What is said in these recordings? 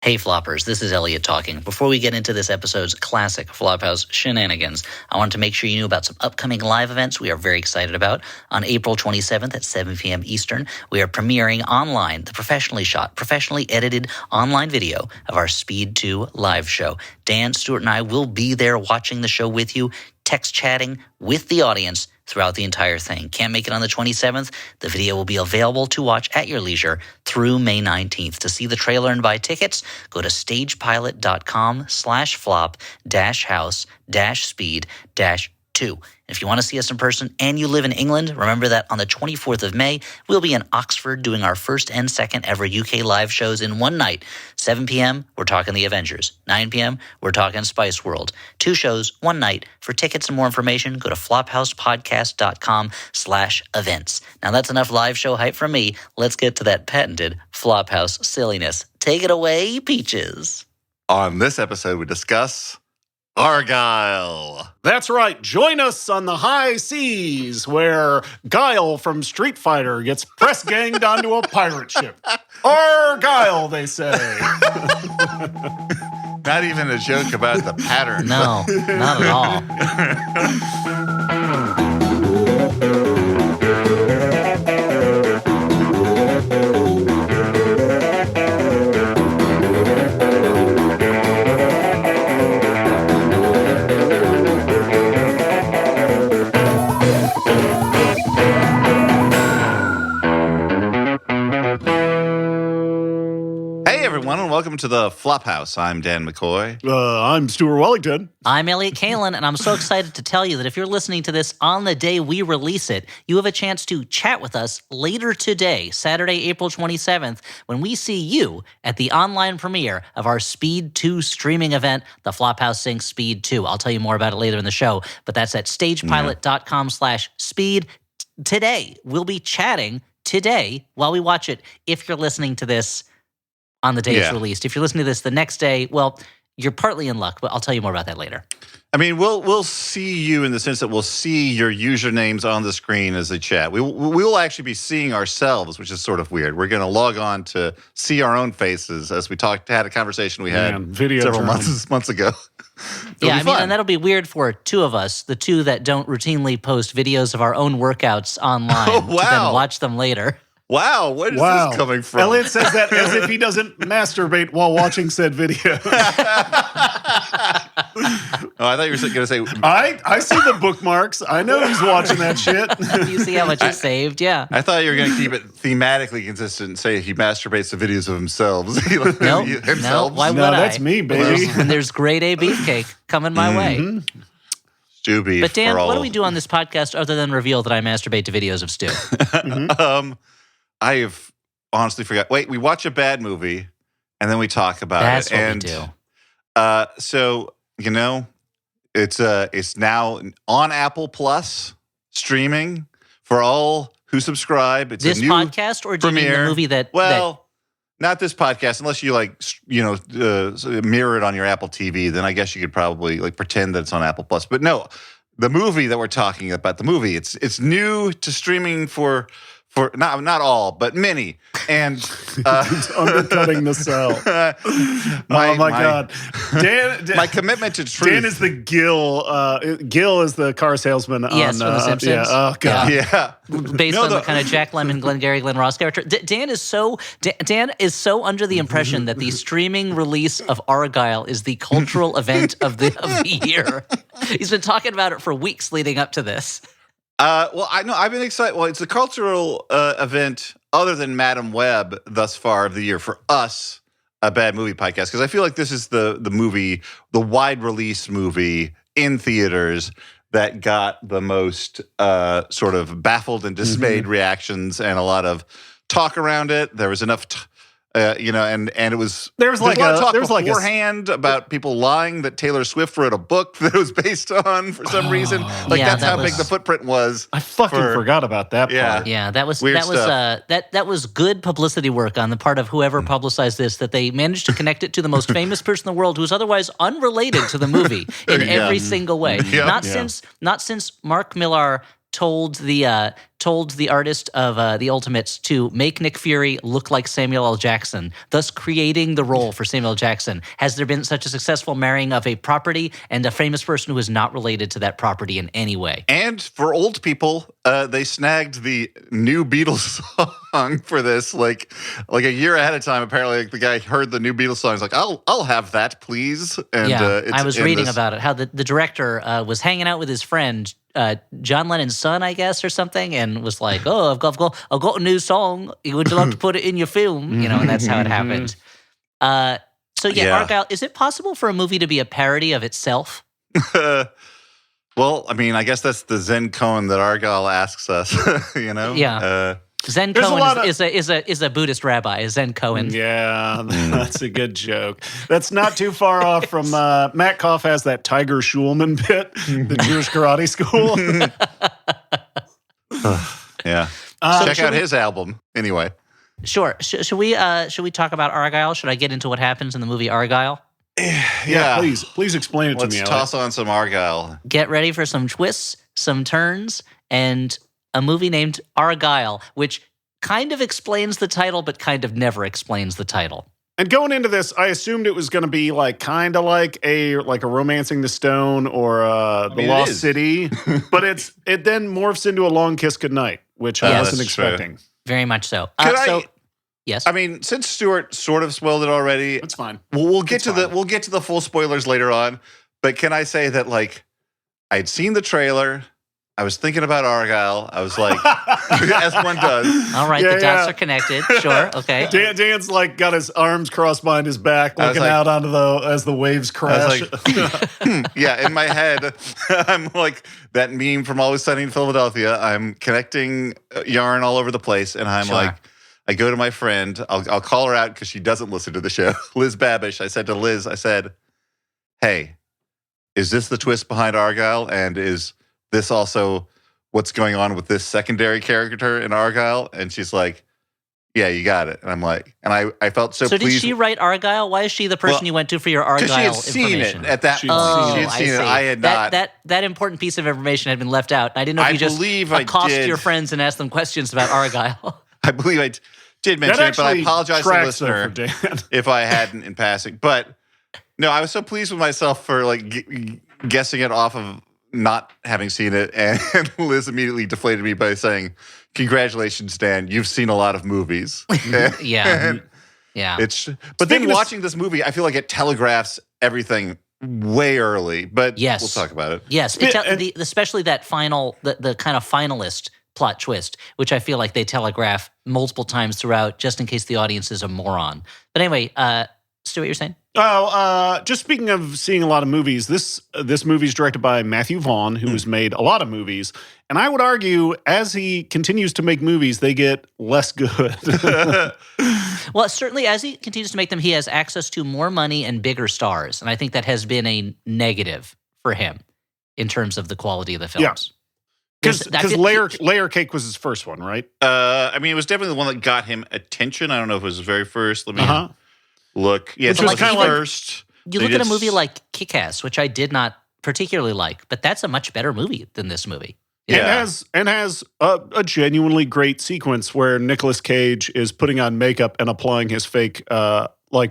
Hey Floppers, this is Elliot talking. Before we get into this episode's classic Flophouse shenanigans, I wanted to make sure you knew about some upcoming live events we are very excited about. On April 27th at 7 p.m. Eastern, we are premiering online the professionally shot, professionally edited online video of our Speed 2 live show. Dan, Stuart, and I will be there watching the show with you, text chatting with the audience throughout the entire thing. Can't make it on the 27th? The video will be available to watch at your leisure through May 19th. To see the trailer and buy tickets, go to stagepilot.com/flop-house-speed-2. If you want to see us in person and you live in England, remember that on the 24th of May, we'll be in Oxford doing our first and second ever UK live shows in one night. 7 p.m., we're talking The Avengers. 9 p.m., we're talking Spice World. 2 shows, one night. For tickets and more information, go to flophousepodcast.com/events. Now that's enough live show hype from me. Let's get to that patented Flophouse silliness. Take it away, Peaches. On this episode, we discuss Argylle. That's right. Join us on the high seas where Guile from Street Fighter gets press ganged onto a pirate ship. Argylle, they say. Not even a joke about the pattern. No, not at all. And welcome to the Flophouse. I'm Dan McCoy. I'm Stuart Wellington. I'm Elliot Kalin, and I'm so excited to tell you that if you're listening to this on the day we release it, you have a chance to chat with us later today, Saturday, April 27th, when we see you at the online premiere of our Speed 2 streaming event, the Flophouse Sync Speed 2. I'll tell you more about it later in the show, but that's at stagepilot.com/speed. Today, we'll be chatting today while we watch it if you're listening to this on the day it's released. If you're listening to this the next day, well, you're partly in luck, but I'll tell you more about that later. I mean, we'll see you in the sense that we'll see your usernames on the screen as they chat. We will actually be seeing ourselves, which is sort of weird. We're going to log on to see our own faces as we had a conversation we had several months ago. Yeah, I mean, and that'll be weird for two of us, the two that don't routinely post videos of our own workouts online to then watch them later. Wow, where is this coming from? Elliot says that as if he doesn't masturbate while watching said video. Oh, I thought you were going to say... I see the bookmarks. I know he's watching that shit. You see how much he saved, yeah. I thought you were going to keep it thematically consistent and say he masturbates to videos of himself. No, why would I? That's me, baby. And there's grade A beefcake coming my way. Stew beef. But Dan, what do we do on this podcast other than reveal that I masturbate to videos of stew? I have honestly forgot. Wait, we watch a bad movie, and then we talk about That's it. That's what we do. So, you know, it's now on Apple Plus streaming for all who subscribe. It's this a new podcast, or do you mean the movie that... Well, not this podcast, unless you mirror it on your Apple TV. Then I guess you could probably pretend that it's on Apple Plus. But no, the movie that we're talking about, it's new to streaming for not all, but many. And it's undercutting the sell. Oh my God. Dan, my commitment to truth. Dan is the Gil. Gil is the car salesman on from The Simpsons. Yeah. Oh God. Yeah. Based on the kind of Jack Lemmon, Glengarry Glen Ross character. Dan is so under the impression that the streaming release of Argylle is the cultural event of the year. He's been talking about it for weeks leading up to this. Well, I know I've been excited. Well, it's a cultural event other than Madam Web thus far of the year for us, a Bad Movie Podcast, because I feel like this is the movie, the wide release movie in theaters that got the most sort of baffled and dismayed reactions and a lot of talk around it. There was enough... and it was there was a lot of talk beforehand about people lying that Taylor Swift wrote a book that it was based on for some reason. That's how big the footprint was. I forgot about that part. Yeah, that was good publicity work on the part of whoever publicized this. That they managed to connect it to the most famous person in the world, who is otherwise unrelated to the movie in every single way. Not since Mark Millar told the artist of the Ultimates to make Nick Fury look like Samuel L. Jackson, thus creating the role for Samuel L. Jackson. Has there been such a successful marrying of a property and a famous person who is not related to that property in any way? And for old people, they snagged the new Beatles song for this, like a year ahead of time. Apparently, like, the guy heard the new Beatles song. He's like, "I'll have that, please." And it's I was reading about it. How the director was hanging out with his friend John Lennon's son, I guess, or something, and was like, "Oh, I've got a new song. Would you like to put it in your film?" And that's how it happened. So Argylle, is it possible for a movie to be a parody of itself? Well, I mean, I guess that's the Zen koan that Argylle asks us. Yeah. Zen Kohen is a Buddhist rabbi, Zen Kohen. Yeah, that's a good joke. That's not too far off from Matt Koff has that Tiger Schulman bit, the Jewish karate school. Yeah. Check out his album anyway. Sure. Should we talk about Argylle? Should I get into what happens in the movie Argylle? Yeah. Please explain it to me. Let's toss on some Argylle. Get ready for some twists, some turns, and a movie named Argylle, which kind of explains the title, but kind of never explains the title. And going into this, I assumed it was going to be kind of like a Romancing the Stone or The Lost City, but it then morphs into A Long Kiss Goodnight, which I wasn't expecting. True. Very much so. Yes. I mean, since Stuart sort of spoiled it already, that's fine. We'll get to the full spoilers later on. But can I say that I'd seen the trailer. I was thinking about Argylle. I was like, as one does. All right, the dots are connected. Sure, okay. Dan's got his arms crossed behind his back, looking out onto as the waves crash. Yeah, in my head, I'm like that meme from Always Sunny in Philadelphia. I'm connecting yarn all over the place, and I'm like, I go to my friend. I'll call her out because she doesn't listen to the show. Liz Babish. I said to Liz, hey, is this the twist behind Argylle? And is this also what's going on with this secondary character in Argylle? And she's like, yeah, you got it. And I'm like, and I felt so pleased. So did she write Argylle? Why is she the person you went to for your Argylle she had seen information? It at that point. She had seen it. I had not. That important piece of information had been left out. I didn't know if you just accost your friends and ask them questions about Argylle. I believe I did mention it, but I apologize to the listener if I hadn't in passing. But no, I was so pleased with myself for guessing it off of not having seen it, and Liz immediately deflated me by saying, "Congratulations, Dan, you've seen a lot of movies." Yeah. But then watching this movie, I feel like it telegraphs everything way early. But we'll talk about it. Yes, especially that final, the kind of finalist plot twist, which I feel like they telegraph multiple times throughout, just in case the audience is a moron. But anyway, Stuart, you're saying? Just speaking of seeing a lot of movies, this movie is directed by Matthew Vaughn, who has made a lot of movies. And I would argue, as he continues to make movies, they get less good. Well, certainly as he continues to make them, he has access to more money and bigger stars. And I think that has been a negative for him in terms of the quality of the films. Because Layer Cake was his first one, right? I mean, it was definitely the one that got him attention. I don't know if it was his very first. Let me look. Yeah, it was kind of first. You look at a movie like Kick-Ass, which I did not particularly like, but that's a much better movie than this movie. Yeah. And has a genuinely great sequence where Nicolas Cage is putting on makeup and applying his fake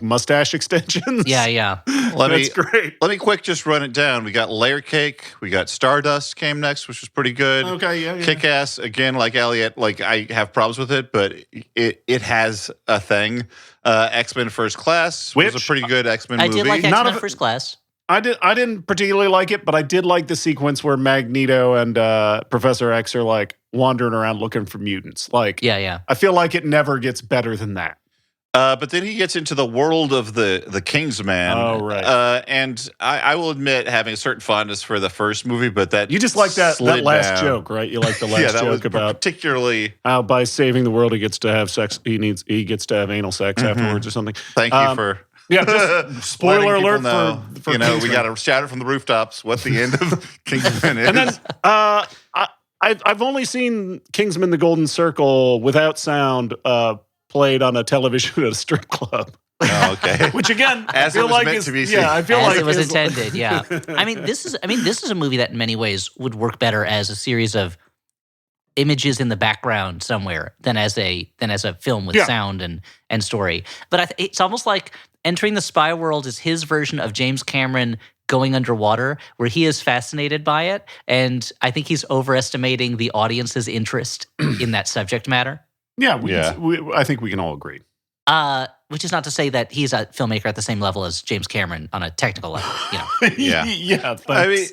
mustache extensions. Yeah. That's great. Let me quick just run it down. We got Layer Cake. We got Stardust came next, which was pretty good. Okay, yeah. Kick-Ass, again, like Elliot, I have problems with it, but it has a thing. X-Men First Class was a pretty good X-Men movie. I did like X-Men First Class. I didn't particularly like it, but I did like the sequence where Magneto and Professor X are wandering around looking for mutants. Yeah. I feel like it never gets better than that. But then he gets into the world of the Kingsman. Oh, right. And I will admit having a certain fondness for the first movie, but that you just like that last joke, right? You like the last joke about particularly how by saving the world he gets to have sex. He gets to have anal sex afterwards or something. Thank you for. Yeah, just spoiler alert for we got to shout it from the rooftops what the end of Kingsman is. And then I've only seen Kingsman: The Golden Circle without sound played on a television at a strip club. Oh, okay. Which again, as I feel it was like meant to be seen. Yeah, I feel as like it was intended. Yeah. I mean, this is a movie that in many ways would work better as a series of images in the background somewhere than as a film with sound and story. But it's almost like Entering the Spy World is his version of James Cameron going underwater, where he is fascinated by it, and I think he's overestimating the audience's interest in that subject matter. Yeah, I think we can all agree. Which is not to say that he's a filmmaker at the same level as James Cameron on a technical level. Yeah. I mean,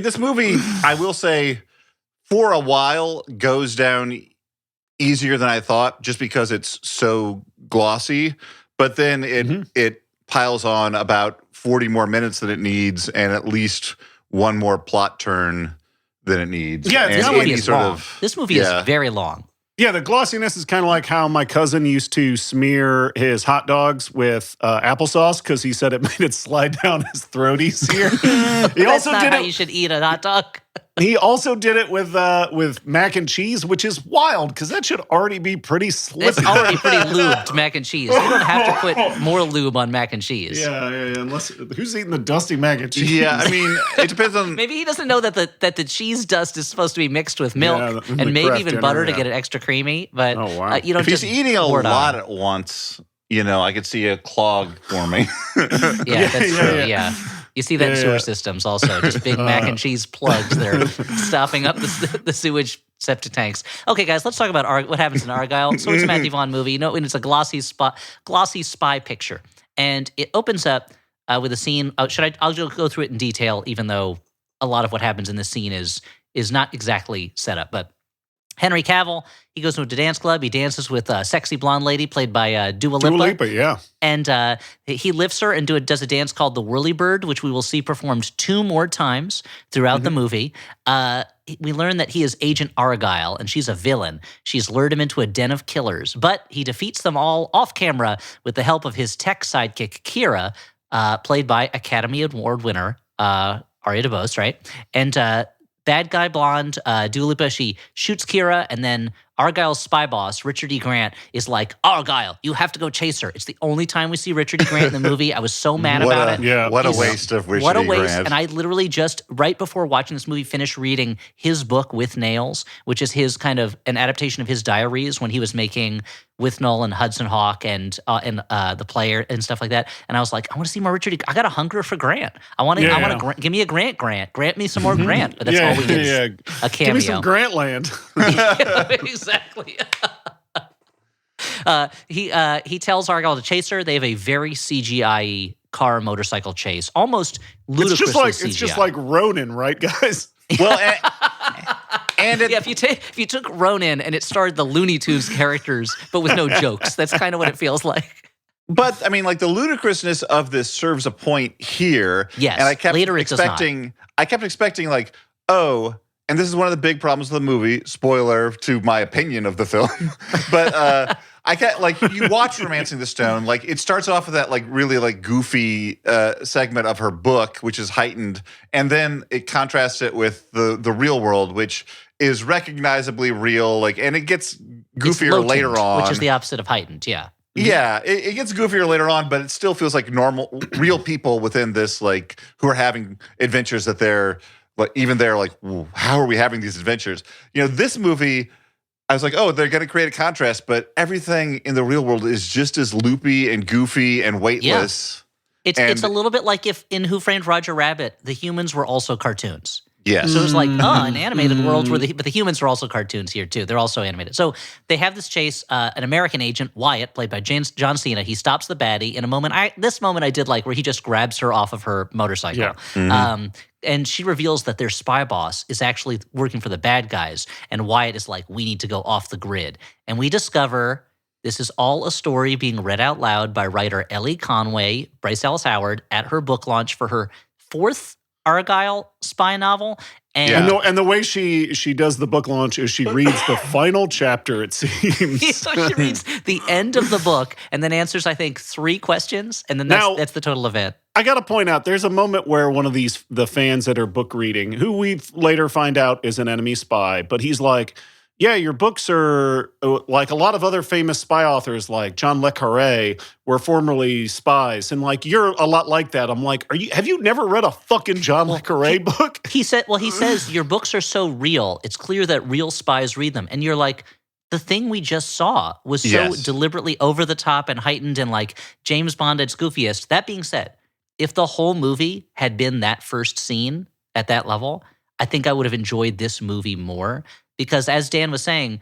this movie, I will say, for a while, goes down easier than I thought, just because it's so glossy. But then it piles on about 40 more minutes than it needs, and at least one more plot turn than it needs. Yeah, this movie is long. This movie is very long. Yeah, the glossiness is kind of like how my cousin used to smear his hot dogs with applesauce because he said it made it slide down his throat easier. That's not how you should eat a hot dog. He also did it with mac and cheese, which is wild because that should already be pretty slippy. It's already pretty lubed mac and cheese. You don't have to put more lube on mac and cheese. Yeah. Unless who's eating the dusty mac and cheese? Yeah, I mean, it depends on. Maybe he doesn't know that the cheese dust is supposed to be mixed with milk and maybe even butter to get it extra creamy. But you don't. If he's eating a lot at once, I could see a clog forming. Yeah, that's true. Yeah. You see that in sewer systems also, just big mac and cheese plugs that are stopping up the sewage septic tanks. Okay, guys, let's talk about what happens in Argylle. So it's a Matthew Vaughn movie. And it's a glossy spy picture. And it opens up with a scene. I'll just go through it in detail, even though a lot of what happens in this scene is not exactly set up. But Henry Cavill, he goes to a dance club. He dances with a sexy blonde lady played by Dua Lipa. Dua Lipa, yeah. And he lifts her and does a dance called the Whirly Bird, which we will see performed 2 more times throughout the movie. We learn that he is Agent Argylle, and she's a villain. She's lured him into a den of killers, but he defeats them all off camera with the help of his tech sidekick, Kira, played by Academy Award winner Aria DeBose, right? And bad guy blonde, Dua Lipa, she shoots Kira, and then Argyle's spy boss, Richard E. Grant, is like, Argylle, you have to go chase her. It's the only time we see Richard E. Grant in the movie. I was so mad about it. Yeah, what a waste of Richard E. Grant. What a waste. And I literally just, right before watching this movie, finished reading his book, With Nails, which is his kind of an adaptation of his diaries when he was making With Null and Hudson Hawk and The Player and stuff like that. And I was like, I want to see more Richard E. I got a hunger for Grant. I want to give me a Grant. Grant me some more Grant. But that's all we need is a cameo. Give me some Grant land. Exactly. He tells Argylle to chase her. They have a very CGI car motorcycle chase, almost ludicrously CGI. It's just like Ronin, right, guys? Well, if you took Ronin and it starred the Looney Tunes characters, but with no jokes, that's kind of what it feels like. But I mean, like the ludicrousness of this serves a point here. Yes, and I kept later expecting like, oh. And this is one of the big problems of the movie. Spoiler to my opinion of the film, but I can't you watch *Romancing the Stone*. Like it starts off with that like really like goofy segment of her book, which is heightened, and then it contrasts it with the real world, which is recognizably real. Like, and it gets goofier later on, which is the opposite of heightened. Yeah. Yeah, it gets goofier later on, but it still feels like normal, real people within this, like who are having adventures that they're. But even they're like, how are we having these adventures? This movie, I was like, oh, they're going to create a contrast, but everything in the real world is just as loopy and goofy and weightless. Yeah. It's a little bit like if in Who Framed Roger Rabbit, the humans were also cartoons. Yeah. So it was like, an animated world but the humans are also cartoons here too. They're also animated. So they have this chase. An American agent, Wyatt, played by John Cena, he stops the baddie in a moment. This moment I did like where he just grabs her off of her motorcycle. Yeah. And she reveals that their spy boss is actually working for the bad guys. And Wyatt is like, we need to go off the grid. And we discover this is all a story being read out loud by writer Ellie Conway, Bryce Dallas Howard, at her book launch for her 4th Argylle spy novel. And the way she does the book launch is she reads the final chapter, it seems. So she reads the end of the book and then answers, I think, 3 questions, and then that's the total event. I got to point out, there's a moment where one of the fans that are book reading, who we later find out is an enemy spy, but he's like, Yeah, your books are like a lot of other famous spy authors, like John le Carre, were formerly spies, and like you're a lot like that. I'm like, have you never read a fucking John le Carre book? He says your books are so real. It's clear that real spies read them, and you're like, the thing we just saw was so deliberately over the top and heightened and like James Bond at goofiest. That being said, if the whole movie had been that first scene at that level, I think I would have enjoyed this movie more. Because as Dan was saying,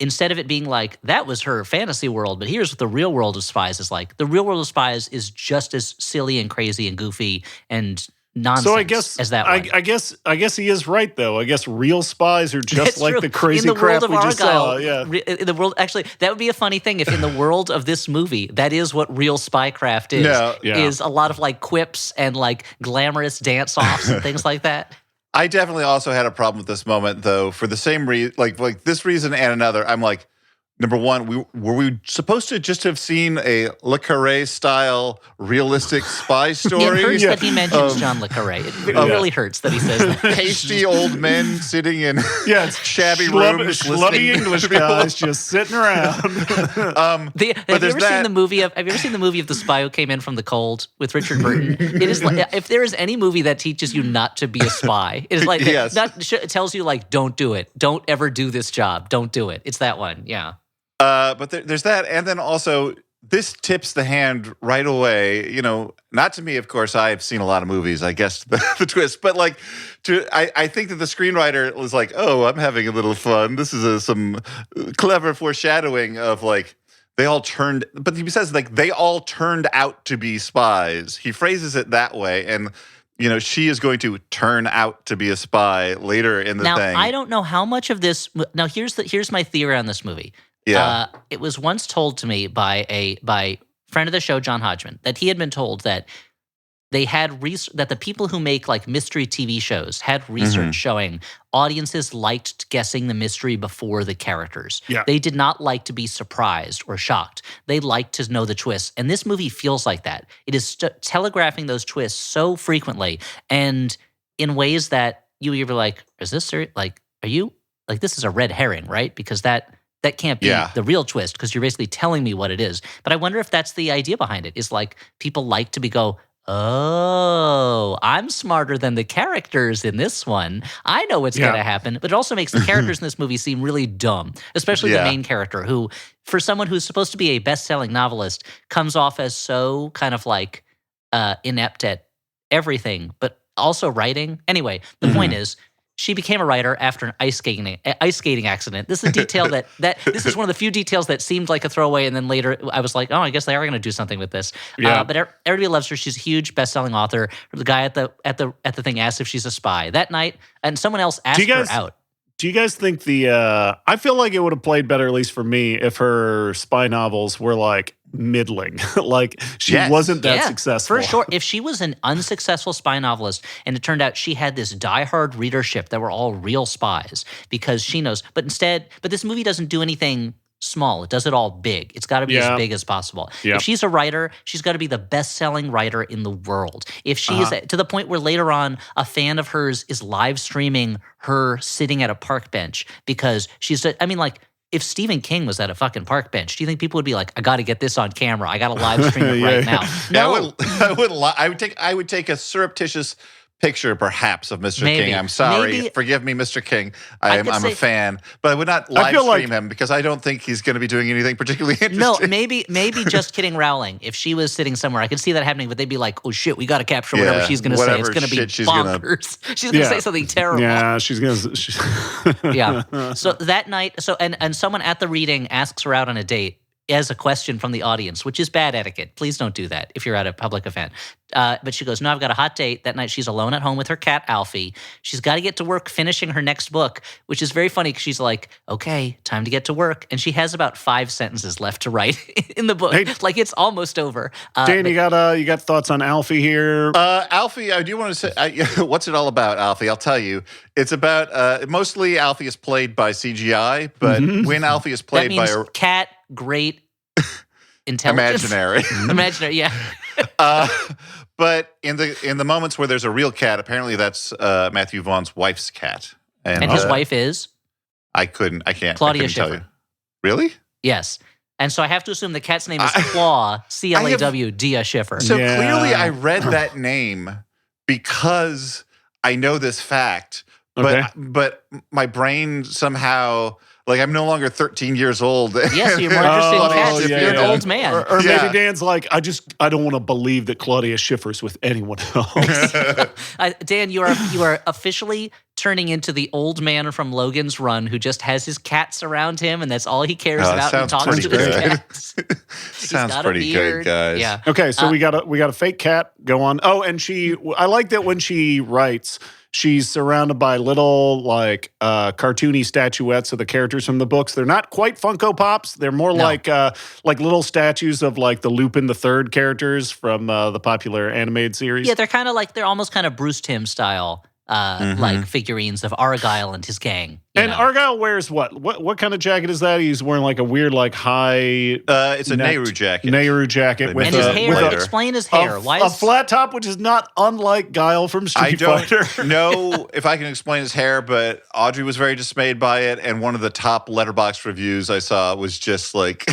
instead of it being like, that was her fantasy world, but here's what the real world of spies is like. The real world of spies is just as silly and crazy and goofy and nonsense so I guess, as that one. I guess he is right, though. I guess real spies are just like the crazy crap we just saw. Yeah. In the world, actually, that would be a funny thing if in the world of this movie, that is what real spycraft is. Is a lot of like quips and like glamorous dance-offs and things like that. I definitely also had a problem with this moment, though, for the same reason, like this reason and another. I'm like, number one, were we supposed to just have seen a Le Carre style realistic spy story? It hurts that he mentions John le Carre. It really hurts that he says that. Pasty old men sitting in shabby rooms, schlubby English guys just sitting around. Have you ever seen the movie of The Spy Who Came In from the Cold with Richard Burton? It is like, if there is any movie that teaches you not to be a spy, it is like it tells you like, don't do it, don't ever do this job, don't do it. It's that one, yeah. But there's that, and then also this tips the hand right away. You know, not to me, of course. I've seen a lot of movies. I guess the twist, but like, I think that the screenwriter was like, "Oh, I'm having a little fun. This is some clever foreshadowing of like they all turned." But he says like they all turned out to be spies. He phrases it that way, and you know, she is going to turn out to be a spy later in the thing. Now, I don't know how much of this. Now, here's my theory on this movie. Yeah, it was once told to me by friend of the show John Hodgman that he had been told that they had that the people who make like mystery TV shows had research showing audiences liked guessing the mystery before the characters. Yeah. They did not like to be surprised or shocked. They liked to know the twists, and this movie feels like that. It is telegraphing those twists so frequently and in ways that you either like, is this serious? Like, are you like this is a red herring, right? Because that can't be the real twist because you're basically telling me what it is. But I wonder if that's the idea behind it, is like people like to go, oh, I'm smarter than the characters in this one. I know what's going to happen. But it also makes the characters in this movie seem really dumb, especially the main character who, for someone who's supposed to be a best-selling novelist, comes off as so kind of like inept at everything, but also writing. Anyway, the point is, she became a writer after an ice skating accident. This is a detail that this is one of the few details that seemed like a throwaway, and then later I was like, oh, I guess they are going to do something with this. Yeah. But everybody loves her. She's a huge best-selling author. The guy at the thing asked if she's a spy that night, and someone else asked her out. Do you guys think I feel like it would have played better, at least for me, if her spy novels were like middling. Like she wasn't that successful. For sure. If she was an unsuccessful spy novelist and it turned out she had this diehard readership that were all real spies because she knows, but this movie doesn't do anything small. It does it all big. It's got to be as big as possible. Yep. If she's a writer, she's got to be the best-selling writer in the world. If she is to the point where later on a fan of hers is live streaming her sitting at a park bench because if Stephen King was at a fucking park bench, do you think people would be like, I got to get this on camera. I got to live stream it right now. No. I would take a surreptitious picture, perhaps, of Mr. King. I'm sorry. Forgive me, Mr. King. I'm a fan. But I would not live stream him because I don't think he's going to be doing anything particularly interesting. No, maybe just kidding Rowling. If she was sitting somewhere, I could see that happening, but they'd be like, oh shit, we got to capture whatever she's going to say. It's going to be bonkers. She's going to say something terrible. Yeah, she's going to... Yeah. So that night, and someone at the reading asks her out on a date as a question from the audience, which is bad etiquette. Please don't do that if you're at a public event. But she goes, no, I've got a hot date. That night she's alone at home with her cat, Alfie. She's got to get to work finishing her next book, which is very funny because she's like, okay, time to get to work. And she has about 5 sentences left to write in the book. Hey, like it's almost over. Dan, you got thoughts on Alfie here? Alfie, I do want to say, what's it all about, Alfie? I'll tell you. It's about, mostly Alfie is played by CGI, but when Alfie is played by a cat, great intelligence. Imaginary, yeah. But in the moments where there's a real cat, apparently that's Matthew Vaughn's wife's cat, and his wife is I couldn't. I can't. Claudia I couldn't tell Schiffer. you. Really? Yes. And so I have to assume the cat's name is Claw, C-L-A-W, Dia Schiffer. So clearly I read that name because I know this fact, but my brain somehow, like, I'm no longer 13 years old. Yes, you're more interested in cats. You're an old man. Or maybe Dan's like, I don't want to believe that Claudia Schiffer's with anyone else. Dan, you are officially turning into the old man from Logan's Run who just has his cats around him, and that's all he cares about. And talks to his cats. Sounds pretty good, guys. Yeah. Okay, so we got a fake cat. Go on. Oh, and I like that when she writes, she's surrounded by little cartoony statuettes of the characters from the books. They're not quite Funko Pops. They're more like little statues of like the Lupin the Third characters from the popular animated series. Yeah, they're almost kind of Bruce Timm style. Like figurines of Argylle and his gang. And Argylle wears what? What kind of jacket is that? He's wearing like a weird, like high. It's a Nehru jacket. Nehru jacket with and his hair. Explain his hair. Why a flat top, which is not unlike Guile from Street Fighter. I don't know if I can explain his hair, but Audrey was very dismayed by it. And one of the top Letterboxd reviews I saw was just like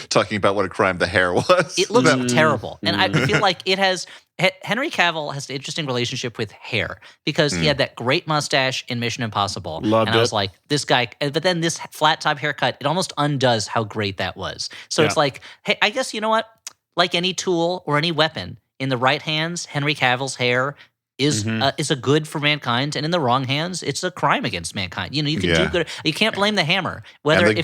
talking about what a crime the hair was. It looks terrible, and I feel like it has. Henry Cavill has an interesting relationship with hair because he had that great mustache in Mission Impossible. Loved and I was it. like, this guy, but then this flat top haircut, it almost undoes how great that was. So it's like, hey, I guess you know what? Like any tool or any weapon, in the right hands, Henry Cavill's hair is a good for mankind, and in the wrong hands, it's a crime against mankind. You know, you can do good. You can't blame the hammer. Whether if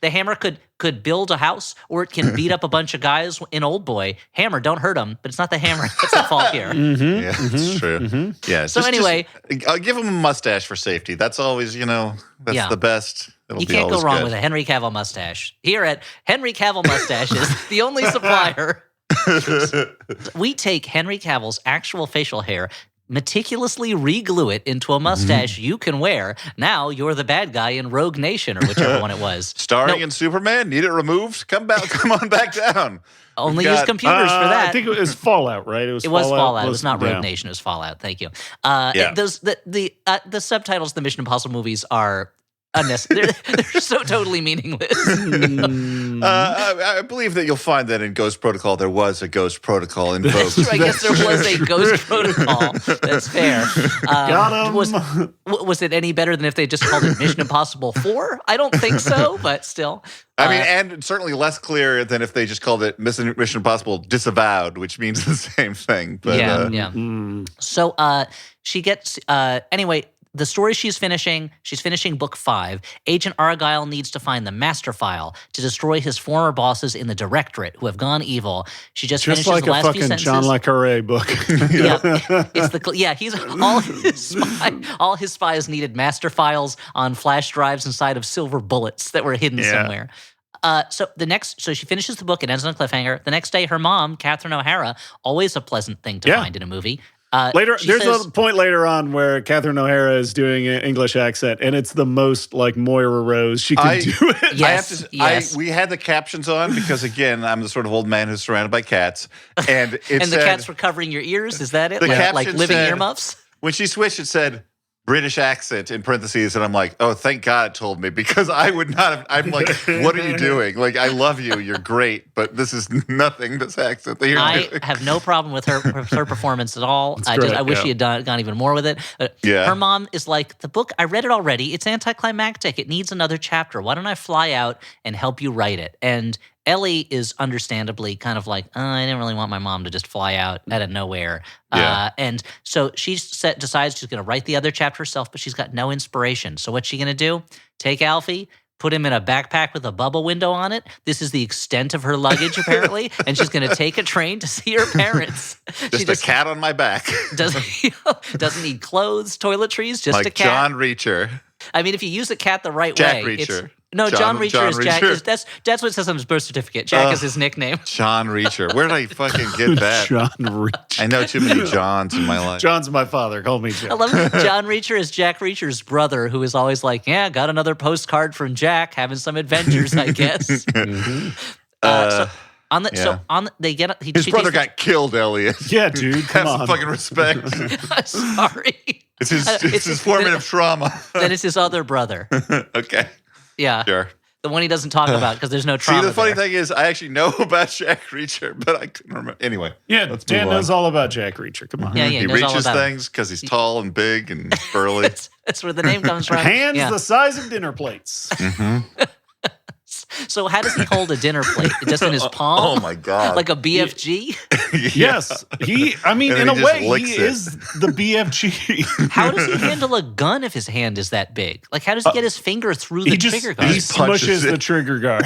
the hammer could build a house or it can beat up a bunch of guys in Old Boy. Hammer, don't hurt them, but it's not the hammer that's at fault here. Yeah, that's true. Yeah. So anyway, I'll give him a mustache for safety. That's always, that's the best. You can't go wrong with a Henry Cavill mustache. Here at Henry Cavill Mustaches, the only supplier. We take Henry Cavill's actual facial hair, meticulously re-glue it into a mustache you can wear. Now you're the bad guy in Rogue Nation or whichever one it was. Starring in Superman, need it removed? Come on back down. Only use computers for that. I think it was Fallout, right? It was Fallout. It was not Rogue Nation. It was Fallout. Thank you. The subtitles of the Mission Impossible movies are unnecessary. They're so totally meaningless. I believe that you'll find that in Ghost Protocol there was a Ghost Protocol invoked. I guess there was a Ghost Protocol. That's fair. Got him. Was it any better than if they just called it Mission Impossible 4? I don't think so, but still. I mean, and certainly less clear than if they just called it Mission Impossible Disavowed, which means the same thing. But, So she gets, anyway, the story she's finishing book 5. Agent Argylle needs to find the master file to destroy his former bosses in the Directorate who have gone evil. She just finishes like the last few a fucking sentences. John Le Carre book. He's all his spies needed master files on flash drives inside of silver bullets that were hidden somewhere. So she finishes the book. It ends on a cliffhanger. The next day, her mom, Catherine O'Hara, always a pleasant thing to find in a movie. There's a point later on where Catherine O'Hara is doing an English accent, and it's the most like Moira Rose she can do it. Yes, we had the captions on because, again, I'm the sort of old man who's surrounded by cats, and it and the cats were covering your ears. Is that it? The like living earmuffs? When she switched, it said British accent in parentheses, and I'm like, oh, thank God it told me, because I would not have. I'm like, what are you doing? Like, I love you, you're great, but this is nothing. This accent that you're doing. I have no problem with her performance at all. I wish she had gone even more with it. Her mom is like, the book, I read it already. It's anticlimactic. It needs another chapter. Why don't I fly out and help you write it? And Ellie is understandably kind of like, I didn't really want my mom to just fly out out of nowhere. And so she decides she's going to write the other chapter herself, but she's got no inspiration. So what's she going to do? Take Alfie, put him in a backpack with a bubble window on it. This is the extent of her luggage, apparently. And she's going to take a train to see her parents. Just a cat on my back. Doesn't need clothes, toiletries, just like a cat. John Reacher. I mean, if you use a cat the right Jack way. Reacher. John Reacher is Jack. That's what it says on his birth certificate. Jack is his nickname. John Reacher. Where did I fucking get that? John Reacher. I know too many Johns in my life. John's my father. Call me Jack. I love it. John Reacher is Jack Reacher's brother, who is always like, got another postcard from Jack, having some adventures, I guess. They get his brother got killed, Elliot. Yeah, dude, come Have on. some fucking respect. Sorry. It's his formative trauma. Then it's his other brother. Okay. Yeah. Sure. The one he doesn't talk about because there's no trauma. See, the funny there. thing is, I actually know about Jack Reacher, but I couldn't remember. Anyway. Yeah, Dan knows all about Jack Reacher. Come on. Yeah, He knows all reaches about things because he's tall and big and burly. That's where the name comes from. Hands Yeah. the size of dinner plates. So how does he hold a dinner plate? Just in his palm? Oh my God. Like a BFG? Yes. I mean, And in then a he way, just licks he it. is the BFG. How does he handle a gun if his hand is that big? Like, how does he get his finger through the trigger guard? He just punches smushes it. the trigger guard.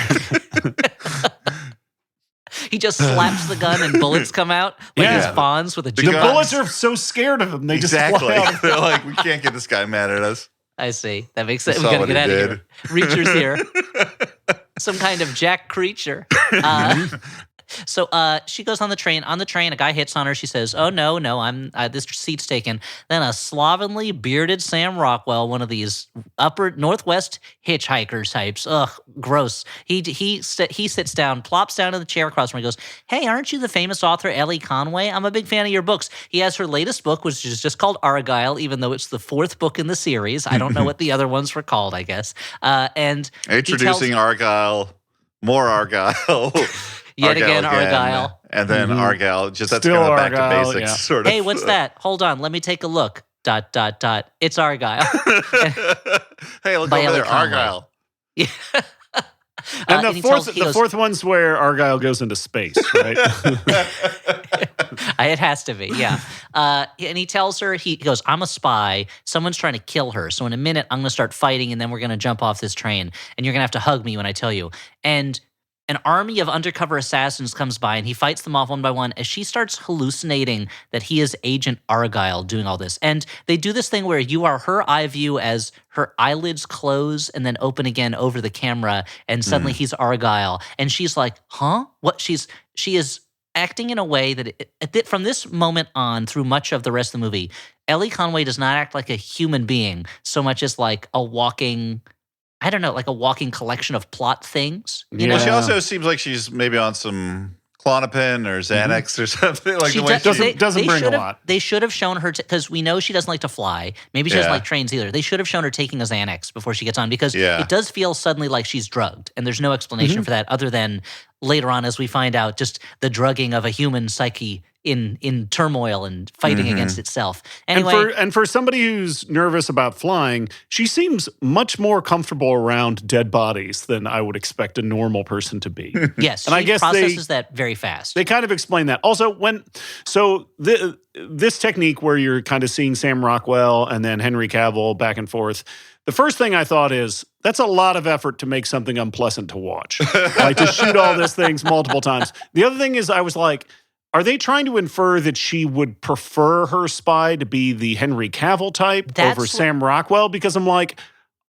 He just slaps the gun and bullets come out like Yeah. his Fonz with a The jukebox. bullets are so scared of him, they just Exactly. fly out. They're like, we can't get this guy mad at us. I see. That makes sense. We We saw gotta what get he out of here. Reacher's here. Some kind of Jack Creature. So she goes on the train. On the train, a guy hits on her. She says, "Oh no, I'm this seat's taken." Then a slovenly bearded Sam Rockwell, one of these upper Northwest hitchhiker types. Ugh, gross. He sits down, plops down in the chair across from her. He goes, "Hey, aren't you the famous author Ellie Conway? I'm a big fan of your books." He has her latest book, which is just called Argylle, even though it's the fourth book in the series. I don't know what the other ones were called. I guess. And Introducing Argylle, more Argylle. Yet again, Argylle. And then Argylle. Just that's Still kind of back to Argylle, basics, yeah. sort of. Hey, what's that? Hold on, let me take a look. ... It's Argylle. Hey, look By over Ellie there, Conway. Argylle. Yeah. And he the goes, fourth one's where Argyle goes into space, right? It has to be, yeah. And he tells her, he goes, "I'm a spy. Someone's trying to kill her. So in a minute, I'm going to start fighting, and then we're going to jump off this train, and you're going to have to hug me when I tell you." And an army of undercover assassins comes by, and he fights them off one by one as she starts hallucinating that he is Agent Argylle doing all this. And they do this thing where you are her eye view as her eyelids close and then open again over the camera, and suddenly he's Argylle. And she's like, huh? What? She is acting in a way that from this moment on through much of the rest of the movie, Ellie Conway does not act like a human being so much as like a walking... I don't know, like a walking collection of plot things. You know? Well, she also seems like she's maybe on some Klonopin or Xanax or something. Like the way doesn't bring a lot. They should have shown her, because we know she doesn't like to fly. Maybe she doesn't like trains either. They should have shown her taking a Xanax before she gets on, because it does feel suddenly like she's drugged. And there's no explanation for that other than later on, as we find out, just the drugging of a human psyche in turmoil and fighting against itself. Anyway, and for somebody who's nervous about flying, she seems much more comfortable around dead bodies than I would expect a normal person to be. yes, and she I guess processes that very fast. They kind of explain that. Also, this technique where you're kind of seeing Sam Rockwell and then Henry Cavill back and forth, the first thing I thought is, that's a lot of effort to make something unpleasant to watch. Like to shoot all these things multiple times. The other thing is, I was like, are they trying to infer that she would prefer her spy to be the Henry Cavill type over Sam Rockwell? Because I'm like,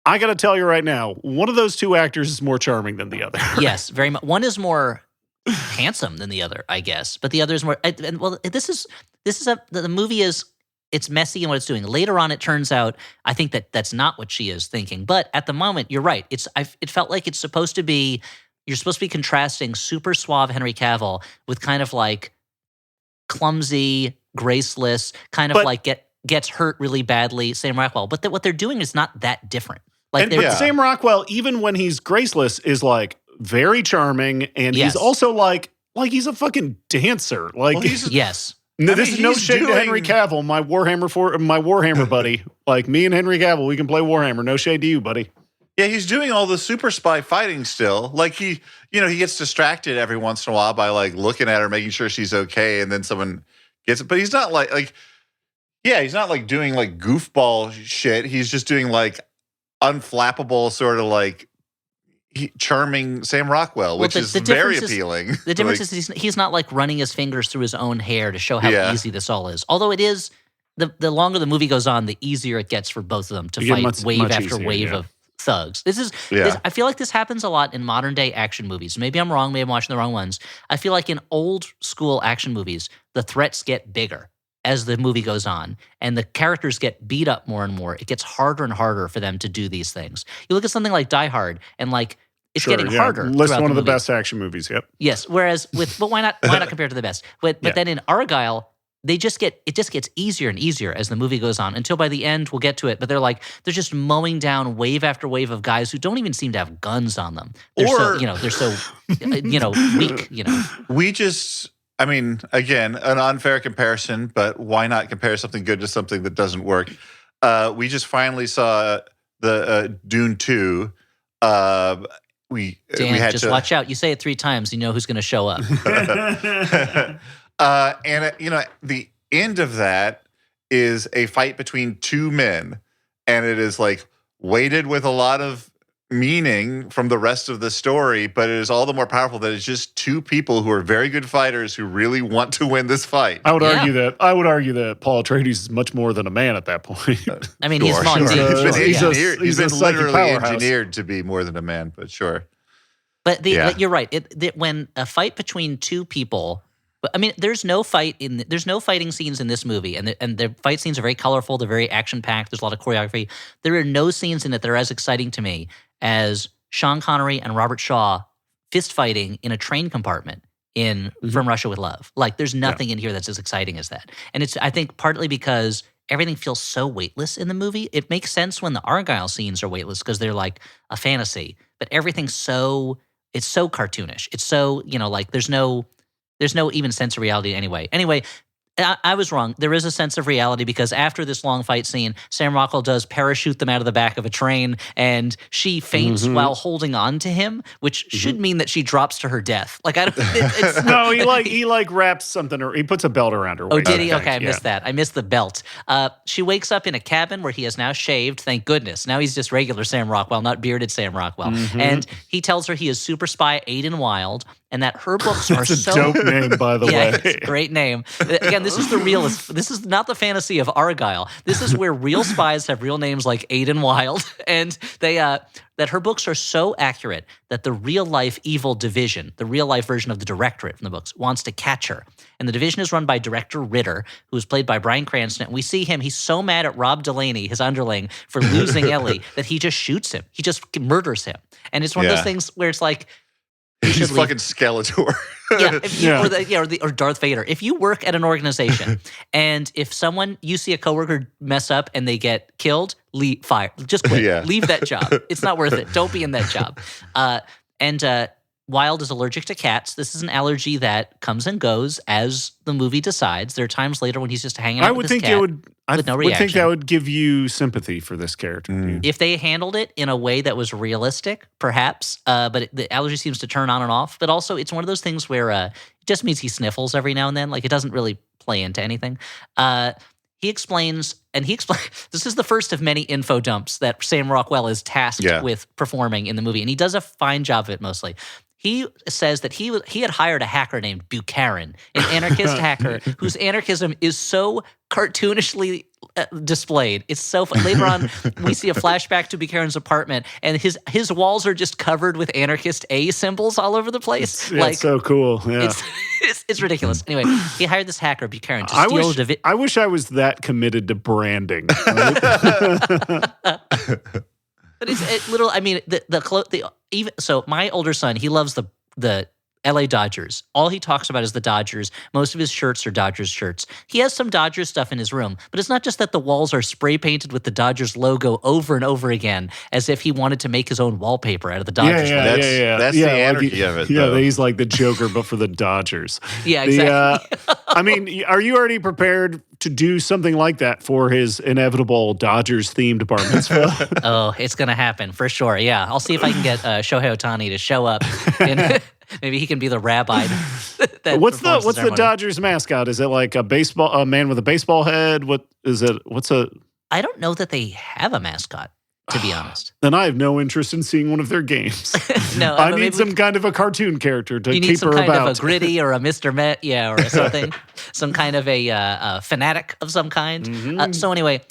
I got to tell you right now, one of those two actors is more charming than the other. Yes, very much. One is more handsome than the other, I guess, but the other is more. The movie is. It's messy in what it's doing. Later on, it turns out, I think that's not what she is thinking. But at the moment, you're right. It felt like it's supposed to be. You're supposed to be contrasting super suave Henry Cavill with kind of like clumsy, graceless, kind of like gets hurt really badly, Sam Rockwell. But what they're doing is not that different. Like Sam Rockwell, even when he's graceless, is like very charming, and he's also like he's a fucking dancer. Like yes. No, this is no shade to Henry Cavill, my Warhammer buddy. Like me and Henry Cavill, we can play Warhammer. No shade to you, buddy. Yeah, he's doing all the super spy fighting still. Like he gets distracted every once in a while by like looking at her, making sure she's okay, and then someone gets it. But he's not he's not like doing like goofball shit. He's just doing like unflappable sort of like charming Sam Rockwell, which is very appealing. The difference is he's not like running his fingers through his own hair to show how easy this all is. Although it is, the longer the movie goes on, the easier it gets for both of them to fight wave after wave of thugs. I feel like this happens a lot in modern day action movies. Maybe I'm wrong. Maybe I'm watching the wrong ones. I feel like in old school action movies, the threats get bigger as the movie goes on, and the characters get beat up more and more. It gets harder and harder for them to do these things. You look at something like Die Hard, and like it's getting harder. List throughout one of the movie. best action movies. Yep. Yes. Whereas but why not compare to the best? But then in Argylle, it just gets easier and easier as the movie goes on until by the end we'll get to it. But they're just mowing down wave after wave of guys who don't even seem to have guns on them. They're so weak. We just, I mean, again, an unfair comparison, but why not compare something good to something that doesn't work? We just finally saw the Dune 2. We had just to watch out. You say it 3 times, you know who's going to show up. And the end of that is a fight between 2 men, and it is weighted with a lot of meaning from the rest of the story, but it is all the more powerful that it's just 2 people who are very good fighters who really want to win this fight. I would argue that Paul Atreides is much more than a man at that point. I mean, he's Von He's He's been a psychic literally powerhouse. engineered to be more than a man, but sure. But you're right. When a fight between 2 people, I mean, there's no fighting scenes in this movie, and the fight scenes are very colorful. They're very action packed. There's a lot of choreography. There are no scenes in it that are as exciting to me as Sean Connery and Robert Shaw fist fighting in a train compartment in From Russia with Love. There's nothing in here that's as exciting as that. And it's, I think, partly because everything feels so weightless in the movie. It makes sense when the Argylle scenes are weightless because they're like a fantasy, but everything's it's so cartoonish. It's so, there's no even sense of reality anyway. Anyway, I was wrong. There is a sense of reality because after this long fight scene, Sam Rockwell does parachute them out of the back of a train, and she faints while holding on to him, which should mean that she drops to her death. I don't. It's, no, he wraps something, or he puts a belt around her waist. Oh, did he? Okay, I missed that. I missed the belt. She wakes up in a cabin where he has now shaved. Thank goodness. Now he's just regular Sam Rockwell, not bearded Sam Rockwell. And he tells her he is super spy Aiden Wilde, and that her books are That's a dope name, by the way. It's a great name. Again, this is the realist. This is not the fantasy of Argylle. This is where real spies have real names like Aiden Wilde, and they that her books are so accurate that the real life evil division, the real life version of the directorate from the books, wants to catch her. And the division is run by Director Ritter, who is played by Bryan Cranston. And we see him. He's so mad at Rob Delaney, his underling, for losing Ellie that he just shoots him. He just murders him. And it's one of those things where it's like, he's fucking Skeletor. Or Darth Vader. If you work at an organization and if you see a coworker mess up and they get killed, fire. Just quit. Leave that job. It's not worth it. Don't be in that job. Wilde is allergic to cats. This is an allergy that comes and goes as the movie decides. There are times later when he's just hanging out with his cat with no reaction. I would think that would give you sympathy for this character. If they handled it in a way that was realistic, perhaps. But the allergy seems to turn on and off. But also, it's one of those things where it just means he sniffles every now and then. It doesn't really play into anything. He explains, this is the first of many info dumps that Sam Rockwell is tasked with performing in the movie. And he does a fine job of it mostly. He says that he had hired a hacker named Buchanan, an anarchist hacker whose anarchism is so cartoonishly displayed. It's so fun. Later on, we see a flashback to Buchanan's apartment, and his walls are just covered with anarchist A symbols all over the place. It's so cool. Yeah. It's ridiculous. Anyway, he hired this hacker, Buchanan, to steal I wish I was that committed to branding. Right? But so my older son, he loves the LA Dodgers. All he talks about is the Dodgers. Most of his shirts are Dodgers shirts. He has some Dodgers stuff in his room, but it's not just that the walls are spray painted with the Dodgers logo over and over again, as if he wanted to make his own wallpaper out of the Dodgers. That's the anarchy of it. Yeah, he's like the Joker, but for the Dodgers. Yeah, exactly. I mean, are you already prepared to do something like that for his inevitable Dodgers-themed bar mitzvah? Oh, it's going to happen for sure. Yeah, I'll see if I can get Shohei Ohtani to show up. Maybe he can be the rabbi. What's the Dodgers mascot? Is it like a man with a baseball head? What is it? I don't know that they have a mascot, to be honest. Then I have no interest in seeing one of their games. No, I need some kind of a cartoon character to keep her about. You need some kind of a Gritty or a Mr. Met, or something. Some kind of a fanatic of some kind. So anyway,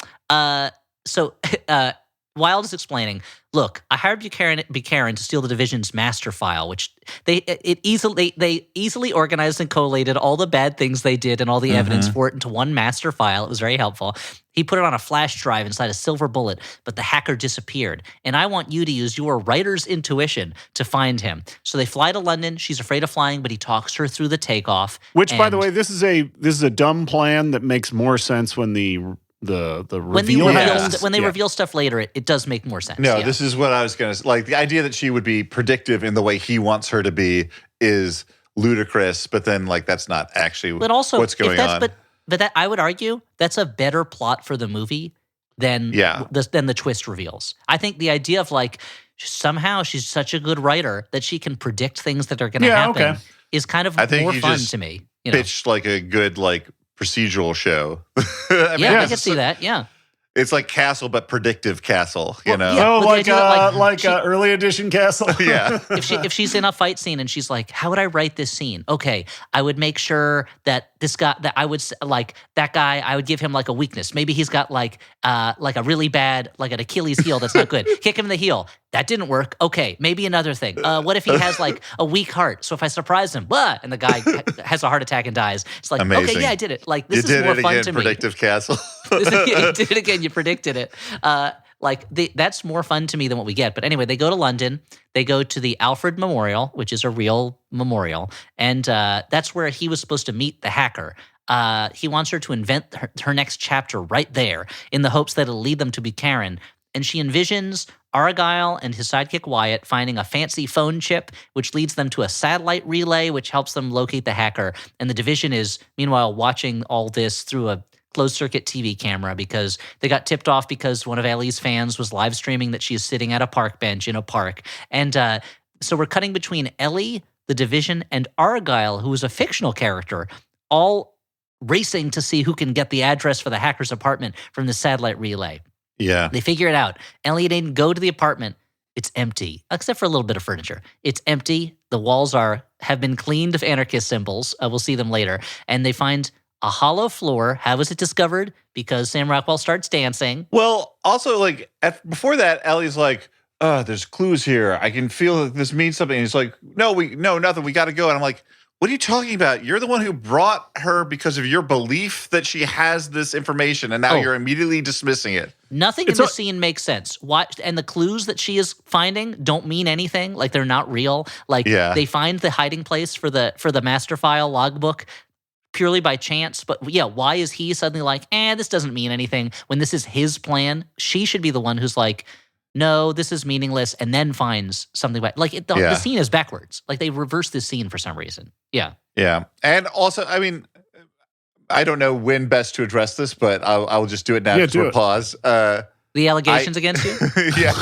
Wilde is explaining, look, I hired Buchanan to steal the division's master file, which they easily organized and collated all the bad things they did and all the evidence for it into one master file. It was very helpful. He put it on a flash drive inside a silver bullet, but the hacker disappeared. And I want you to use your writer's intuition to find him. So they fly to London. She's afraid of flying, but he talks her through the takeoff. Which, by the way, this is a dumb plan that makes more sense when the reveal when they reveal stuff later, it does make more sense. No, this is what I was going to say. Like, the idea that she would be predictive in the way he wants her to be is ludicrous, but then, like, that's not actually what's going on. But that, I would argue, that's a better plot for the movie than the twist reveals. I think the idea of, like, somehow she's such a good writer that she can predict things that are going to happen is kind of more fun to me. You know? Pitched like a good, like, procedural show. I can see that. Yeah. It's like Castle, but predictive Castle, you know? Yeah, like early edition Castle. Yeah. If she's in a fight scene and she's like, how would I write this scene? Okay, I would make sure that this guy, that I would, like, that guy, I would give him, like, a weakness. Maybe he's got, like a really bad, like, an Achilles heel that's not good. Kick him in the heel. That didn't work. Okay, maybe another thing. What if he has, like, a weak heart? So if I surprise him, and the guy has a heart attack and dies. It's like, amazing. Okay, yeah, I did it. Like, this is more fun to me. Predictive Castle. You did it again. You predicted it. That's more fun to me than what we get. But anyway, they go to London. They go to the Alfred Memorial, which is a real memorial. And that's where he was supposed to meet the hacker. He wants her to invent her next chapter right there in the hopes that it'll lead them to Buchanan. And she envisions Argylle and his sidekick Wyatt finding a fancy phone chip, which leads them to a satellite relay, which helps them locate the hacker. And the division is, meanwhile, watching all this through a closed-circuit TV camera because they got tipped off because one of Ellie's fans was live streaming that she's sitting at a park bench in a park. And so we're cutting between Ellie, the division, and Argylle, who is a fictional character, all racing to see who can get the address for the hacker's apartment from the satellite relay. Yeah. They figure it out. Ellie and Aiden go to the apartment. It's empty, except for a little bit of furniture. It's empty. The walls have been cleaned of anarchist symbols. We'll see them later. And they find a hollow floor. How was it discovered? Because Sam Rockwell starts dancing. Well, also, like, before that, Ellie's like, there's clues here. I can feel that this means something. And he's like, no, nothing. We got to go. And I'm like, what are you talking about? You're the one who brought her because of your belief that she has this information, and now you're immediately dismissing it. Nothing in this scene makes sense. And the clues that she is finding don't mean anything. Like, they're not real. Like, they find the hiding place for the master file logbook purely by chance. But yeah, why is he suddenly like, this doesn't mean anything when this is his plan? She should be the one who's like, no, this is meaningless, and then finds something. The scene is backwards. Like, they reverse this scene for some reason. Yeah. Yeah. And also, I mean, I don't know when best to address this, but I'll just do it now for a pause. The allegations against you? Yeah.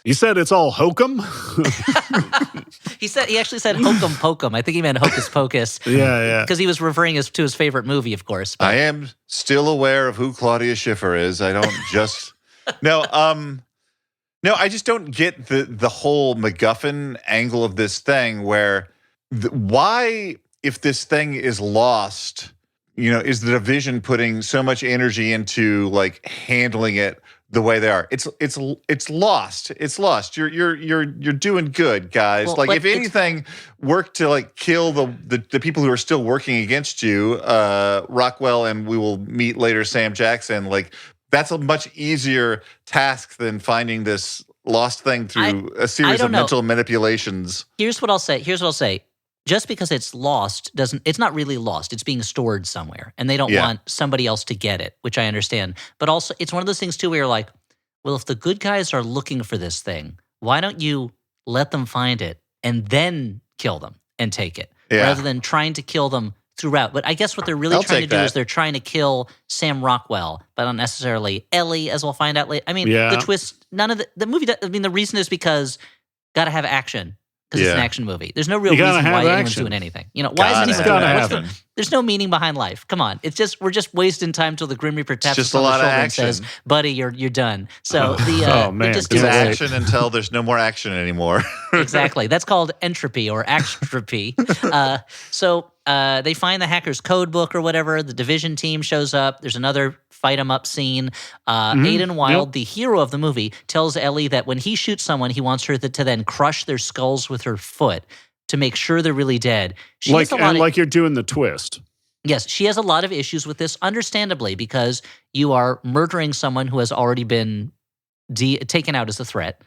You said it's all hokum? He actually said hokum pokum. I think he meant hocus pocus. Yeah. Because he was referring to his favorite movie, of course. But. I am still aware of who Claudia Schiffer is. I don't just No, I just don't get the whole MacGuffin angle of this thing where why, if this thing is lost, is the division putting so much energy into, like, handling it the way they are? It's lost. It's lost. You're doing good, guys. Well, like, if anything, work to, like, kill the people who are still working against you, Rockwell, and we will meet later Sam Jackson. Like, that's a much easier task than finding this lost thing through a series of mental manipulations. Here's what I'll say. Just because it's lost it's not really lost. It's being stored somewhere, and they don't want somebody else to get it, which I understand. But also, it's one of those things too where you're like, well, if the good guys are looking for this thing, why don't you let them find it and then kill them and take it, rather than trying to kill them throughout? But I guess what they're really trying to do is they're trying to kill Sam Rockwell, but not necessarily Ellie, as we'll find out later. I mean, the twist, none of the movie, the reason is because got to have action. Because it's an action movie. There's no real reason why anyone's doing anything. Why is anyone doing There's no meaning behind life. Come on. It's just we're just wasting time till the Grim Reaper taps just us on a the lot of shoulder and action. says, "Buddy, you're done." So Oh, man. they just It's do it. action until there's no more action anymore. Exactly. That's called entropy or extropy. So they find the hacker's code book or whatever. The division team shows up. There's another fight 'em up scene. Aiden Wilde, the hero of the movie, tells Ellie that when he shoots someone, he wants her to then crush their skulls with her foot to make sure they're really dead. Like you're doing the twist. Yes, she has a lot of issues with this, understandably, because you are murdering someone who has already been taken out as a threat.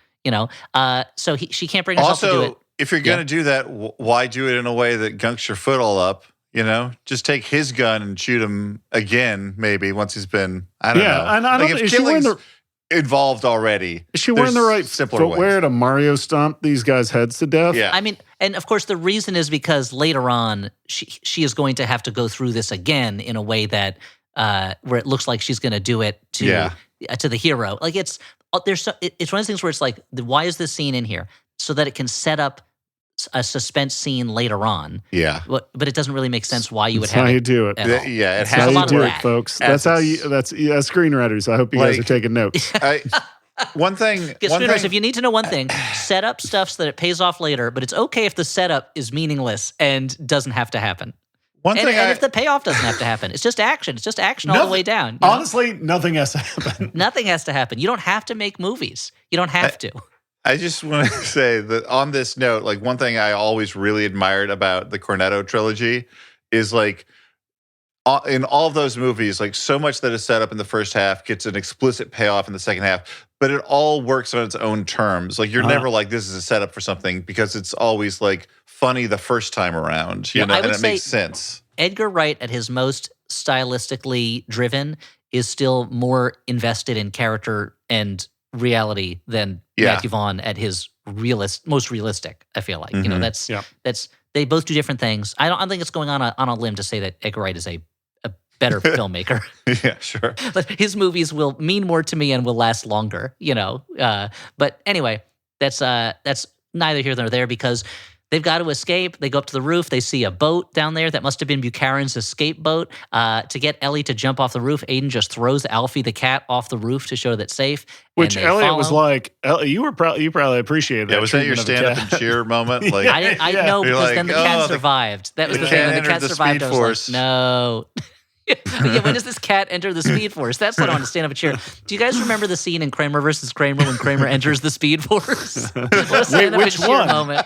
So she can't bring herself to do it. Also, if you're going to do that, why do it in a way that gunks your foot all up? Just take his gun and shoot him again, maybe once he's been. I don't know. Yeah, and I don't. If killing's involved already, is she wearing the right footwear ways to Mario stomp these guys' heads to death? Yeah. I mean, and of course, the reason is because later on, she is going to have to go through this again in a way that where it looks like she's going to do it to the hero. Like it's one of those things where it's like, why is this scene in here? So that it can set up a suspense scene later on. Yeah. But it doesn't really make sense why you would That's have how it. you do it. Yeah, it That's has how a you lot of do that. it, folks. That's how you. That's screenwriters. I hope you guys are taking notes. One thing. If you need to know one thing, set up stuff so that it pays off later. But it's okay if the setup is meaningless and doesn't have to happen. And if the payoff doesn't have to happen, it's just action. It's just action all the way down. Honestly, nothing has to happen. Nothing has to happen. You don't have to make movies. You don't have to. I just want to say that on this note, like one thing I always really admired about the Cornetto trilogy is like in all of those movies, like so much that is set up in the first half gets an explicit payoff in the second half, but it all works on its own terms. Like you're never like, this is a setup for something, because it's always like funny the first time around, and it makes sense. Edgar Wright at his most stylistically driven is still more invested in character and reality than Matthew Vaughn at his most realistic. I feel like that's they both do different things. I don't think it's going on a limb to say that Edgar Wright is a better filmmaker. Yeah, sure. But his movies will mean more to me and will last longer. But anyway, that's neither here nor there, because they've got to escape. They go up to the roof. They see a boat down there that must have been Bucharan's escape boat. To get Ellie to jump off the roof, Aiden just throws Alfie the cat off the roof to show that safe. Which Elliot was like, you probably appreciated that. Yeah, was that your stand-up and cheer moment? Like, I know, because then the cat survived. That was the thing. When the cat survived, I was like, no. When does this cat enter the Speed Force? That's what I want to stand up and cheer. Do you guys remember the scene in Kramer versus Kramer when Kramer enters the Speed Force? Wait, which one? Moment.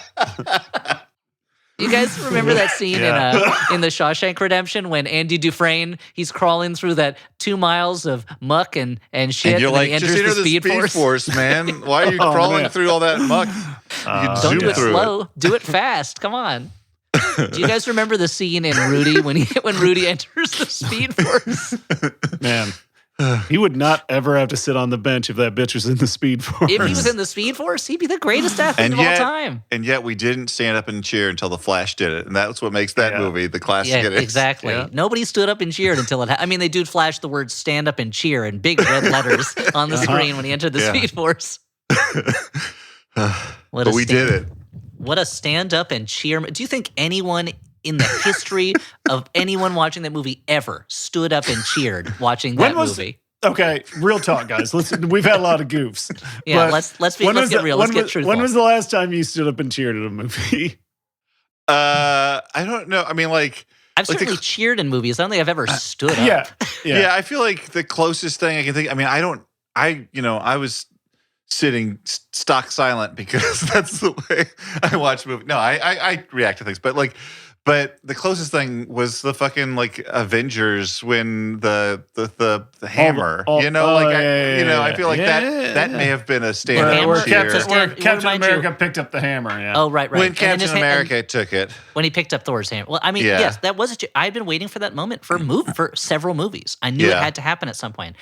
You guys remember that scene in the Shawshank Redemption when Andy Dufresne, he's crawling through that 2 miles of muck and shit, and you're like, he enters just enter the Speed Force, man. Why are you crawling through all that muck? Don't do it slow. Do it fast. Come on. Do you guys remember the scene in Rudy when Rudy enters the Speed Force? Man, he would not ever have to sit on the bench if that bitch was in the Speed Force. If he was in the Speed Force, he'd be the greatest athlete of all time. And yet we didn't stand up and cheer until The Flash did it. And that's what makes that movie the classic it is. Exactly. Yeah. Nobody stood up and cheered until it happened. I mean, they did flash the word stand up and cheer in big red letters on the screen when he entered the Speed Force. But we did it. What a stand-up and cheer. Do you think anyone in the history of anyone watching that movie ever stood up and cheered watching that movie? Okay, real talk, guys. We've had a lot of goofs. Yeah, let's get real. Let's get truthful. When was the last time you stood up and cheered at a movie? I don't know. I mean, like, I've certainly cheered in movies. I don't think I've ever stood up. Yeah. I feel like the closest thing I can think. I mean, I was sitting stock silent because that's the way I watch movies. No, I react to things, but the closest thing was the fucking like Avengers when the hammer, I feel like that may have been a stand-up cheer. Where Captain America picked up the hammer. Yeah. Oh, right. When Captain America took it. When he picked up Thor's hammer. Well, I mean, yes, that was I'd been waiting for that moment for several movies. I knew it had to happen at some point.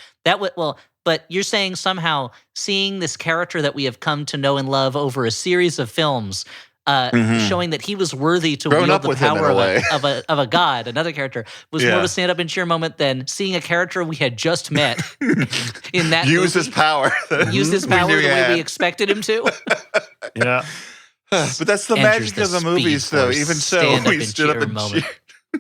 But you're saying somehow seeing this character that we have come to know and love over a series of films, showing that he was worthy to wield the power of a god, another character, was more of a stand-up and cheer moment than seeing a character we had just met in that use his power. Use his power the way we expected him to. Yeah. But that's the magic of the movies, though. Even so, we stood up and cheered.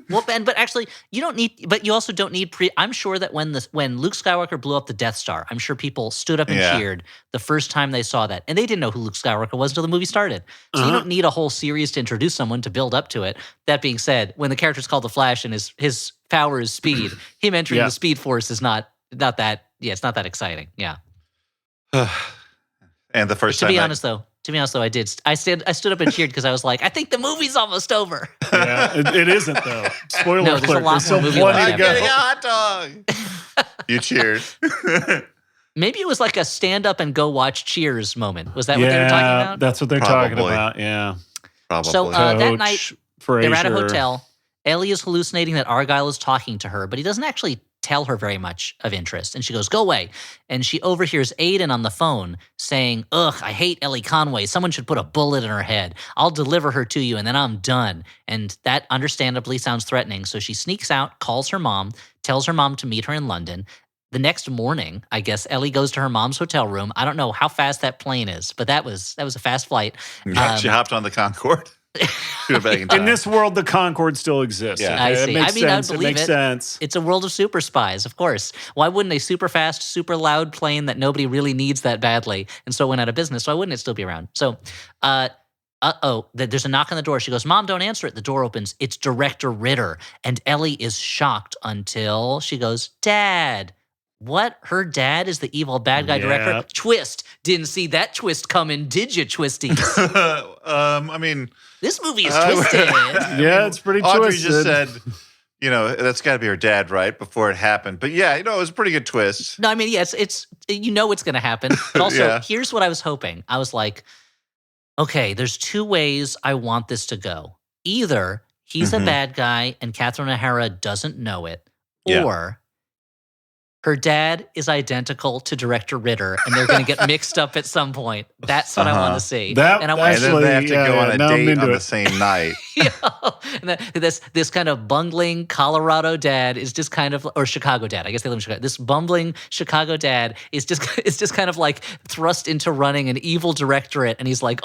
Well, Ben, but actually, you don't need. But you also don't need I'm sure that when Luke Skywalker blew up the Death Star, I'm sure people stood up and cheered the first time they saw that, and they didn't know who Luke Skywalker was until the movie started. So you don't need a whole series to introduce someone to build up to it. That being said, when the character's called the Flash and his power is speed, him entering the Speed Force is not that. Yeah, it's not that exciting. Yeah. And the first time, to be honest, though, I stood up and cheered because I was like, I think the movie's almost over. Yeah, it isn't though. Spoiler no, there's a lot more movie left. I'm getting a hot dog. You cheered. Maybe it was like a stand up and go watch Cheers moment. Was that what they were talking about? That's what they're talking about. Yeah. Probably. So that night, they're at a hotel. Ellie is hallucinating that Argylle is talking to her, but he doesn't actually tell her very much of interest. And she goes, go away. And she overhears Aiden on the phone saying, ugh, I hate Ellie Conway. Someone should put a bullet in her head. I'll deliver her to you and then I'm done. And that understandably sounds threatening. So she sneaks out, calls her mom, tells her mom to meet her in London. The next morning, I guess, Ellie goes to her mom's hotel room. I don't know how fast that plane is, but that was a fast flight. She hopped on the Concorde. In this world, the Concorde still exists. Yeah. I see. I believe it makes sense. It's a world of super spies, of course. Why wouldn't a super fast, super loud plane that nobody really needs that badly and so went out of business? Why wouldn't it still be around? So, there's a knock on the door. She goes, Mom, don't answer it. The door opens. It's Director Ritter. And Ellie is shocked until she goes, Dad. What? Her dad is the evil bad guy director? Twist. Didn't see that twist coming, did you, Twisties? I mean... This movie is twisted. It's pretty Audrey twisted. Just said, that's got to be her dad, right? Before it happened. But yeah, it was a pretty good twist. No, I mean, it's it's going to happen. But also, here's what I was hoping. I was like, okay, there's two ways I want this to go. Either he's a bad guy and Catherine O'Hara doesn't know it, or her dad is identical to Director Ritter, and they're going to get mixed up at some point. That's what I want to see. And then they have to go on a date on the same night. And this kind of bungling Colorado dad is just kind of, or Chicago dad. I guess they live in Chicago. This bumbling Chicago dad is just kind of like thrust into running an evil directorate, and he's like,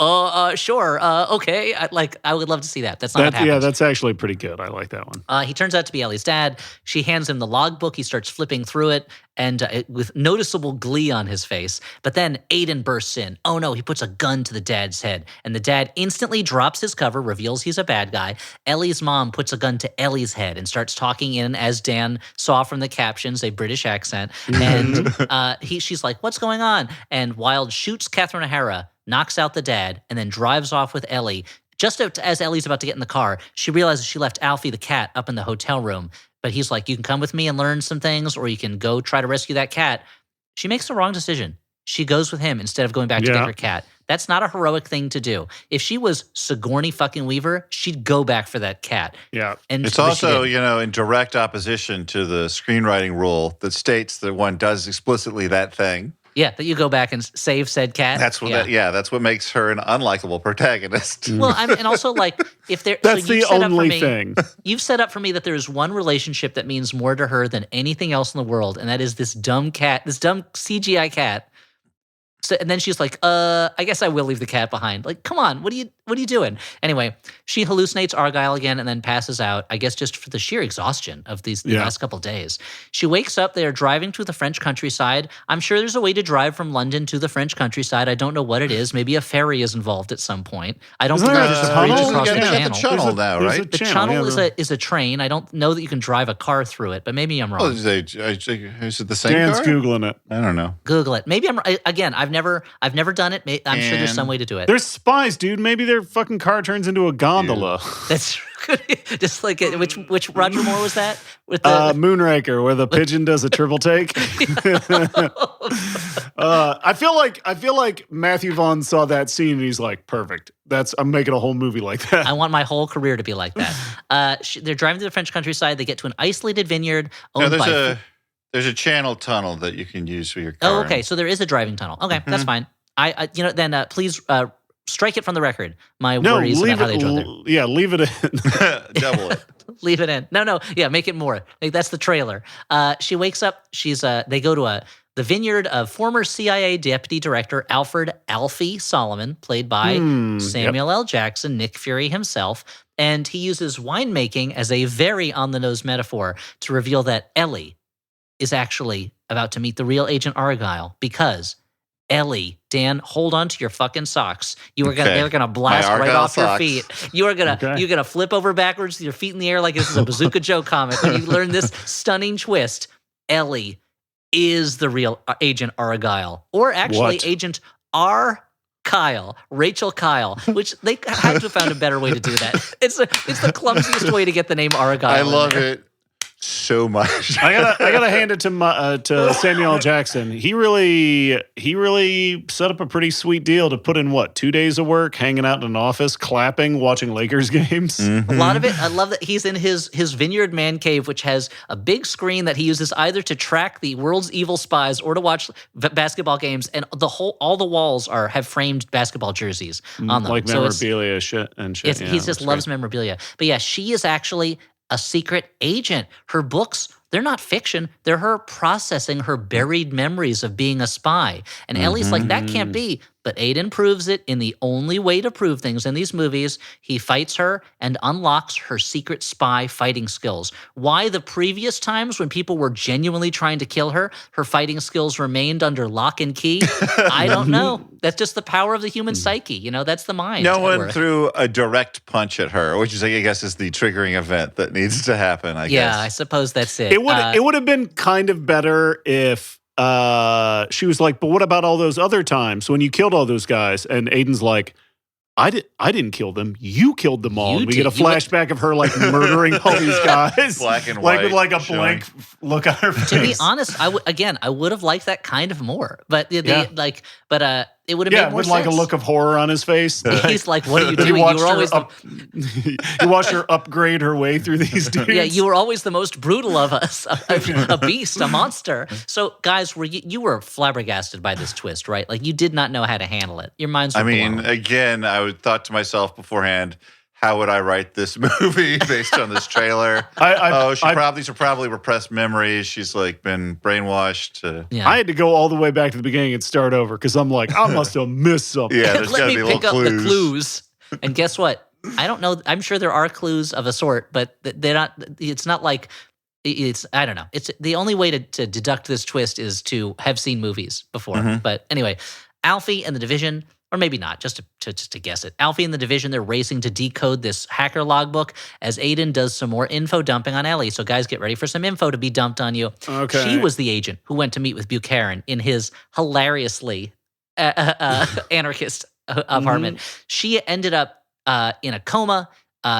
sure, okay. I would love to see that. That's not what happens. Yeah, that's actually pretty good. I like that one. He turns out to be Ellie's dad. She hands him the logbook. He starts flipping through it. And with noticeable glee on his face. But then Aiden bursts in. Oh no, he puts a gun to the dad's head. And the dad instantly drops his cover, reveals he's a bad guy. Ellie's mom puts a gun to Ellie's head and starts talking in, as Dan saw from the captions, a British accent. And she's like, what's going on? And Wilde shoots Catherine O'Hara, knocks out the dad, and then drives off with Ellie. Just as Ellie's about to get in the car, she realizes she left Alfie the cat up in the hotel room. But he's like, you can come with me and learn some things, or you can go try to rescue that cat. She makes the wrong decision. She goes with him instead of going back to get her cat. That's not a heroic thing to do. If she was Sigourney fucking Weaver, she'd go back for that cat. Yeah. And it's also, in direct opposition to the screenwriting rule that states that one does explicitly that thing. Yeah, that you go back and save said cat. That's what. That's what makes her an unlikable protagonist. Well, and also if there. That's the only thing. You've set up for me that there's one relationship that means more to her than anything else in the world, and that is this dumb cat, this dumb CGI cat. So, and then she's like, I guess I will leave the cat behind. Like, come on, what are you doing? Anyway, she hallucinates Argylle again and then passes out, I guess just for the sheer exhaustion of the last couple of days. She wakes up, they are driving to the French countryside. I'm sure there's a way to drive from London to the French countryside. I don't know what it is. Maybe a ferry is involved at some point. I don't believe there's a bridge across the channel. The channel now, right? The channel is a train. I don't know that you can drive a car through it, but maybe I'm wrong. Is it the same Dan's car? Googling it. I don't know. Google it. Maybe again, I've never done it. I'm sure there's some way to do it. There's spies, dude. Maybe their fucking car turns into a gondola. That's just like which Roger Moore was that? With Moonraker, where the pigeon does a triple take. I feel like Matthew Vaughn saw that scene and he's like, perfect. I'm making a whole movie like that. I want my whole career to be like that. They're driving to the French countryside. They get to an isolated vineyard owned by. There's a channel tunnel that you can use for your car. Oh, okay. So there is a driving tunnel. Okay, that's fine. Then please strike it from the record. My worries about how they drove there. Yeah, leave it in. Double it. Leave it in. No. Yeah, make it more. That's the trailer. She wakes up. They go to the vineyard of former CIA Deputy Director Alfred Alfie Solomon, played by Samuel L. Jackson, Nick Fury himself. And he uses winemaking as a very on-the-nose metaphor to reveal that Ellie is actually about to meet the real Agent Argylle, because Ellie, Dan, hold on to your fucking socks. They're gonna blast right off your feet. You're gonna flip over backwards with your feet in the air like this is a Bazooka Joe comic. When you learn this stunning twist, Ellie is the real Agent Argylle, or actually Agent R. Kyle, Rachel Kyle, which they had to have found a better way to do that. It's the clumsiest way to get the name Argylle. I love it so much. I gotta hand it to Samuel L. Jackson. He really set up a pretty sweet deal to put in 2 days of work, hanging out in an office, clapping, watching Lakers games. A lot of it. I love that he's in his vineyard man cave, which has a big screen that he uses either to track the world's evil spies or to watch basketball games, and all the walls have framed basketball jerseys on them, like memorabilia shit. He just loves memorabilia. But yeah, she is actually a secret agent. Her books, they're not fiction. They're her processing her buried memories of being a spy. And Ellie's like, that can't be. But Aiden proves it in the only way to prove things in these movies. He fights her and unlocks her secret spy fighting skills. Why the previous times when people were genuinely trying to kill her, her fighting skills remained under lock and key, I don't know. That's just the power of the human psyche. That's the mind. No one threw a direct punch at her, which is, I guess, is the triggering event that needs to happen, I guess. Yeah, I suppose that's it. It would have been kind of better if she was like, but what about all those other times when you killed all those guys? And Aiden's like, I didn't kill them. You killed them all. And we get a flashback of her like murdering all these guys, black and white, like with like a blank look on her face. To be honest, I would have liked that kind of more. But it would have made more with sense. like a look of horror on his face. He's like, "What are you doing? You watched her upgrade her way through these dudes. Yeah, you were always the most brutal of us, a beast, a monster." So, guys, you were flabbergasted by this twist, right? Like, you did not know how to handle it. Your minds were blown. Again, I thought to myself beforehand, how would I write this movie based on this trailer? These are probably repressed memories. She's like been brainwashed. I had to go all the way back to the beginning and start over because I'm like, I must have missed something. Yeah, there's Let me pick up clues. the clues. And guess what? I don't know. I'm sure there are clues of a sort, but they're not. It's not like I don't know. It's the only way to deduct this twist is to have seen movies before. But anyway, Alfie and the Division. Or maybe not, just to guess it. Alfie and the Division, they're racing to decode this hacker logbook as Aiden does some more info dumping on Ellie. So guys, get ready for some info to be dumped on you. Okay. She was the agent who went to meet with Buchanan in his hilariously anarchist apartment. She ended up in a coma.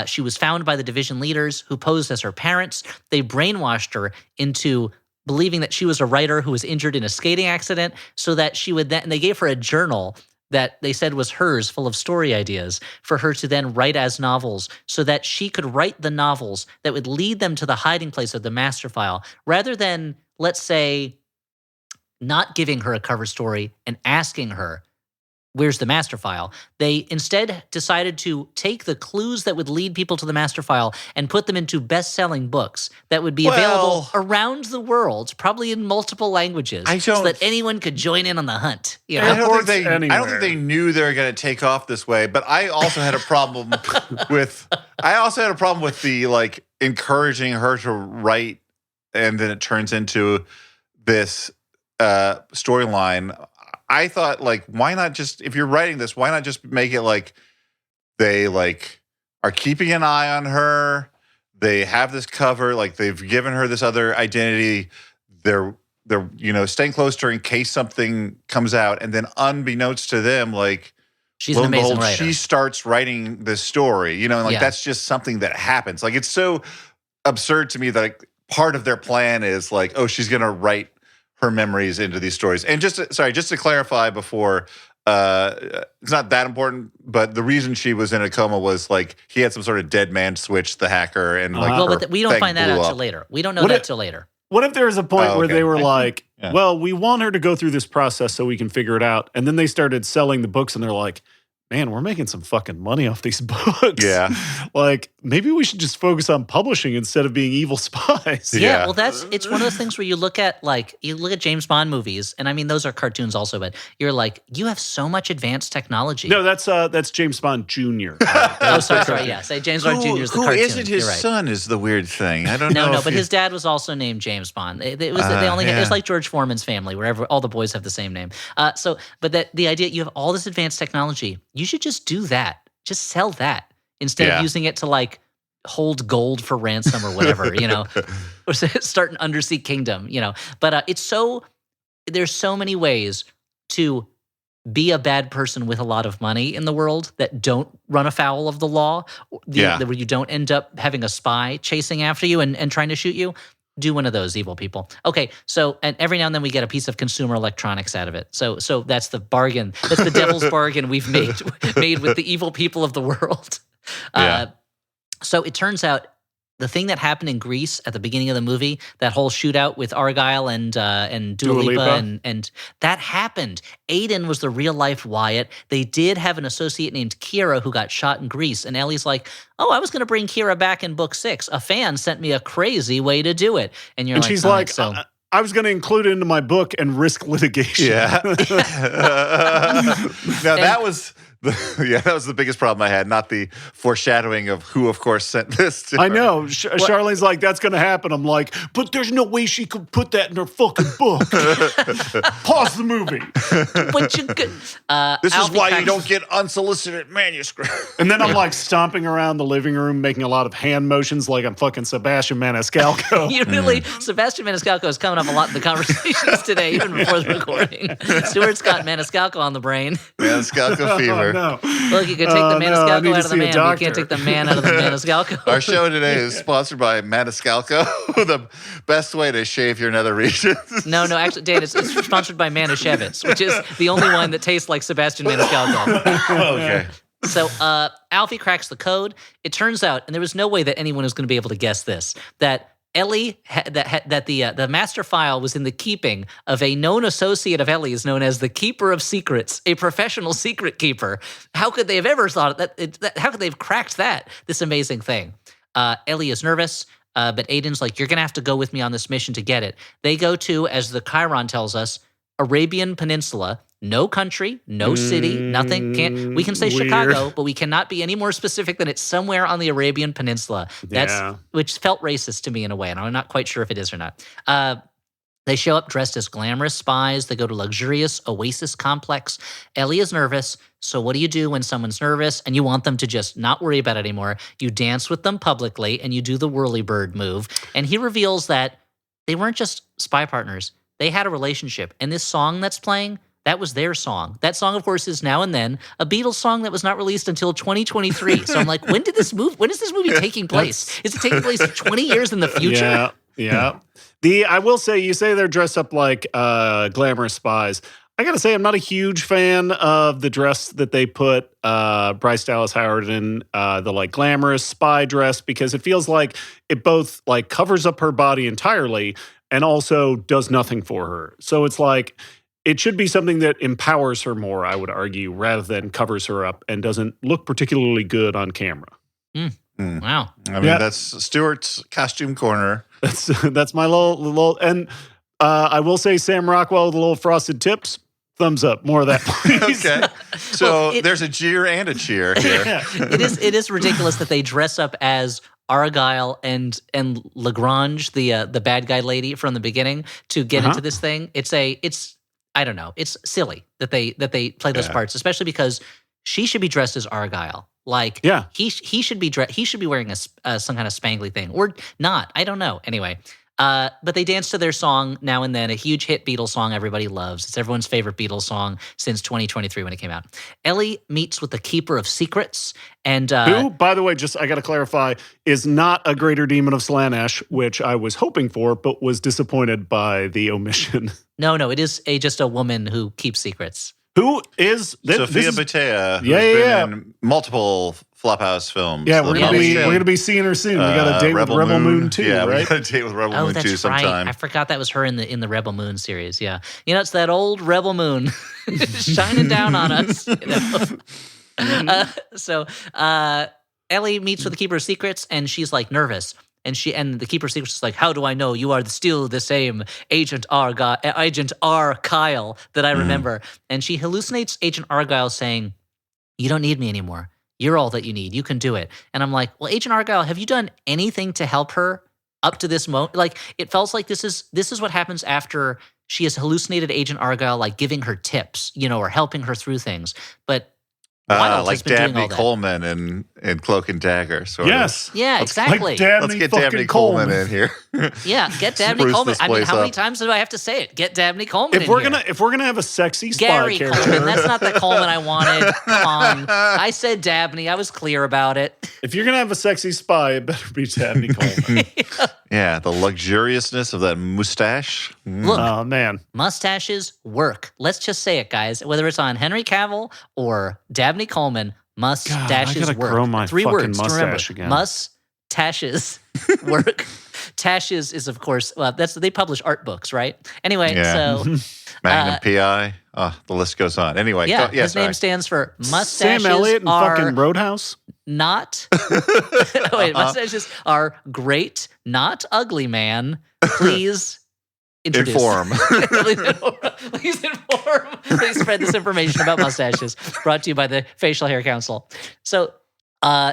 She was found by the Division leaders who posed as her parents. They brainwashed her into believing that she was a writer who was injured in a skating accident so that she would then, and they gave her a journal that they said was hers, full of story ideas, for her to then write as novels so that she could write the novels that would lead them to the hiding place of the master file, rather than, let's say, not giving her a cover story and asking her, where's the master file? They instead decided to take the clues that would lead people to the master file and put them into best-selling books that would be available around the world, probably in multiple languages, so that anyone could join in on the hunt. I don't think they knew they were going to take off this way, but I also had a problem with the like encouraging her to write, and then it turns into this storyline. I thought, like, why not just, if you're writing this, why not just make it like they like are keeping an eye on her, they have this cover, like they've given her this other identity, they're staying close to her in case something comes out, and then unbeknownst to them, like, she's an amazing writer. She starts writing this story, and like that's just something that happens. Like, it's so absurd to me that like, part of their plan is like, oh, she's gonna write her memories into these stories. And just to clarify before, it's not that important, but the reason she was in a coma was like he had some sort of dead man switch, the hacker, and like but we don't find that out till later. We don't know that till later. What if there was a point where they were like, well, we want her to go through this process so we can figure it out, and then they started selling the books, and they're like, man, we're making some fucking money off these books. Yeah. Like, maybe we should just focus on publishing instead of being evil spies. Yeah, well, it's one of those things where you look at James Bond movies, and I mean those are cartoons also, but you're like, you have so much advanced technology. No, that's James Bond Jr. Oh, sorry, yeah. Say James Bond Jr. is the cartoon. Who isn't his son is the weird thing. I don't know. No, but his dad was also named James Bond. It was like George Foreman's family, where all the boys have the same name. But the idea you have all this advanced technology, you should just do that. Just sell that instead of using it to like hold gold for ransom or whatever, or start an undersea kingdom, But there's so many ways to be a bad person with a lot of money in the world that don't run afoul of the law, where you don't end up having a spy chasing after you and trying to shoot you. Do one of those, evil people. Okay, so and every now and then we get a piece of consumer electronics out of it. So that's the bargain. That's the devil's bargain we've made with the evil people of the world. So it turns out the thing that happened in Greece at the beginning of the movie, that whole shootout with Argylle and Dua Lipa, and that happened. Aiden was the real life Wyatt. They did have an associate named Kira who got shot in Greece, and Ellie's like, "Oh, I was going to bring Kira back in book 6. A fan sent me a crazy way to do it." And she's like, I was going to include it into my book and risk litigation. Yeah. Now that was the biggest problem I had, not the foreshadowing of who, of course, sent this to her. I know. Charlene's like, that's going to happen. I'm like, but there's no way she could put that in her fucking book. Pause the movie. But you could, this is why you don't get unsolicited manuscript. And then I'm like stomping around the living room, making a lot of hand motions like I'm fucking Sebastian Maniscalco. Sebastian Maniscalco is coming up a lot in the conversations today, even before the recording. Stuart's got Maniscalco on the brain. Maniscalco fever. No. Look, you can take the Maniscalco out of the man, but you can't take the man out of the Maniscalco. Our show today is sponsored by Maniscalco, the best way to shave your nether regions. No, actually, Dan, it's sponsored by Manischewitz, which is the only one that tastes like Sebastian Maniscalco. Okay. So Alfie cracks the code. It turns out, and there was no way that anyone was going to be able to guess this, that Ellie, that the master file was in the keeping of a known associate of Ellie's known as the Keeper of Secrets, a professional secret keeper. How could they have ever thought that? How could they have cracked this amazing thing? Ellie is nervous, but Aiden's like, "You're going to have to go with me on this mission to get it." They go to, as the Chiron tells us, Arabian Peninsula. No country, no city, nothing. We can say weird. Chicago, but we cannot be any more specific than it's somewhere on the Arabian Peninsula. Which felt racist to me in a way, and I'm not quite sure if it is or not. They show up dressed as glamorous spies. They go to luxurious oasis complex. Ellie is nervous. So what do you do when someone's nervous and you want them to just not worry about it anymore? You dance with them publicly and you do the whirlybird move. And he reveals that they weren't just spy partners. They had a relationship. And this song that's playing, that was their song. That song, of course, is Now and Then, a Beatles song that was not released until 2023. So I'm like, when is this movie taking place? Is it taking place 20 years in the future? Yeah. I will say, you say they're dressed up like glamorous spies. I got to say, I'm not a huge fan of the dress that they put Bryce Dallas Howard in, the like glamorous spy dress, because it feels like it both like covers up her body entirely and also does nothing for her. So it's like, it should be something that empowers her more, I would argue, rather than covers her up and doesn't look particularly good on camera. Wow. I mean, that's Stuart's costume corner. That's my little and I will say Sam Rockwell with the little frosted tips. Thumbs up. More of that, please. Okay. So there's a jeer and a cheer here. It is ridiculous that they dress up as Argylle and Lagrange, the bad guy lady from the beginning, to get into this thing. It's I don't know. It's silly that they play those parts, especially because she should be dressed as Argylle. Like, he should be wearing some kind of spangly thing, or not. I don't know. Anyway, but they dance to their song Now and Then, a huge hit Beatles song everybody loves. It's everyone's favorite Beatles song since 2023 when it came out. Ellie meets with the Keeper of Secrets, and who, by the way, just I got to clarify, is not a greater demon of Slaanesh, which I was hoping for, but was disappointed by the omission. No, it is just a woman who keeps secrets. Who is Sophia Butea? Who's been in multiple Flophouse films. Yeah, we're gonna be seeing her soon. We got a date with Rebel Moon 2, right? we got a date with Rebel Moon 2 sometime. Right. I forgot that was her in the Rebel Moon series. Yeah, it's that old Rebel Moon shining down on us. So Ellie meets with the Keeper of Secrets, and she's like nervous. And the Keeper of Secrets is like, how do I know you are still the same Agent Argylle that I remember? And she hallucinates Agent Argylle saying, you don't need me anymore. You're all that you need. You can do it. And I'm like, well, Agent Argylle, have you done anything to help her up to this moment? Like, it feels like this is what happens after she has hallucinated Agent Argylle, like giving her tips, or helping her through things. But Wild like has been doing Dabney all that. Coleman in Cloak and Dagger. Sort Yes. of. Yeah, exactly. Like Dabney Let's get fucking Dabney Coleman in here. Yeah, get Dabney Spruce Coleman. this I mean, place how many up. times do I have to say it? Get Dabney Coleman If we're in here. gonna have a sexy spy Gary character, Coleman. That's not the Coleman I wanted. Come on. I said Dabney. I was clear about it. if you're gonna have a sexy spy, it better be Dabney Coleman. Yeah, the luxuriousness of that mustache. Look, Oh man, mustaches work. Let's just say it, guys. Whether it's on Henry Cavill or Dabney Coleman, mustaches I gotta work. grow my 3 fucking words to remember. mustache again. Mustaches work. Tashes is, of course, they publish art books, right? Anyway, Yeah. so Magnum PI. Oh, the list goes on. Anyway, yeah, yes, his name stands for mustaches Sam Elliott and are fucking Roadhouse. not. Wait, mustaches are great, not ugly, man. Please introduce. Inform. Please inform. Please spread this information about mustaches. Brought to you by the Facial Hair Council. So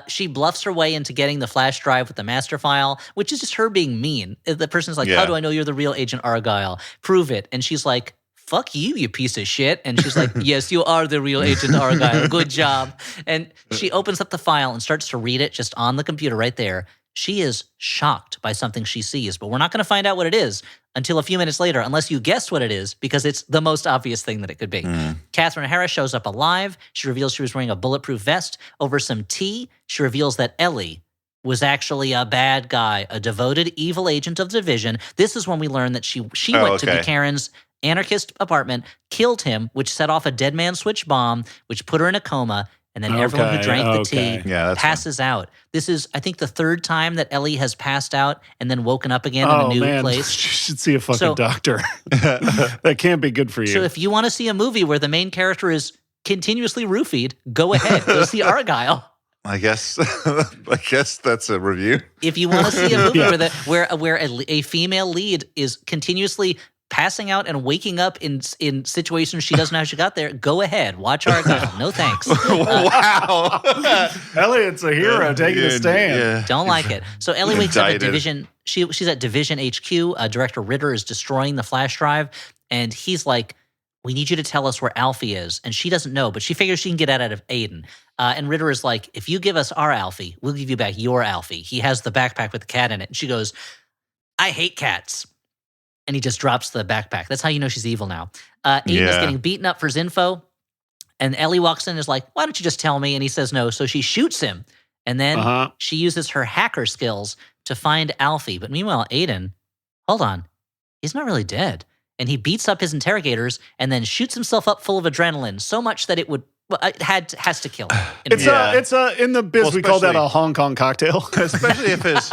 she bluffs her way into getting the flash drive with the master file, which is just her being mean. The person's like, how do I know you're the real Agent Argylle? Prove it. And she's like, fuck you, you piece of shit. And she's like, yes, you are the real Agent Argylle. Good job. And she opens up the file and starts to read it just on the computer right there. She is shocked by something she sees, but we're not going to find out what it is until a few minutes later, unless you guess what it is, because it's the most obvious thing that it could be. Catherine Harris shows up alive. She reveals she was wearing a bulletproof vest. Over some tea, she reveals that Ellie was actually a bad guy, a devoted evil agent of the Division. This is when we learn that she went to Buchanan's anarchist apartment, killed him, which set off a dead man switch bomb, which put her in a coma, and then everyone who drank the tea passes out. This is, I think, the 3rd time that Ellie has passed out and then woken up again in a new place. You should see a fucking doctor. That can't be good for you. So if you want to see a movie where the main character is continuously roofied, go ahead. Go see Argylle. I guess that's a review. If you want to see a movie where a female lead is continuously passing out and waking up in situations she doesn't know how she got there, go ahead. Watch Argylle. No thanks. Wow. Elliot's a hero taking a stand. Yeah. Don't like it. So Ellie wakes up at Indicted. Division. She's at Division HQ. Director Ritter is destroying the flash drive, and he's like, we need you to tell us where Alfie is. And she doesn't know, but she figures she can get out of Aiden. And Ritter is like, if you give us our Alfie, we'll give you back your Alfie. He has the backpack with the cat in it. And she goes, I hate cats. And he just drops the backpack. That's how you know she's evil now. Aiden is getting beaten up for his info. And Ellie walks in and is like, why don't you just tell me? And he says no. So she shoots him. And then she uses her hacker skills to find Alfie. But meanwhile, Aiden, hold on, he's not really dead. And he beats up his interrogators and then shoots himself up full of adrenaline, so much that it has to kill him. It's in the biz we call that a Hong Kong cocktail. Especially if his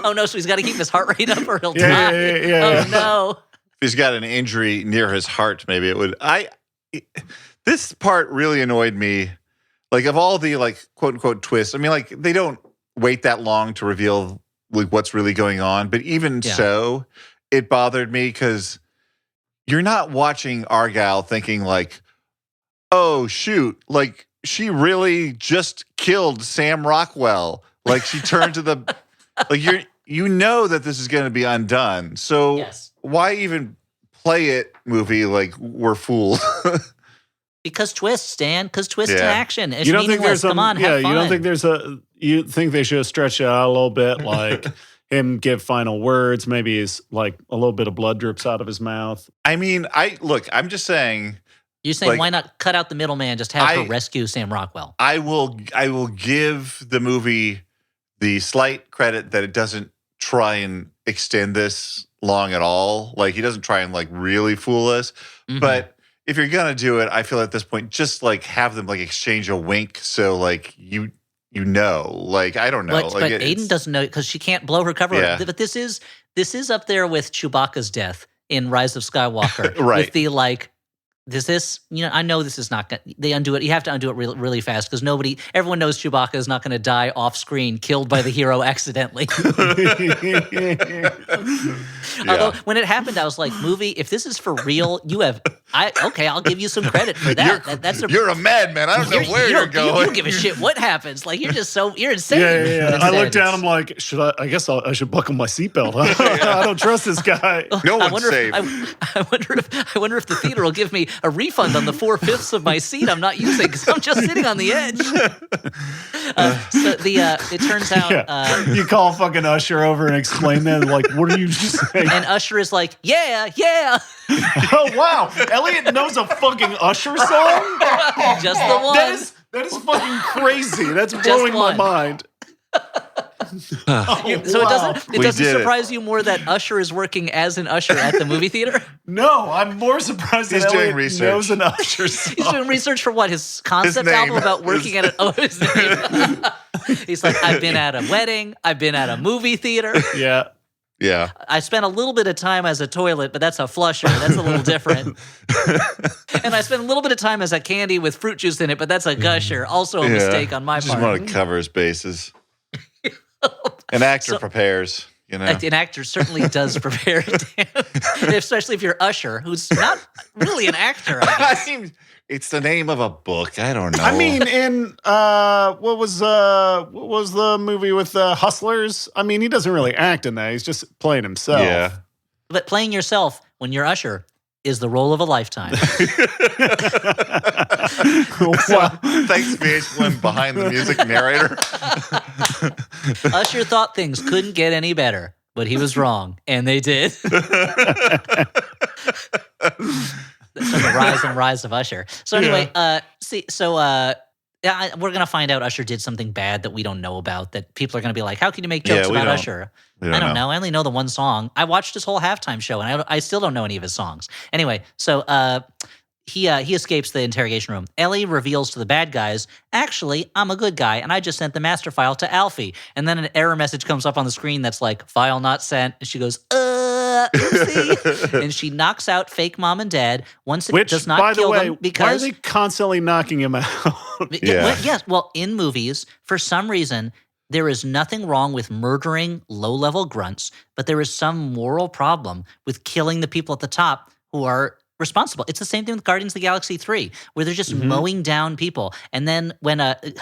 oh no, so he's got to keep his heart rate up or he'll die. Yeah. Oh no. if he's got an injury near his heart, maybe it would. This part really annoyed me. Like, of all the like quote unquote twists, I mean, like, they don't wait that long to reveal like what's really going on, but even so, it bothered me because you're not watching Argylle thinking like, oh shoot, like she really just killed Sam Rockwell. Like she turned to the like you know that this is going to be undone. So why even play it movie like we're fools? Because twists, Dan. Because twist in action. It's you don't think there's Come on, have fun. You don't think there's you think they should have stretched it out a little bit, like him give final words. Maybe he's like a little bit of blood drips out of his mouth. I mean, I'm just saying. You're saying like, why not cut out the middleman? Just have her rescue Sam Rockwell. I will give the movie the slight credit that it doesn't try and extend this long at all. Like he doesn't try and like really fool us. Mm-hmm. But if you're gonna do it, I feel at this point just like have them like exchange a wink. So like you know, like I don't know. But like Aiden doesn't know because she can't blow her cover. Yeah. But this is up there with Chewbacca's death in Rise of Skywalker. Right. With the like Does this, I know this is not going to, they undo it. You have to undo it really, really fast because everyone knows Chewbacca is not going to die off screen, killed by the hero accidentally. Although when it happened, I was like, movie, if this is for real, I'll give you some credit for that. You're a madman. I don't know where you're going. You don't give a shit what happens. Like, you're insane. Yeah. I looked down, I'm like, I guess I should buckle my seatbelt. I don't trust this guy. No one's safe. I wonder if the theater will give me a refund on the 4/5 of my seat I'm not using because I'm just sitting on the edge. It turns out you call fucking Usher over and explain that. Like, what are you just saying? And Usher is like, yeah. Oh wow, Elliot knows a fucking Usher song. Just the one. That is fucking crazy. That's blowing my mind. It doesn't surprise you more that Usher is working as an usher at the movie theater? No, I'm more surprised that Elliot knows an Usher song. He's doing research for what? His concept album about working at his name. He's like, I've been at a wedding. I've been at a movie theater. Yeah. I spent a little bit of time as a toilet, but that's a flusher. That's a little different. And I spent a little bit of time as a candy with fruit juice in it, but that's a gusher. Also a mistake on my part. Just want to cover his bases. An actor prepares, An actor certainly does prepare, especially if you're Usher, who's not really an actor, I guess. It's the name of a book. I don't know. I mean, in what was the movie with Hustlers? I mean, he doesn't really act in that. He's just playing himself. Yeah. But playing yourself when you're Usher is the role of a lifetime. Wow. Thanks, VH1 behind the music narrator. Usher thought things couldn't get any better, but he was wrong, and they did. So the rise of Usher. So anyway, we're gonna find out Usher did something bad that we don't know about. That people are gonna be like, "How can you make jokes about Usher?" I don't know. I only know the one song. I watched his whole halftime show, and I still don't know any of his songs. Anyway, so he escapes the interrogation room. Ellie reveals to the bad guys, "Actually, I'm a good guy, and I just sent the master file to Alfie." And then an error message comes up on the screen that's like, "File not sent," and she goes, oopsie. And she knocks out fake mom and dad. Which does not kill them because why are they constantly knocking him out? Well, in movies, for some reason, there is nothing wrong with murdering low-level grunts, but there is some moral problem with killing the people at the top who are responsible. It's the same thing with Guardians of the Galaxy 3, where they're just mowing down people. And then when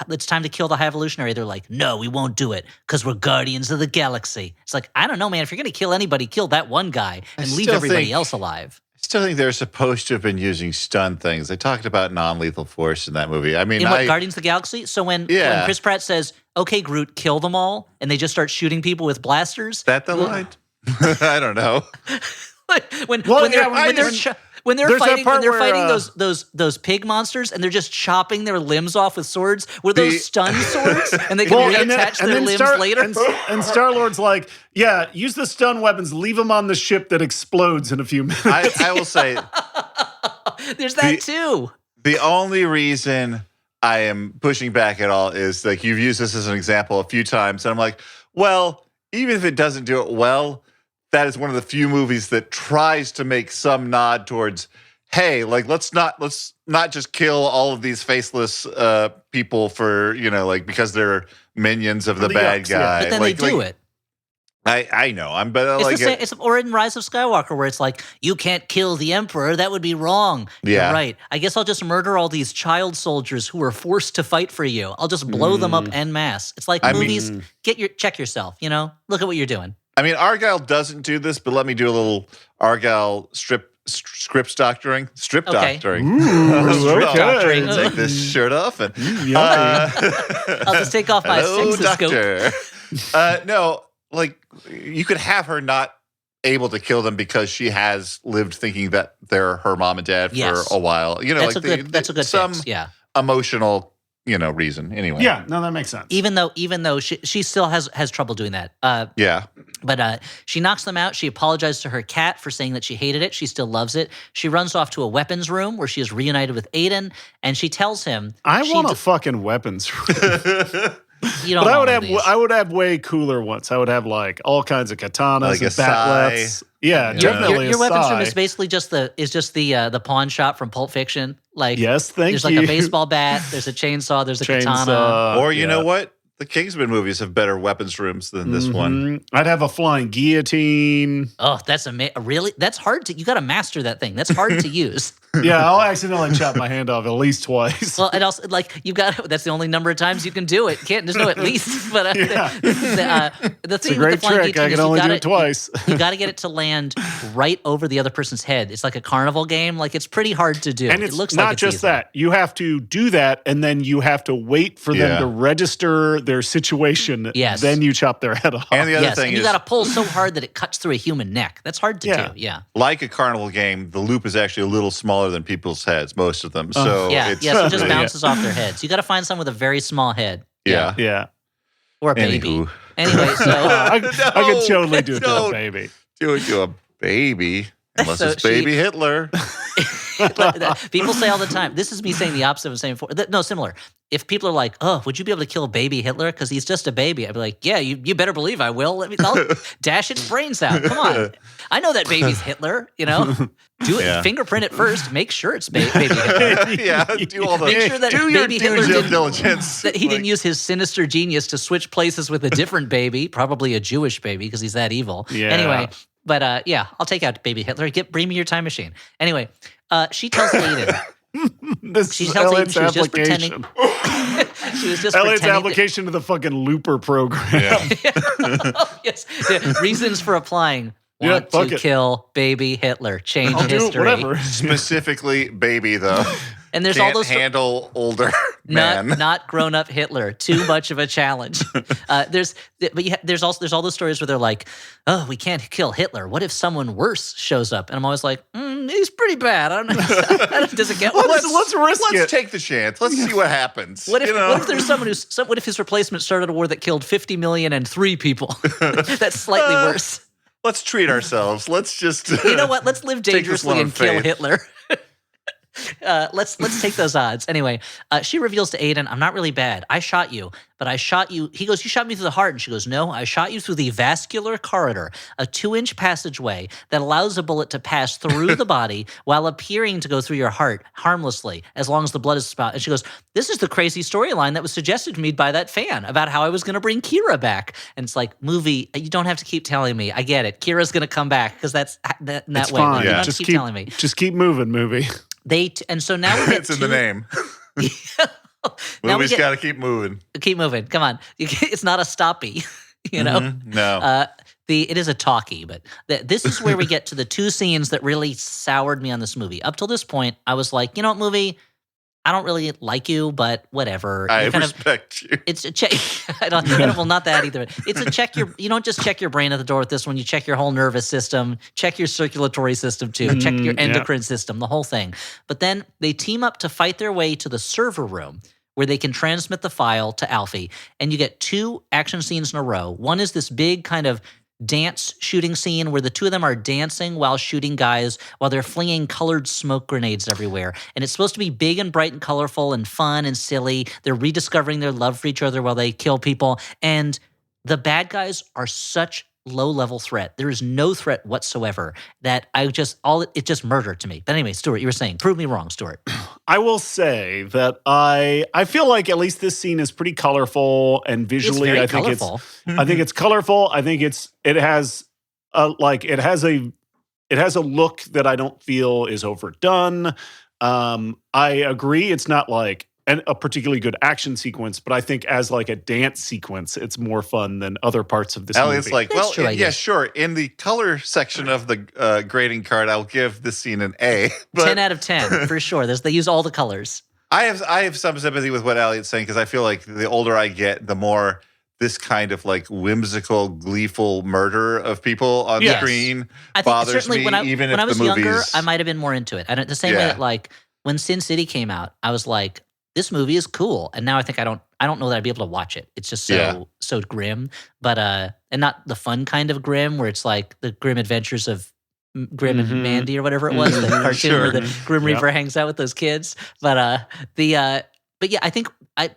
it's time to kill the High Evolutionary, they're like, "No, we won't do it because we're Guardians of the Galaxy." It's like, I don't know, man. If you're going to kill anybody, kill that one guy and leave everybody else alive. I still think they're supposed to have been using stun things. They talked about non-lethal force in that movie. I mean, Guardians of the Galaxy? So when Chris Pratt says, "Okay, Groot, kill them all," and they just start shooting people with blasters. Is that the line? I don't know. When they're fighting those pig monsters and they're just chopping their limbs off with swords, were those stun swords? And they can reattach their limbs later? And Star-Lord's like, yeah, use the stun weapons, leave them on the ship that explodes in a few minutes. I will say... There's that too. The only reason I am pushing back at all is like you've used this as an example a few times, and I'm like, well, even if it doesn't do it well, that is one of the few movies that tries to make some nod towards, hey, like let's not just kill all of these faceless people for because they're minions of the bad guy. But then they do it. I know. I'm better. It's or in Rise of Skywalker where it's like, you can't kill the Emperor. That would be wrong. Yeah. You're right. I guess I'll just murder all these child soldiers who were forced to fight for you. I'll just blow them up en masse. It's like movies. Check yourself. Look at what you're doing. I mean, Argylle doesn't do this, but let me do a little Argylle script doctoring. Strip doctoring. Strip doctoring. Take this shirt off and I'll just take off my doctor. No, like you could have her not able to kill them because she has lived thinking that they're her mom and dad for a while. That's a good some fix. Yeah. Emotional reason. Anyway. Yeah, no, that makes sense. Even though she still has trouble doing that. But she knocks them out. She apologizes to her cat for saying that she hated it. She still loves it. She runs off to a weapons room where she is reunited with Aiden, and she tells him, I want a fucking weapons room. You don't. But want I would have way cooler ones. I would have like all kinds of katanas Like a and batlets. Yeah, definitely. Your weapons room sai. is basically just the pawn shop from Pulp Fiction. Like, Yes, thank there's you. like a baseball bat, there's a chainsaw, there's a katana. Or you know what? The Kingsman movies have better weapons rooms than this one. I'd have a flying guillotine. Oh, that's really? That's hard to. You got to master that thing. That's hard to use. Yeah, I'll accidentally chop my hand off at least twice. Well, and also like you got. That's the only number of times you can do it. There's no at least. But the thing It's a with the great flying trick. guillotine I is can only do it twice. You got to get it to land right over the other person's head. It's like a carnival game. Like it's pretty hard to do. And it's it looks not like it's just easy. that. You have to do that, and then you have to wait for them to register their situation. Yes. Then you chop their head off. And the other thing and is, you got to pull so hard that it cuts through a human neck. That's hard to do. Yeah. like a carnival game, the loop is actually a little smaller than people's heads, most of them. So So it just yeah. bounces off their heads. You got to find someone with a very small head. Yeah. Or a baby. Anywho. Anyway, so I could totally do it to a baby. Do it to a baby. Unless So it's baby Hitler. people say all the time, this is me saying the opposite of saying before. No, similar. If people are like, oh, would you be able to kill baby Hitler? Because he's just a baby. I'd be like, yeah, you better believe I will. I'll dash its brains out. Come on. I know that baby's Hitler, Do it, fingerprint it first. Make sure it's baby Hitler. Yeah, do all the Make sure that do your baby due Hitler diligence. that he didn't use his sinister genius to switch places with a different baby, probably a Jewish baby because he's that evil. Yeah. Anyway, but I'll take out baby Hitler. Bring me your time machine. Anyway, she tells Aiden. This She is tells Aiden Elliot's she was just application. She was just Elliot's pretending. application to the fucking Looper program. Yes. The reasons for applying. Yeah, Want fuck to it. kill baby Hitler. Change I'll do it, history. whatever. Specifically, baby though. And there's Can't all those handle older man. not grown up Hitler. Too much of a challenge. There's all those stories where they're like, oh, we can't kill Hitler. What if someone worse shows up? And I'm always like, he's pretty bad. I don't know. Does it get worse? Let's risk it. Let's take the chance. Let's see what happens. What if there's someone what if his replacement started a war that killed 50 million and 3 people? That's slightly worse. Let's treat ourselves. Let's just You know what? Let's live Take this one dangerously on and kill faith. Hitler. Let's take those odds. Anyway, she reveals to Aiden, I'm not really bad. I shot you, but I shot you. He goes, you shot me through the heart. And she goes, no, I shot you through the vascular corridor, a 2-inch passageway that allows a bullet to pass through the body while appearing to go through your heart harmlessly, as long as the blood is spouted. And she goes, this is the crazy storyline that was suggested to me by that fan about how I was going to bring Kira back. And it's like, movie, you don't have to keep telling me. I get it. Kira's going to come back because that's that It's way. fine. You don't have Just to keep telling me. Just keep moving, movie. And so now we get it's in the name. Now Movie's got to keep moving. Keep moving. Come on. It's not a stoppy, No. It is a talkie, but this is where we get to the 2 scenes that really soured me on this movie. Up till this point, I was like, you know what, movie? I don't really like you, but whatever. I respect you. It's a check. Well, not that either. It's a check you don't just check your brain at the door with this one. You check your whole nervous system, check your circulatory system too, check your endocrine system, the whole thing. But then they team up to fight their way to the server room where they can transmit the file to Alfie. And you get 2 action scenes in a row. One is this big kind of dance shooting scene where the 2 of them are dancing while shooting guys while they're flinging colored smoke grenades everywhere. And it's supposed to be big and bright and colorful and fun and silly. They're rediscovering their love for each other while they kill people. And the bad guys are such low-level threat. There is no threat whatsoever that it just murder to me. But anyway, Stuart, you were saying, prove me wrong, Stuart. I will say that I feel like at least this scene is pretty colorful and visually. It's very I think colorful. I think it's colorful. I think it has a look that I don't feel is overdone. I agree. It's not like a particularly good action sequence, but I think as like a dance sequence, it's more fun than other parts of this Elliot's movie. like, That's well, true, I yeah, guess. sure. In the color section of the grading card, I'll give this scene an A. But 10 out of 10, for sure. They use all the colors. I have some sympathy with what Elliot's saying because I feel like the older I get, the more this kind of like whimsical, gleeful murder of people on Yes. screen I think bothers certainly me. when I even if was the movie younger, is, I might have been more into it. The same way Yeah. that like when Sin City came out, I was like, this movie is cool. And now I think I don't know that I'd be able to watch it. It's just so grim. But and not the fun kind of grim where it's like the grim adventures of Grim and Mandy or whatever it was, the cartoon Sure. where the Grim Reaper hangs out with those kids. But yeah, I think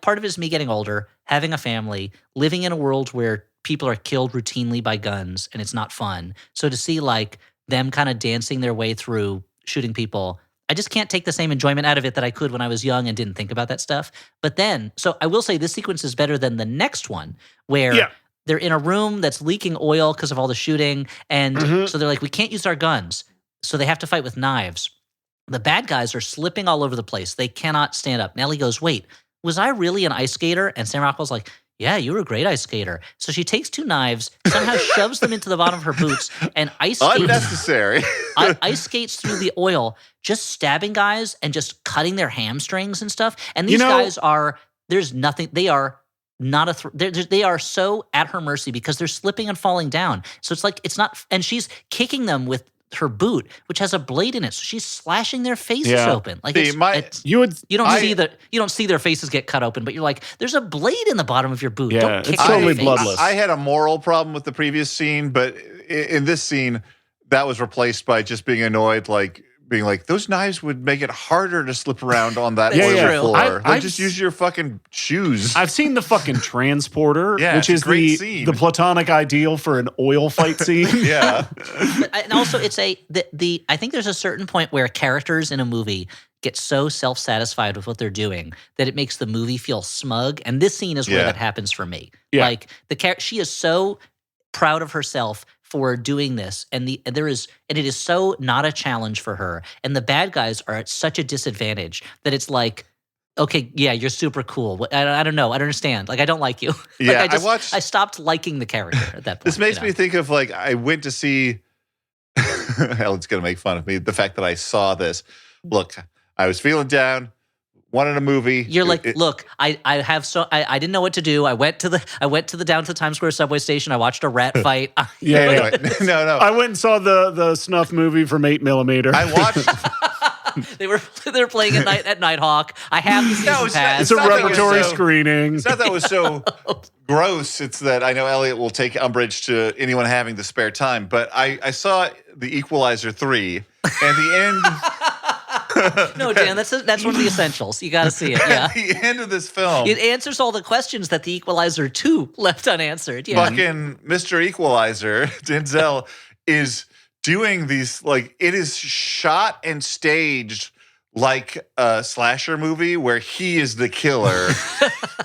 part of it is me getting older. having a family, living in a world where people are killed routinely by guns and it's not fun. So to see like them kind of dancing their way through shooting people, I just can't take the same enjoyment out of it that I could when I was young and didn't think about that stuff. But then, so I will say this sequence is better than the next one where they're in a room that's leaking oil because of all the shooting. And so they're like, we can't use our guns. So they have to fight with knives. The bad guys are slipping all over the place. They cannot stand up. Nellie goes, wait, was I really an ice skater? And Sam Rockwell's like, yeah, you were a great ice skater. So she takes 2 knives, somehow shoves them into the bottom of her boots, and ice skates. Unnecessary. Ice skates through the oil, just stabbing guys and just cutting their hamstrings and stuff. And these guys are, there's nothing, they are not they are so at her mercy because they're slipping and falling down. So it's like, it's not, and she's kicking them with her boot, which has a blade in it, so she's slashing their faces open. Like you don't see their faces get cut open, but you're like, there's a blade in the bottom of your boot. Yeah, don't kick it's totally bloodless. I had a moral problem with the previous scene, but in this scene, that was replaced by just being annoyed, like being like, those knives would make it harder to slip around on that oily floor. Like, just use your fucking shoes. I've seen the fucking transporter, which is the platonic ideal for an oil fight scene. And also, it's I think there's a certain point where characters in a movie get so self-satisfied with what they're doing that it makes the movie feel smug. And this scene is where that happens for me. Yeah. Like she is so proud of herself for doing this, and it is so not a challenge for her, and the bad guys are at such a disadvantage that it's like, okay, yeah, you're super cool. I don't know, I don't understand. Like, I don't like you. Yeah, I stopped liking the character at that point. This makes me think of, like, I went to see. Helen's gonna make fun of me. The fact that I saw this. Look, I was feeling down. Wanted a movie. You're like, look, I didn't know what to do. I went to the down to the Times Square subway station. I watched a rat fight. Anyway, no. I went and saw the snuff movie from 8mm. I watched. they were playing at Nighthawk. I have the season pass. It's a repertory screening. It's not that it was so gross. It's that I know Elliot will take umbrage to anyone having the spare time. But I saw The Equalizer 3, and the end. No, Dan, that's one of the essentials. You got to see it. Yeah. At the end of this film, it answers all the questions that The Equalizer 2 left unanswered. Yeah. Fucking Mr. Equalizer, Denzel, is doing these, like, it is shot and staged like a slasher movie where he is the killer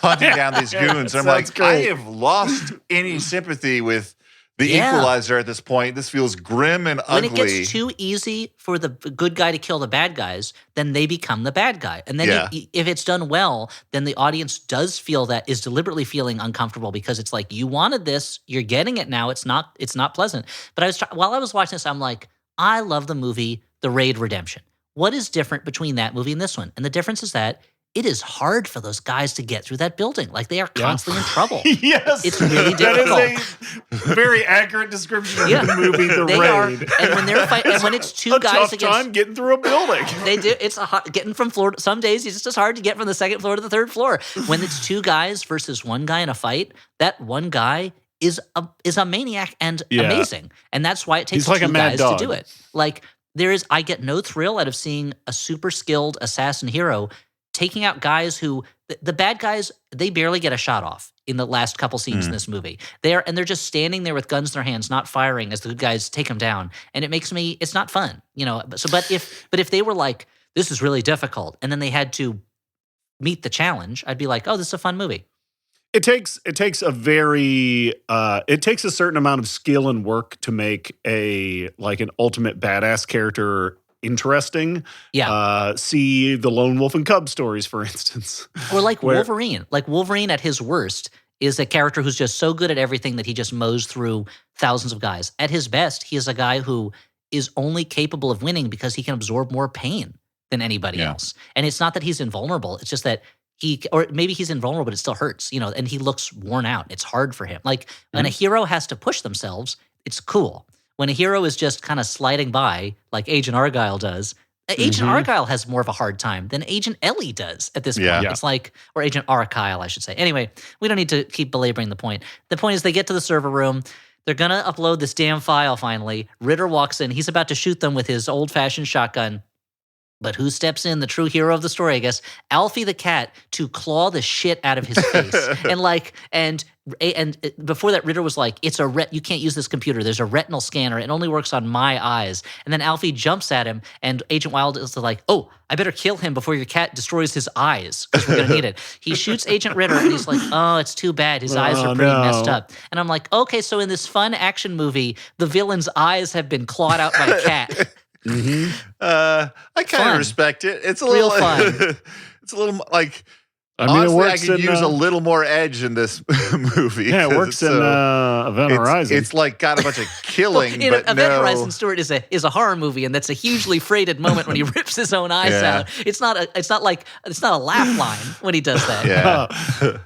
hunting down these goons. And I'm like, great. I have lost any sympathy with The Equalizer at this point. This feels grim and ugly. When it gets too easy for the good guy to kill the bad guys, then they become the bad guy. And then if it's done well, then the audience does feel that, is deliberately feeling uncomfortable because it's like, you wanted this, you're getting it now. It's not pleasant. But while I was watching this, I'm like, I love the movie The Raid Redemption. What is different between that movie and this one? And the difference is that it is hard for those guys to get through that building. Like, they are constantly in trouble. Yes. It's really difficult. That is a very accurate description of the movie, The Raid. And when they're fighting, and when it's two guys against, time getting through a building. They do. It's getting from floor. Some days it's just as hard to get from the second floor to the third floor. When it's 2 guys versus 1 guy in a fight, that 1 guy is a maniac and amazing. And that's why it takes like 2 guys to do it. Like, I get no thrill out of seeing a super skilled assassin hero taking out guys who, the bad guys, they barely get a shot off in the last couple scenes in this movie. They're just standing there with guns in their hands, not firing as the good guys take them down. And it makes me, it's not fun, you know. But if they were like, this is really difficult, and then they had to meet the challenge, I'd be like, oh, this is a fun movie. It takes a very it takes a certain amount of skill and work to make an ultimate badass character interesting. Yeah. See the Lone Wolf and Cub stories, for instance. Or like Wolverine. Like, Wolverine at his worst is a character who's just so good at everything that he just mows through thousands of guys. At his best, he is a guy who is only capable of winning because he can absorb more pain than anybody else. And it's not that he's invulnerable. It's just that or maybe he's invulnerable, but it still hurts, you know, and he looks worn out. It's hard for him. Like, when a hero has to push themselves, it's cool. When a hero is just kind of sliding by, like Agent Argylle does, Agent Argylle has more of a hard time than Agent Ellie does at this point. Yeah. It's like, or Agent Argylle, I should say. Anyway, we don't need to keep belaboring the point. The point is, they get to the server room. They're going to upload this damn file finally. Ritter walks in. He's about to shoot them with his old-fashioned shotgun. But who steps in, the true hero of the story, I guess, Alfie the cat, to claw the shit out of his face. and before that, Ritter was like, you can't use this computer. There's a retinal scanner. It only works on my eyes. And then Alfie jumps at him, and Agent Wild is like, oh, I better kill him before your cat destroys his eyes, because we're going to need it. He shoots Agent Ritter, and he's like, oh, it's too bad. His eyes are pretty messed up. And I'm like, okay, so in this fun action movie, the villain's eyes have been clawed out by a cat. Mm-hmm. I kind of respect it. It's a little fun. It's a little like. I mean, honestly, it works I could use a little more edge in this movie. Yeah, it works in Event Horizon. It's like got a bunch of killing, well, but Event Horizon, Stuart is a horror movie, and that's a hugely freighted moment when he rips his own eyes out. It's not a laugh line when he does that. Yeah.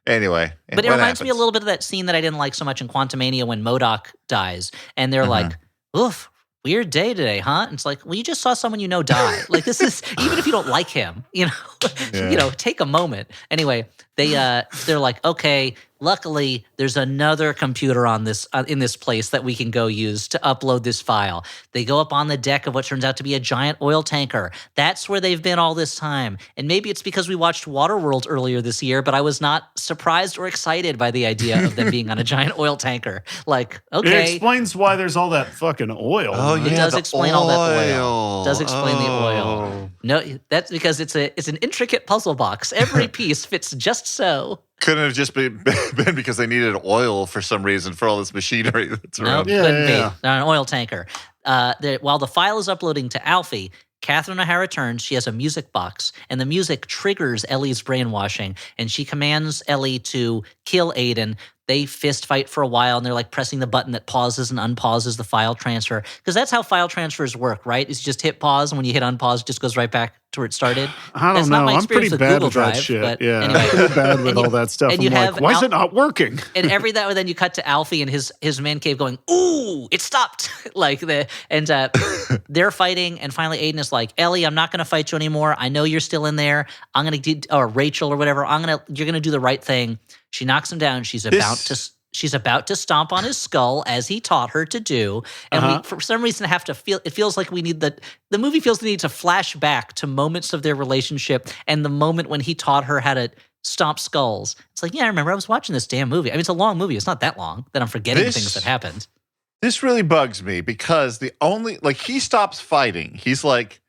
Anyway, but it reminds me a little bit of that scene that I didn't like so much in Quantumania when MODOK dies, and they're like, "Oof, weird day today, huh?" And it's like, well, you just saw someone you know die. Like, this is, even if you don't like him, take a moment. Anyway, they're like, okay, luckily there's another computer on this in this place that we can go use to upload this file. They go up on the deck of what turns out to be a giant oil tanker. That's where they've been all this time. And maybe it's because we watched Waterworld earlier this year, but I was not surprised or excited by the idea of them being on a giant oil tanker. Like, okay. It explains why there's all that fucking oil. Oh, it yeah, does explain all that oil. Does explain the Oh. oil. No, that's because it's an intricate puzzle box. Every piece fits just so. Couldn't have just been because they needed oil for some reason for all this machinery that's around. No, couldn't be. They're on an oil tanker. While the file is uploading to Alfie, Catherine O'Hara turns. She has a music box, and the music triggers Ellie's brainwashing, and she commands Ellie to kill Aiden. They fist fight for a while, and they're like pressing the button that pauses and unpauses the file transfer. Because that's how file transfers work, right? Is you just hit pause, and when you hit unpause, it just goes right back to where it started. I don't That's know. Not my I'm experience pretty with bad Google with that Drive, shit. But Yeah, anyway. I'm pretty bad with all that stuff. And I'm you like, have why is it not working? And every that then you cut to Alfie and his man cave going, ooh, it stopped. They're fighting, and finally Aiden is like, Ellie, I'm not going to fight you anymore. I know you're still in there. I'm going to do, or Rachel or whatever. You're going to do the right thing. She knocks him down. She's about to stomp on his skull as he taught her to do. And we, for some reason, it feels like we need the movie feels the need to flash back to moments of their relationship and the moment when he taught her how to stomp skulls. It's like, yeah, I remember I was watching this damn movie. I mean, it's a long movie. It's not that long that I'm forgetting things that happened. This really bugs me because he stops fighting. He's like,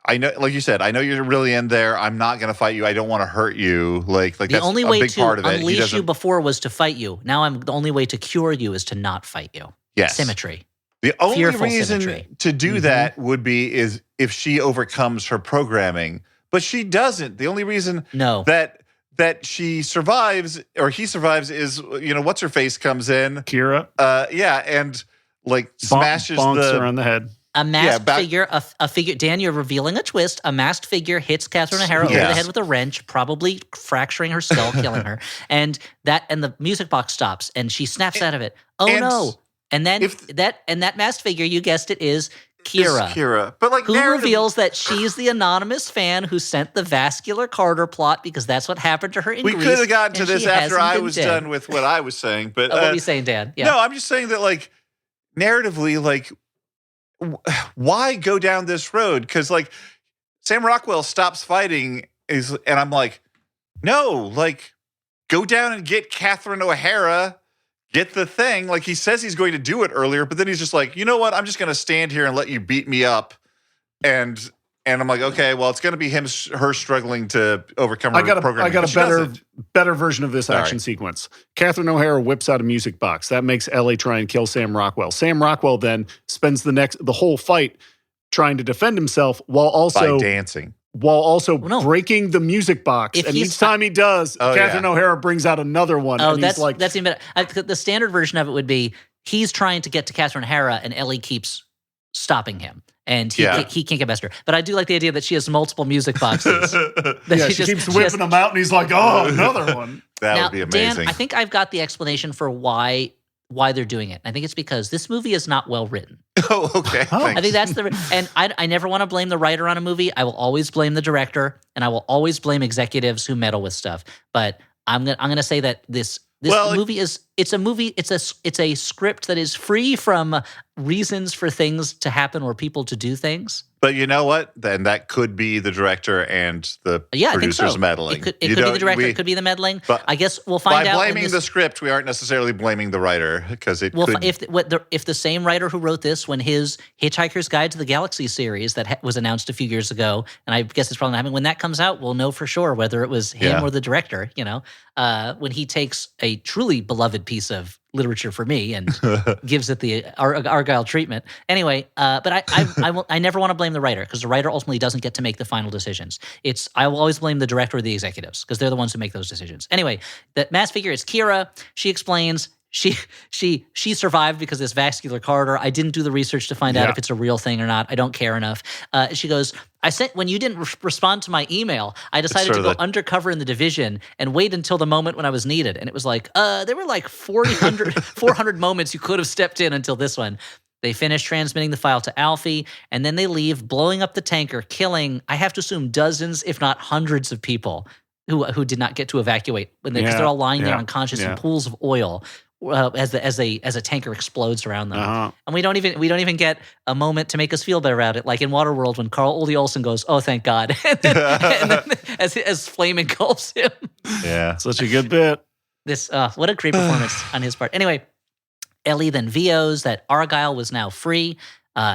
I know, like you said, I know you're really in there. I'm not going to fight you. I don't want to hurt you. Like the that's only a way big to part of it. unleash you before was to fight you. Now the only way to cure you is to not fight you. Yes. Symmetry. The only Fearful reason symmetry. to do that would be is if she overcomes her programming, but she doesn't. The only reason that she survives or he survives is what's her face comes in, Kira. And like smashes bonks her on the head. A masked figure, a figure. Dan, you're revealing a twist. A masked figure hits Catherine O'Hara over the head with a wrench, probably fracturing her skull, killing her. And the music box stops, and she snaps out of it. Oh no! And then that masked figure, you guessed it, is Kira. But who reveals that she's the anonymous fan who sent the vascular Carter plot because that's what happened to her in Greece. We could have gotten to this after I was done with what I was saying. But what were you saying, Dan? Yeah. No, I'm just saying that narratively, why go down this road? Because Sam Rockwell stops fighting and I'm like, no, go down and get Catherine O'Hara, get the thing. Like he says he's going to do it earlier, but then he's just like, you know what? I'm just going to stand here and let you beat me up. And I'm like, okay, well, it's going to be her struggling to overcome her programming. I got a better version of this action sequence. Catherine O'Hara whips out a music box. That makes Ellie try and kill Sam Rockwell. Sam Rockwell then spends the whole fight trying to defend himself while also dancing. While also breaking the music box. And each time he does, Catherine O'Hara brings out another one. Oh, and that's even better. The standard version of it would be he's trying to get to Catherine O'Hara and Ellie keeps stopping him. And he can't get past her. But I do like the idea that she has multiple music boxes. She keeps whipping them out, and he's like, oh, another one. That would be amazing. Dan, I think I've got the explanation for why they're doing it. I think it's because this movie is not well written. Oh, okay. I think that's and I never want to blame the writer on a movie. I will always blame the director, and I will always blame executives who meddle with stuff. But I'm gonna say that this movie is it's a script that is free from reasons for things to happen or people to do things. But you know what? Then that could be the director and the producers meddling. It could be the director. It could be the meddling. But I guess we'll find out. By blaming the script, we aren't necessarily blaming the writer because it could. If the same writer who wrote this when his Hitchhiker's Guide to the Galaxy series that was announced a few years ago, and I guess it's probably not happening, when that comes out, we'll know for sure whether it was him or the director, when he takes a truly beloved piece of literature for me and gives it the Argylle treatment. Anyway, but I never want to blame the writer because the writer ultimately doesn't get to make the final decisions. I will always blame the director or the executives because they're the ones who make those decisions. Anyway, the mass figure is Kira. She explains she survived because of this vascular corridor. I didn't do the research to find out if it's a real thing or not. I don't care enough. She goes, when you didn't respond to my email, I decided to go undercover in the division and wait until the moment when I was needed. And it was like, there were like 400 moments you could have stepped in until this one. They finish transmitting the file to Alfie, and then they leave, blowing up the tanker, killing, I have to assume, dozens, if not hundreds of people who did not get to evacuate because they're all lying there unconscious in pools of oil. As a tanker explodes around them, and we don't even get a moment to make us feel better about it, like in Waterworld when Carl Ole Olsen goes, "Oh, thank God," and then as flame engulfs him. Yeah, such a good bit. What a great performance on his part. Anyway, Ellie then VOs that Argylle was now free.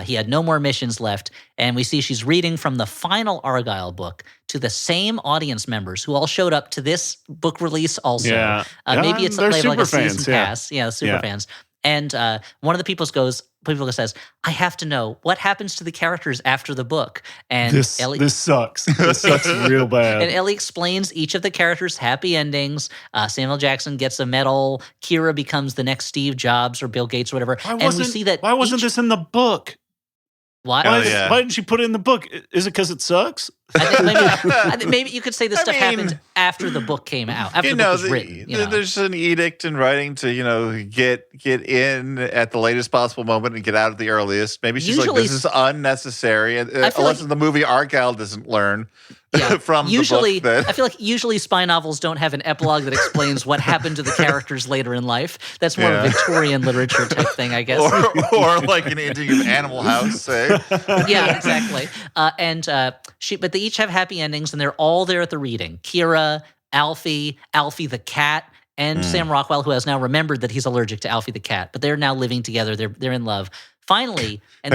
He had no more missions left, and we see she's reading from the final Argylle book to the same audience members who all showed up to this book release also. Yeah. Maybe it's like a season fans, pass. Yeah, super fans. And one of the people says, I have to know what happens to the characters after the book. And this sucks. This sucks real bad. And Ellie explains each of the characters' happy endings. Samuel Jackson gets a medal. Kira becomes the next Steve Jobs or Bill Gates or whatever. Why wasn't this in the book? Why didn't she put it in the book? Is it because it sucks? I think maybe you could say this stuff happened after the book came out, after the book was written. There's an edict in writing to get in at the latest possible moment and get out at the earliest. Maybe she's like, this is unnecessary. Unless the movie Argylle doesn't learn from the book. Then. I feel like usually spy novels don't have an epilogue that explains what happened to the characters later in life. That's more of a Victorian literature type thing, I guess. or like an ending of Animal House, say. Yeah, exactly. But they each have happy endings, and they're all there at the reading. Kira, Alfie the cat, and Sam Rockwell, who has now remembered that he's allergic to Alfie the cat. But they're now living together. They're in love. Finally, and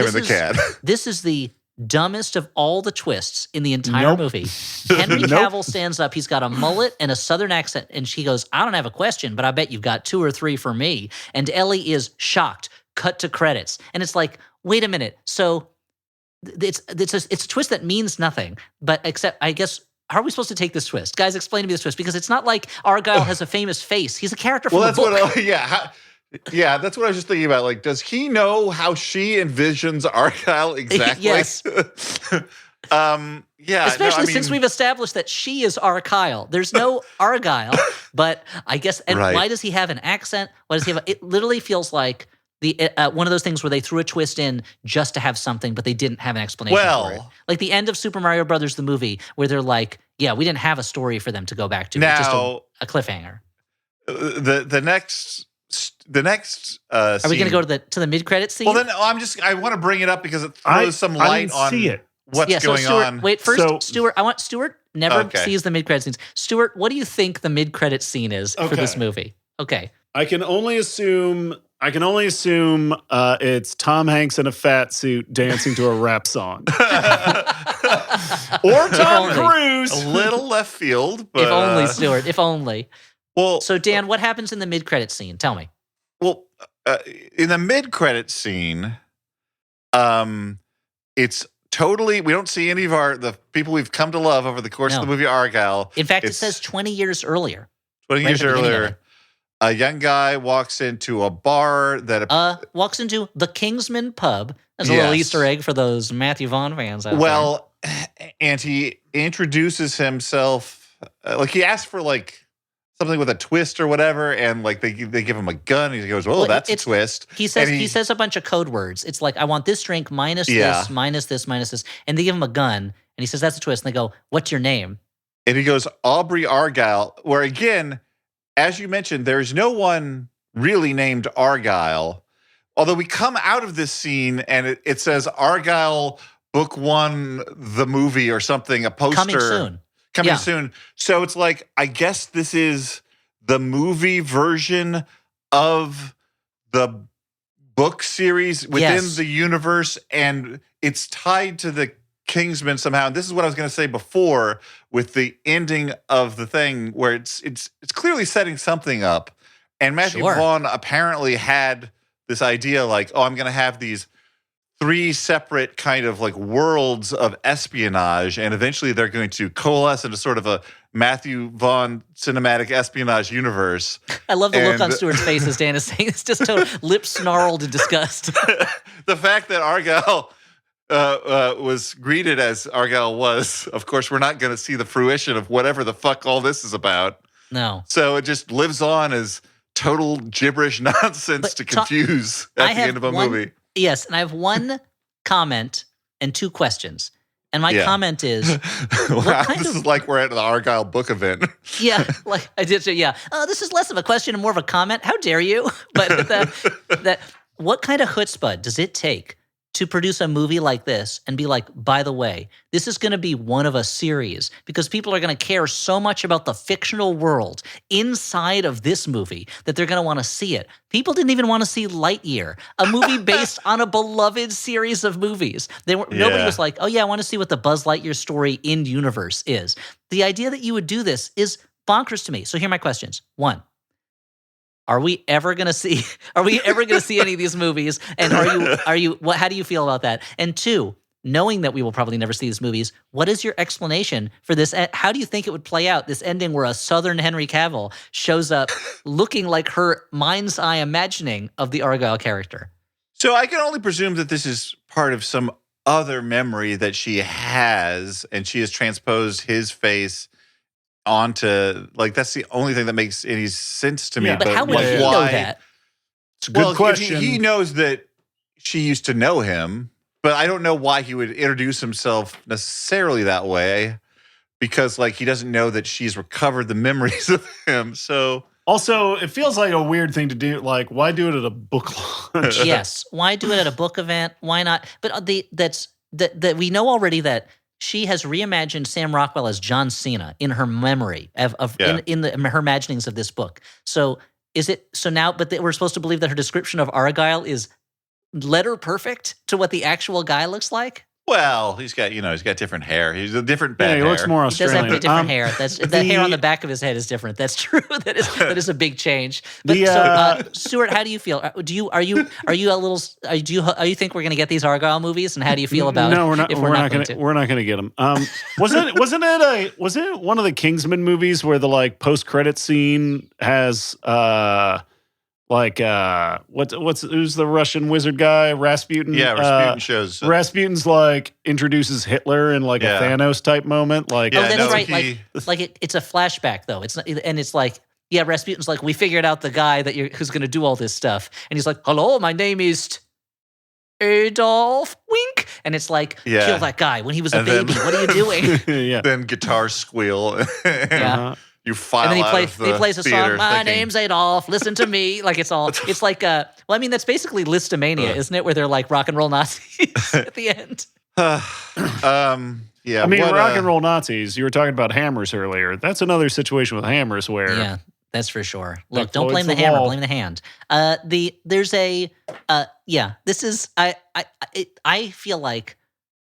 this is the dumbest of all the twists in the entire movie. Henry Cavill stands up. He's got a mullet and a southern accent, and she goes, I don't have a question, but I bet you've got 2 or 3 for me. And Ellie is shocked. Cut to credits. And it's like, wait a minute. So it's a twist that means nothing, but except, I guess, how are we supposed to take this twist? Guys, explain to me this twist, because it's not like Argylle has a famous face. He's a character from the book. Yeah, that's what I was just thinking about. Like, does he know how she envisions Argylle exactly? Yes. Especially since we've established that she is Argylle. There's no Argylle, but I guess, and why does he have an accent? Why does he have it literally feels like one of those things where they threw a twist in just to have something, but they didn't have an explanation for it. Like the end of Super Mario Brothers, the movie, where they're like, yeah, we didn't have a story for them to go back to. Now, it's just a cliffhanger. The next Are we going to go to the mid-credit scene? Well, then I want to bring it up because it throws some light on what's going on. Wait, first, Stuart. Stuart never sees the mid-credit scenes. Stuart, what do you think the mid-credit scene is for this movie? Okay. I can only assume it's Tom Hanks in a fat suit dancing to a rap song. Or Tom Cruise. A little left field. But, if only, Stuart. If only. Well, so, Dan, what happens in the mid-credit scene? Tell me. Well, in the mid-credit scene, it's totally, we don't see any of the people we've come to love over the course of the movie Argylle. In fact, it says 20 years earlier. 20 years earlier. A young guy walks into a bar walks into the Kingsman pub. There's a little Easter egg for those Matthew Vaughn fans out there. And he introduces himself, like he asks for like something with a twist or whatever, and like they give him a gun. And he goes, "Oh, that's a twist." He says a bunch of code words. It's like, "I want this drink minus this, minus this, minus this," and they give him a gun, and he says, "That's a twist." And they go, "What's your name?" And he goes, "Aubrey Argylle." Where again, as you mentioned, there's no one really named Argylle. Although we come out of this scene and it says Argylle book one, the movie or something, a poster. Coming soon. Coming soon. So it's like, I guess this is the movie version of the book series within the universe, and it's tied to the Kingsman somehow. And this is what I was going to say before with the ending of the thing, where it's clearly setting something up. And Matthew Vaughn apparently had this idea like, oh, I'm going to have these 3 separate kind of like worlds of espionage, and eventually they're going to coalesce into sort of a Matthew Vaughn cinematic espionage universe. I love the look on Stuart's face as Dan is saying it's just lips snarled in disgust. The fact that Argylle was greeted as Argylle was, of course, we're not going to see the fruition of whatever the fuck all this is about. No. So it just lives on as total gibberish nonsense to confuse at the end of a movie. Yes, and I have one comment and 2 questions. And my comment is, wow, this is like we're at the Argylle book event. Yeah, like I did say, this is less of a question and more of a comment. How dare you? But that what kind of chutzpah does it take to produce a movie like this and be like, by the way, this is going to be one of a series because people are going to care so much about the fictional world inside of this movie that they're going to want to see it. People didn't even want to see Lightyear, a movie based on a beloved series of movies. Nobody was like, oh yeah, I want to see what the Buzz Lightyear story in universe is. The idea that you would do this is bonkers to me. So here are my questions. 1. Are we ever going to see any of these movies? And how do you feel about that? And 2, knowing that we will probably never see these movies, what is your explanation for this? How do you think it would play out, this ending where a Southern Henry Cavill shows up looking like her mind's eye imagining of the Argylle character? So I can only presume that this is part of some other memory that she has, and she has transposed his face onto, like, that's the only thing that makes any sense to me. But how would he know that? It's a good question. He knows that she used to know him, but I don't know why he would introduce himself necessarily that way, because like he doesn't know that she's recovered the memories of him. So also, it feels like a weird thing to do. Like, why do it at a book launch? Yes, why do it at a book event? Why not? But that we know already that she has reimagined Sam Rockwell as John Cena in her memory in her imaginings of this book. So is it so now? But we're supposed to believe that her description of Argylle is letter perfect to what the actual guy looks like. Well, he's got different hair. He's a different bad hair. He looks more Australian. He does have different hair. The hair on the back of his head is different. That's true. That is a big change. But Stuart, how do you feel? Do you think we're going to get these Argylle movies? And how do you feel about? No, we're not. We're not going to get them. Wasn't it one of the Kingsman movies where the like post credit scene has who's the Russian wizard guy? Rasputin. Yeah, Rasputin shows. Rasputin's like introduces Hitler in like a Thanos type moment. Like, that's right. It's a flashback though. It's not, and it's like, yeah, Rasputin's like, we figured out the guy who's going to do all this stuff, and he's like, hello, my name is Adolf Wink, and it's like, kill that guy when he was a baby. What are you doing? Then guitars squeal. You file and then he plays a song. My name's Adolf. Listen to me. Like it's like that's basically Listomania, isn't it? Where they're like rock and roll Nazis at the end. Yeah. I mean, rock and roll Nazis. You were talking about hammers earlier. That's another situation with hammers where that's for sure. Look, don't blame the hammer, blame the hand. This is I feel like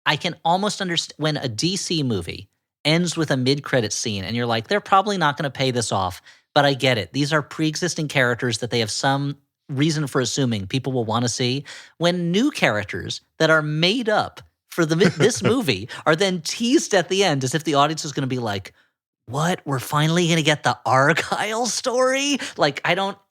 I can almost understand when a DC movie ends with a mid-credit scene, and you're like, they're probably not going to pay this off, but I get it. These are pre-existing characters that they have some reason for assuming people will want to see. When new characters that are made up for this movie are then teased at the end as if the audience is going to be like, what? We're finally going to get the Argylle story? Like,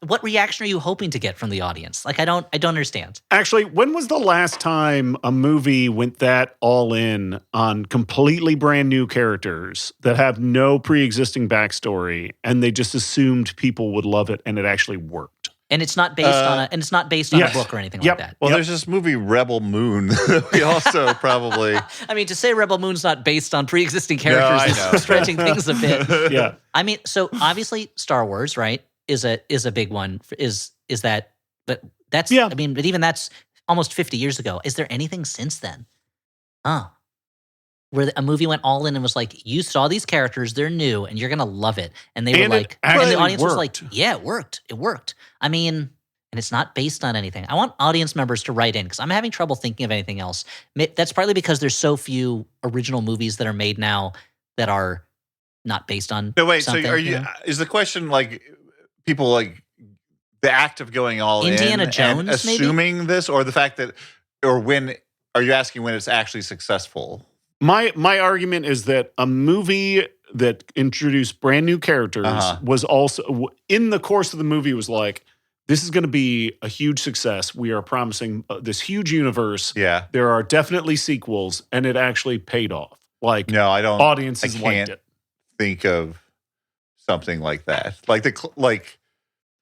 what reaction are you hoping to get from the audience? Like, I don't understand. Actually, when was the last time a movie went that all in on completely brand new characters that have no pre-existing backstory, and they just assumed people would love it, and it actually worked? And it's not based on a book or anything like that. Well, there's this movie Rebel Moon that we also probably. I mean, to say Rebel Moon's not based on pre-existing characters is stretching things a bit. Yeah. I mean, so obviously Star Wars, right, is a big one. Is that? But that's. Yeah. I mean, but even that's almost 50 years ago. Is there anything since then? where a movie went all in and was like, you saw these characters, they're new, and you're going to love it. And they were like, and the audience was like, yeah, it worked. It worked. I mean, and it's not based on anything. I want audience members to write in because I'm having trouble thinking of anything else. That's partly because there's so few original movies that are made now that are not based on something. So is the question like people like the act of going all Indiana in Jones, and assuming this, or the fact that, or when, are you asking when it's actually successful? My argument is that a movie that introduced brand new characters was also, in the course of the movie, was like, this is going to be a huge success. We are promising this huge universe. Yeah. There are definitely sequels, and it actually paid off. Like, no, I don't. Audiences liked it. Think of something like that.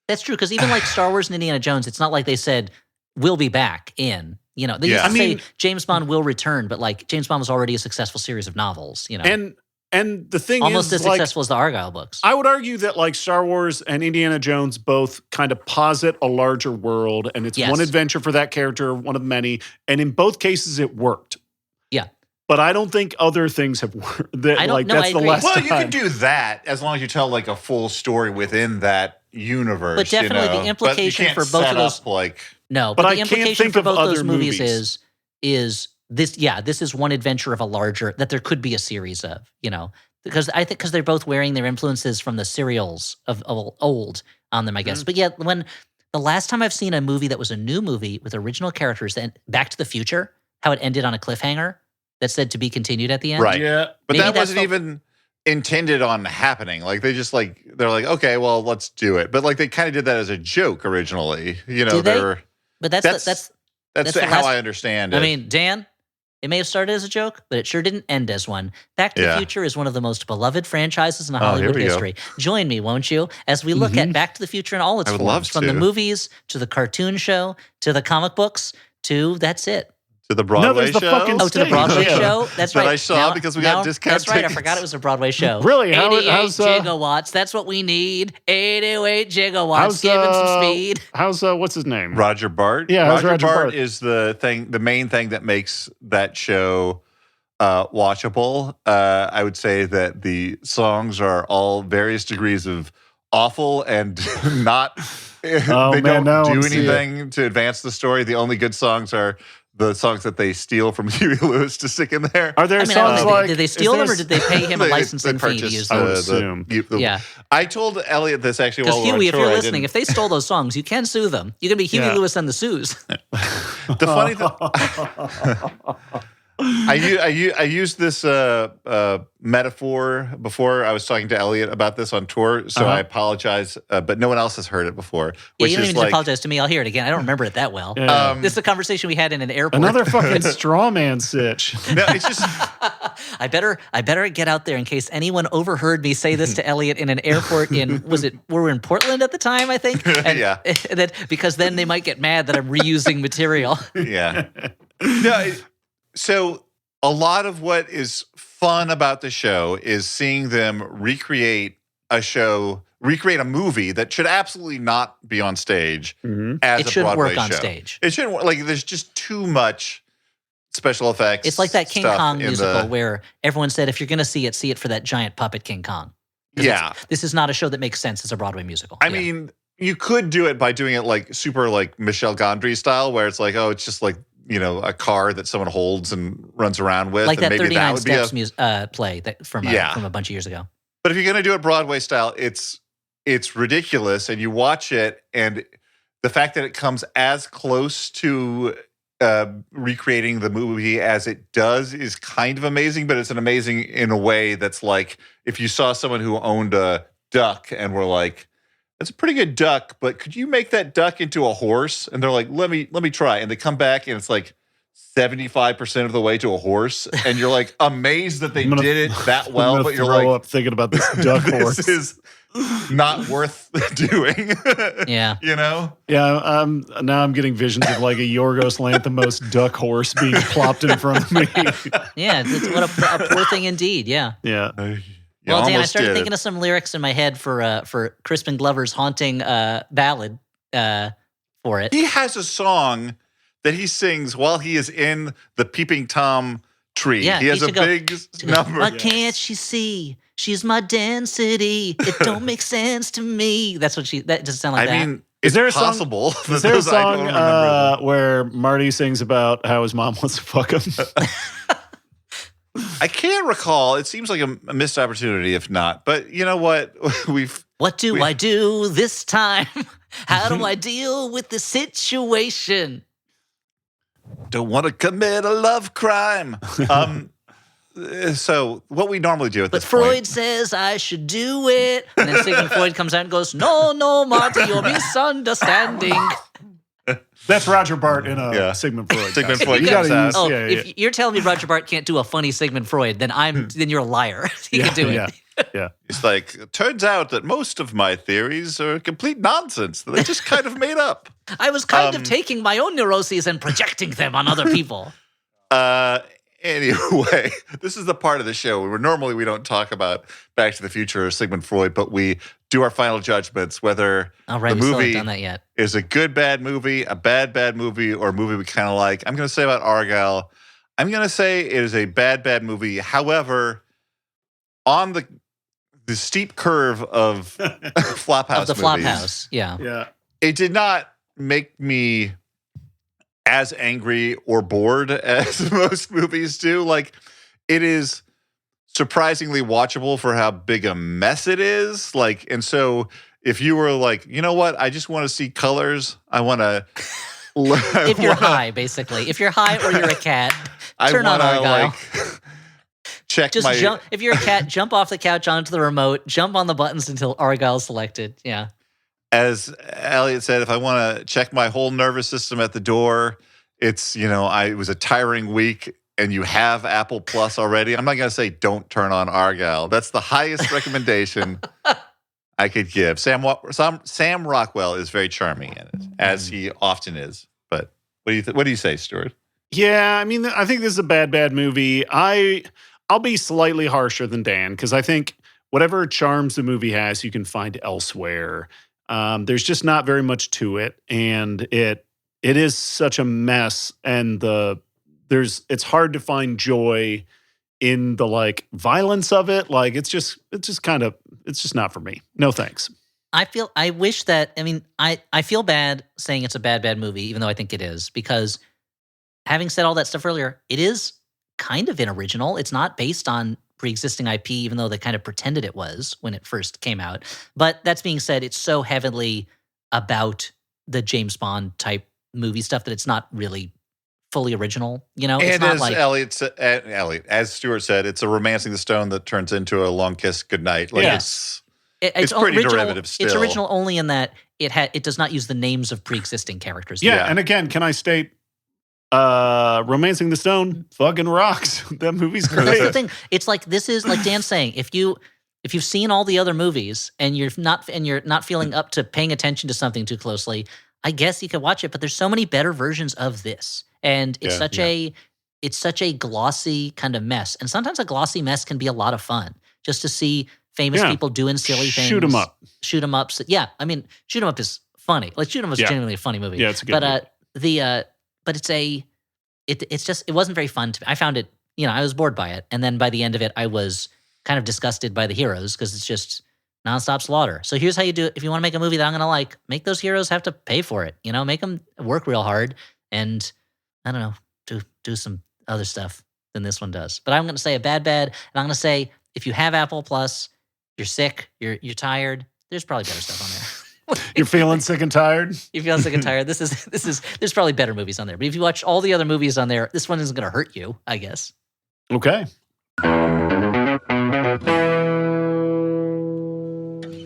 That's true, because even like Star Wars and Indiana Jones, it's not like they said, we'll be back in. You know, they used to say James Bond will return, but like James Bond was already a successful series of novels, you know. And the thing almost is, as successful as the Argylle books. I would argue that like Star Wars and Indiana Jones both kind of posit a larger world, and it's one adventure for that character, one of many, and in both cases it worked. Yeah. But I don't think other things have worked. I don't know. That's the last time. You can do that as long as you tell like a full story within that universe. But definitely the implication for both of those, but the I implication can't for think both of those other movies movies. is this. Yeah, this is one adventure of a larger that there could be a series of. You know, because I think because they're both wearing their influences from the serials of old on them, I guess. But yet, when the last time I've seen a movie that was a new movie with original characters, and Back to the Future, how it ended on a cliffhanger that said to be continued at the end. Right. Yeah. But that wasn't even intended on happening. Like they just like, they're like, okay, well, let's do it. But like they kind of did that as a joke originally. You know, But that's how I understand it. I mean, Dan, it may have started as a joke, but it sure didn't end as one. Back to the Future is one of the most beloved franchises in Hollywood history. Join me, won't you, as we look at Back to the Future in all its forms, from the movies to the cartoon show to the comic books to that's it. To the Broadway show? To the Broadway show? That's right. That I saw because we got discount That's right. tickets. I forgot it was a Broadway show. Really? 88 gigawatts. That's what we need. 88 gigawatts. Give him some speed. How's, what's his name? Roger Bart? Yeah, Roger Bart is the main thing that makes that show watchable. I would say that the songs are all various degrees of awful and not, they don't do anything to advance the story. The only good songs are the songs that they steal from Huey Lewis to stick in there. Are there songs like... Did they steal them or did they pay him a licensing fee to use them? I would assume. I told Elliot this actually while we were on Huey, tour. if you're listening, if they stole those songs, you can sue them. You can be Huey Lewis and the Sues. The funny thing... I used this metaphor before. I was talking to Elliot about this on tour, so I apologize, but no one else has heard it before. Yeah, you don't even apologize to me. I'll hear it again. I don't remember it that well. This is a conversation we had in an airport. Another fucking straw man sitch. No, it's just... I better get out there in case anyone overheard me say this to Elliot in an airport in, we were in Portland at the time, I think? And because then they might get mad that I'm reusing material. Yeah. No, so a lot of what is fun about the show is seeing them recreate a movie that should absolutely not be on stage as a Broadway show. It shouldn't work on stage. It shouldn't work. Like, there's just too much special effects. It's like that King Kong musical where everyone said, if you're going to see it for that giant puppet King Kong. Yeah. This is not a show that makes sense as a Broadway musical. I mean, you could do it by doing it like super like Michel Gondry style, where it's like, oh, it's just like, you know, a car that someone holds and runs around with. Like and that 39 Steps play from a bunch of years ago. But if you're going to do it Broadway style, it's ridiculous. And you watch it, and the fact that it comes as close to recreating the movie as it does is kind of amazing, but it's an amazing in a way that's like if you saw someone who owned a duck and were like, that's a pretty good duck, but could you make that duck into a horse? And they're like, let me try. And they come back and it's like 75% of the way to a horse. And you're like amazed that they did it that well, but you're like, up thinking about this duck horse. This is not worth doing. Yeah. You know? Yeah, now I'm getting visions of like a Yorgos Lanthimos duck horse being plopped in front of me. Yeah, what a poor thing indeed. Yeah. Yeah. Well, Dan, I started thinking of some lyrics in my head for Crispin Glover's haunting ballad for it. He has a song that he sings while he is in the Peeping Tom tree. Yeah, he has a big number. Why can't she see? She's my density. It don't make sense to me. That's what that doesn't sound like that. I mean, it's possible. Is there a song where Marty sings about how his mom wants to fuck him? I can't recall. It seems like a missed opportunity if not. But you know what? What do I do this time? How do I deal with the situation? Don't want to commit a love crime. So what we normally do at this point. But Freud says I should do it. And then Sigmund Freud comes out and goes, no, Marty, you're misunderstanding. That's Roger Bart in a Sigmund Freud. Sigmund Freud comes out. If you're telling me Roger Bart can't do a funny Sigmund Freud, then you're a liar. He can do it. Yeah. It's like, it turns out that most of my theories are complete nonsense. They're just kind of made up. I was kind of taking my own neuroses and projecting them on other people. Anyway, this is the part of the show where normally we don't talk about Back to the Future or Sigmund Freud, but we do our final judgments, whether the movie done that yet. is a good, bad movie, a bad movie, or a movie we kind of like. I'm going to say about Argylle, I'm going to say it is a bad movie. However, on the steep curve of Flophouse of the movies, Flophouse, yeah. It did not make me as angry or bored as most movies do. Like, it is surprisingly watchable for how big a mess it is. Like, and so if you were like, you know what, I just want to see colors. I want to. If you're high, basically, if you're high or you're a cat, turn on Argylle. If you're a cat, jump off the couch onto the remote, jump on the buttons until Argylle's selected. Yeah. As Elliot said, if I want to check my whole nervous system at the door, it's, it was a tiring week and you have Apple Plus already. I'm not going to say don't turn on Argylle. That's the highest recommendation I could give. Sam Rockwell is very charming in it, as he often is. But what do you say, Stuart? Yeah, I mean, I think this is a bad movie. I'll be slightly harsher than Dan because I think whatever charms the movie has, you can find elsewhere. There's just not very much to it, and it is such a mess. And it's hard to find joy in the violence of it. Like it's just not for me. No thanks. I feel bad saying it's a bad movie, even though I think it is, because having said all that stuff earlier, it is kind of an original. It's not based on pre-existing IP, even though they kind of pretended it was when it first came out. But that's being said, it's so heavily about the James Bond type movie stuff that it's not really fully original. It's not Elliot, as Stuart said, it's a Romancing the Stone that turns into a Long Kiss Goodnight. It's pretty derivative still. It's original only in that it does not use the names of pre-existing characters. Yeah, and again, can I state, Romancing the Stone fucking rocks. That movie's great. That's the thing. It's like, this is like Dan's saying, if you've seen all the other movies and you're not feeling up to paying attention to something too closely, I guess you could watch it. But there's so many better versions of this, and it's such a glossy kind of mess. And sometimes a glossy mess can be a lot of fun, just to see famous people doing silly things. Shoot 'em up. Shoot 'em up. Yeah, I mean, Shoot 'em up is funny. Like, Shoot 'em up is genuinely a funny movie. Yeah, it's a good movie. But it wasn't very fun to me. I found it, I was bored by it. And then by the end of it, I was kind of disgusted by the heroes because it's just nonstop slaughter. So here's how you do it. If you want to make a movie that I'm going to like, make those heroes have to pay for it. Make them work real hard and, I don't know, do some other stuff than this one does. But I'm going to say a bad, and I'm going to say if you have Apple Plus, you're sick, you're tired, there's probably better stuff on there. You're feeling sick and tired? You're feeling sick and tired. There's probably better movies on there. But if you watch all the other movies on there, this one isn't going to hurt you, I guess. Okay.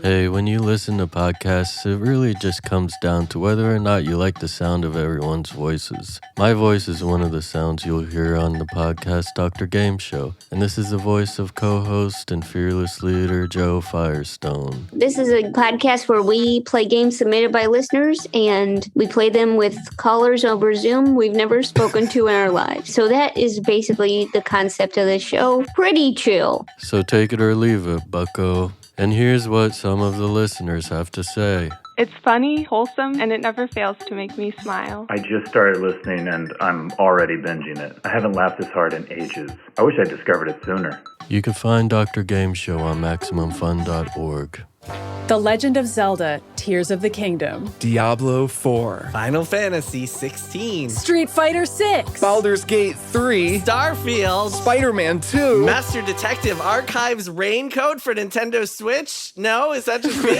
Hey, when you listen to podcasts, it really just comes down to whether or not you like the sound of everyone's voices. My voice is one of the sounds you'll hear on the podcast Dr. Game Show, and this is the voice of co-host and fearless leader Joe Firestone. This is a podcast where we play games submitted by listeners, and we play them with callers over Zoom we've never spoken to in our lives. So that is basically the concept of the show. Pretty chill. So take it or leave it, bucko. And here's what some of the listeners have to say. It's funny, wholesome, and it never fails to make me smile. I just started listening and I'm already binging it. I haven't laughed this hard in ages. I wish I discovered it sooner. You can find Dr. Game Show on MaximumFun.org. The Legend of Zelda, Tears of the Kingdom. Diablo 4. Final Fantasy 16. Street Fighter 6. Baldur's Gate 3. Starfield. Spider-Man 2. Master Detective Archives Raincoat for Nintendo Switch? No? Is that just me?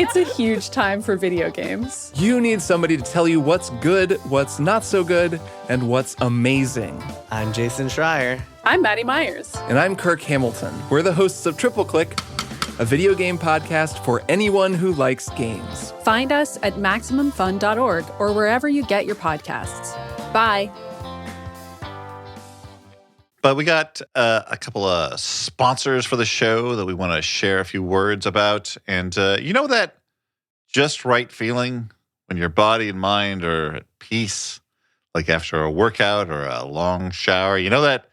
It's a huge time for video games. You need somebody to tell you what's good, what's not so good, and what's amazing. I'm Jason Schreier. I'm Maddie Myers. And I'm Kirk Hamilton. We're the hosts of Triple Click, a video game podcast for anyone who likes games. Find us at MaximumFun.org or wherever you get your podcasts. Bye. But we got a couple of sponsors for the show that we want to share a few words about. And you know that just right feeling when your body and mind are at peace, like after a workout or a long shower? You know that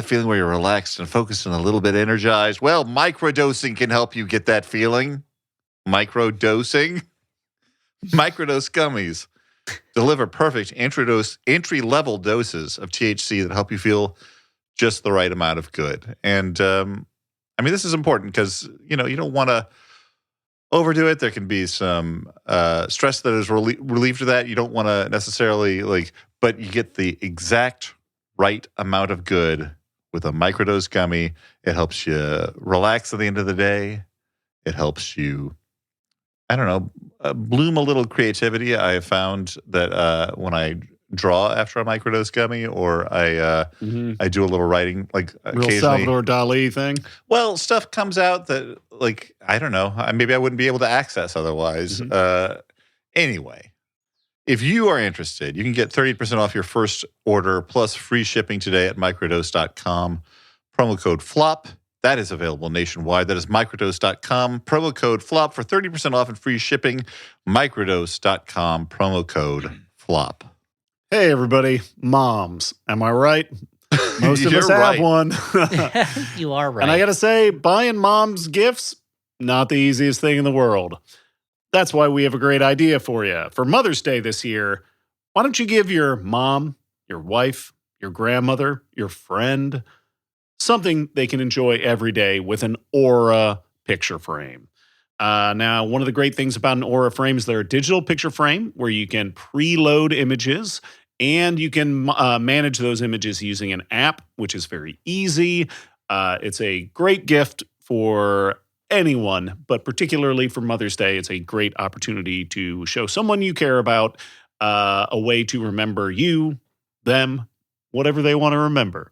feeling where you're relaxed and focused and a little bit energized? Well, microdosing can help you get that feeling. Microdosing? Microdose gummies deliver perfect entry-level doses of THC that help you feel just the right amount of good. And, this is important because, you don't want to overdo it. There can be some stress that is relieved to that. You don't want to necessarily, but you get the exact right amount of good with a microdose gummy. It helps you relax at the end of the day. It helps you, bloom a little creativity. I have found that when I draw after a microdose gummy, or I do a little writing, like Real occasionally. Salvador Dali thing. Well, stuff comes out that, I don't know. Maybe I wouldn't be able to access otherwise. Anyway. If you are interested, you can get 30% off your first order plus free shipping today at microdose.com. Promo code FLOP. That is available nationwide. That is microdose.com. Promo code FLOP for 30% off and free shipping. Microdose.com. Promo code FLOP. Hey, everybody. Moms. Am I right? Most of us have one. You are right. And I got to say, buying moms gifts, not the easiest thing in the world. That's why we have a great idea for you. For Mother's Day this year, why don't you give your mom, your wife, your grandmother, your friend, something they can enjoy every day with an Aura picture frame. Now, one of the great things about an Aura frame is they're a digital picture frame where you can preload images and you can manage those images using an app, which is very easy. It's a great gift for anyone, but particularly for Mother's Day, it's a great opportunity to show someone you care about a way to remember you, them, whatever they want to remember.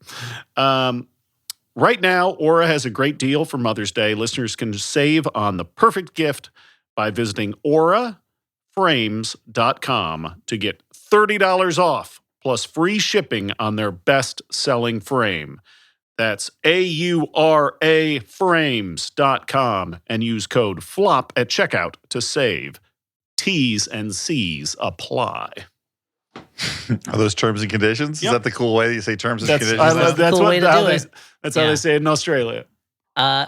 Right now, Aura has a great deal for Mother's Day. Listeners can save on the perfect gift by visiting auraframes.com to get $30 off plus free shipping on their best-selling frame. That's AURA frames.com and use code FLOP at checkout to save. T's and C's apply. Are those terms and conditions? Yep. Is that the cool way that you say terms and conditions? That's cool way to do it. That's how they say it in Australia.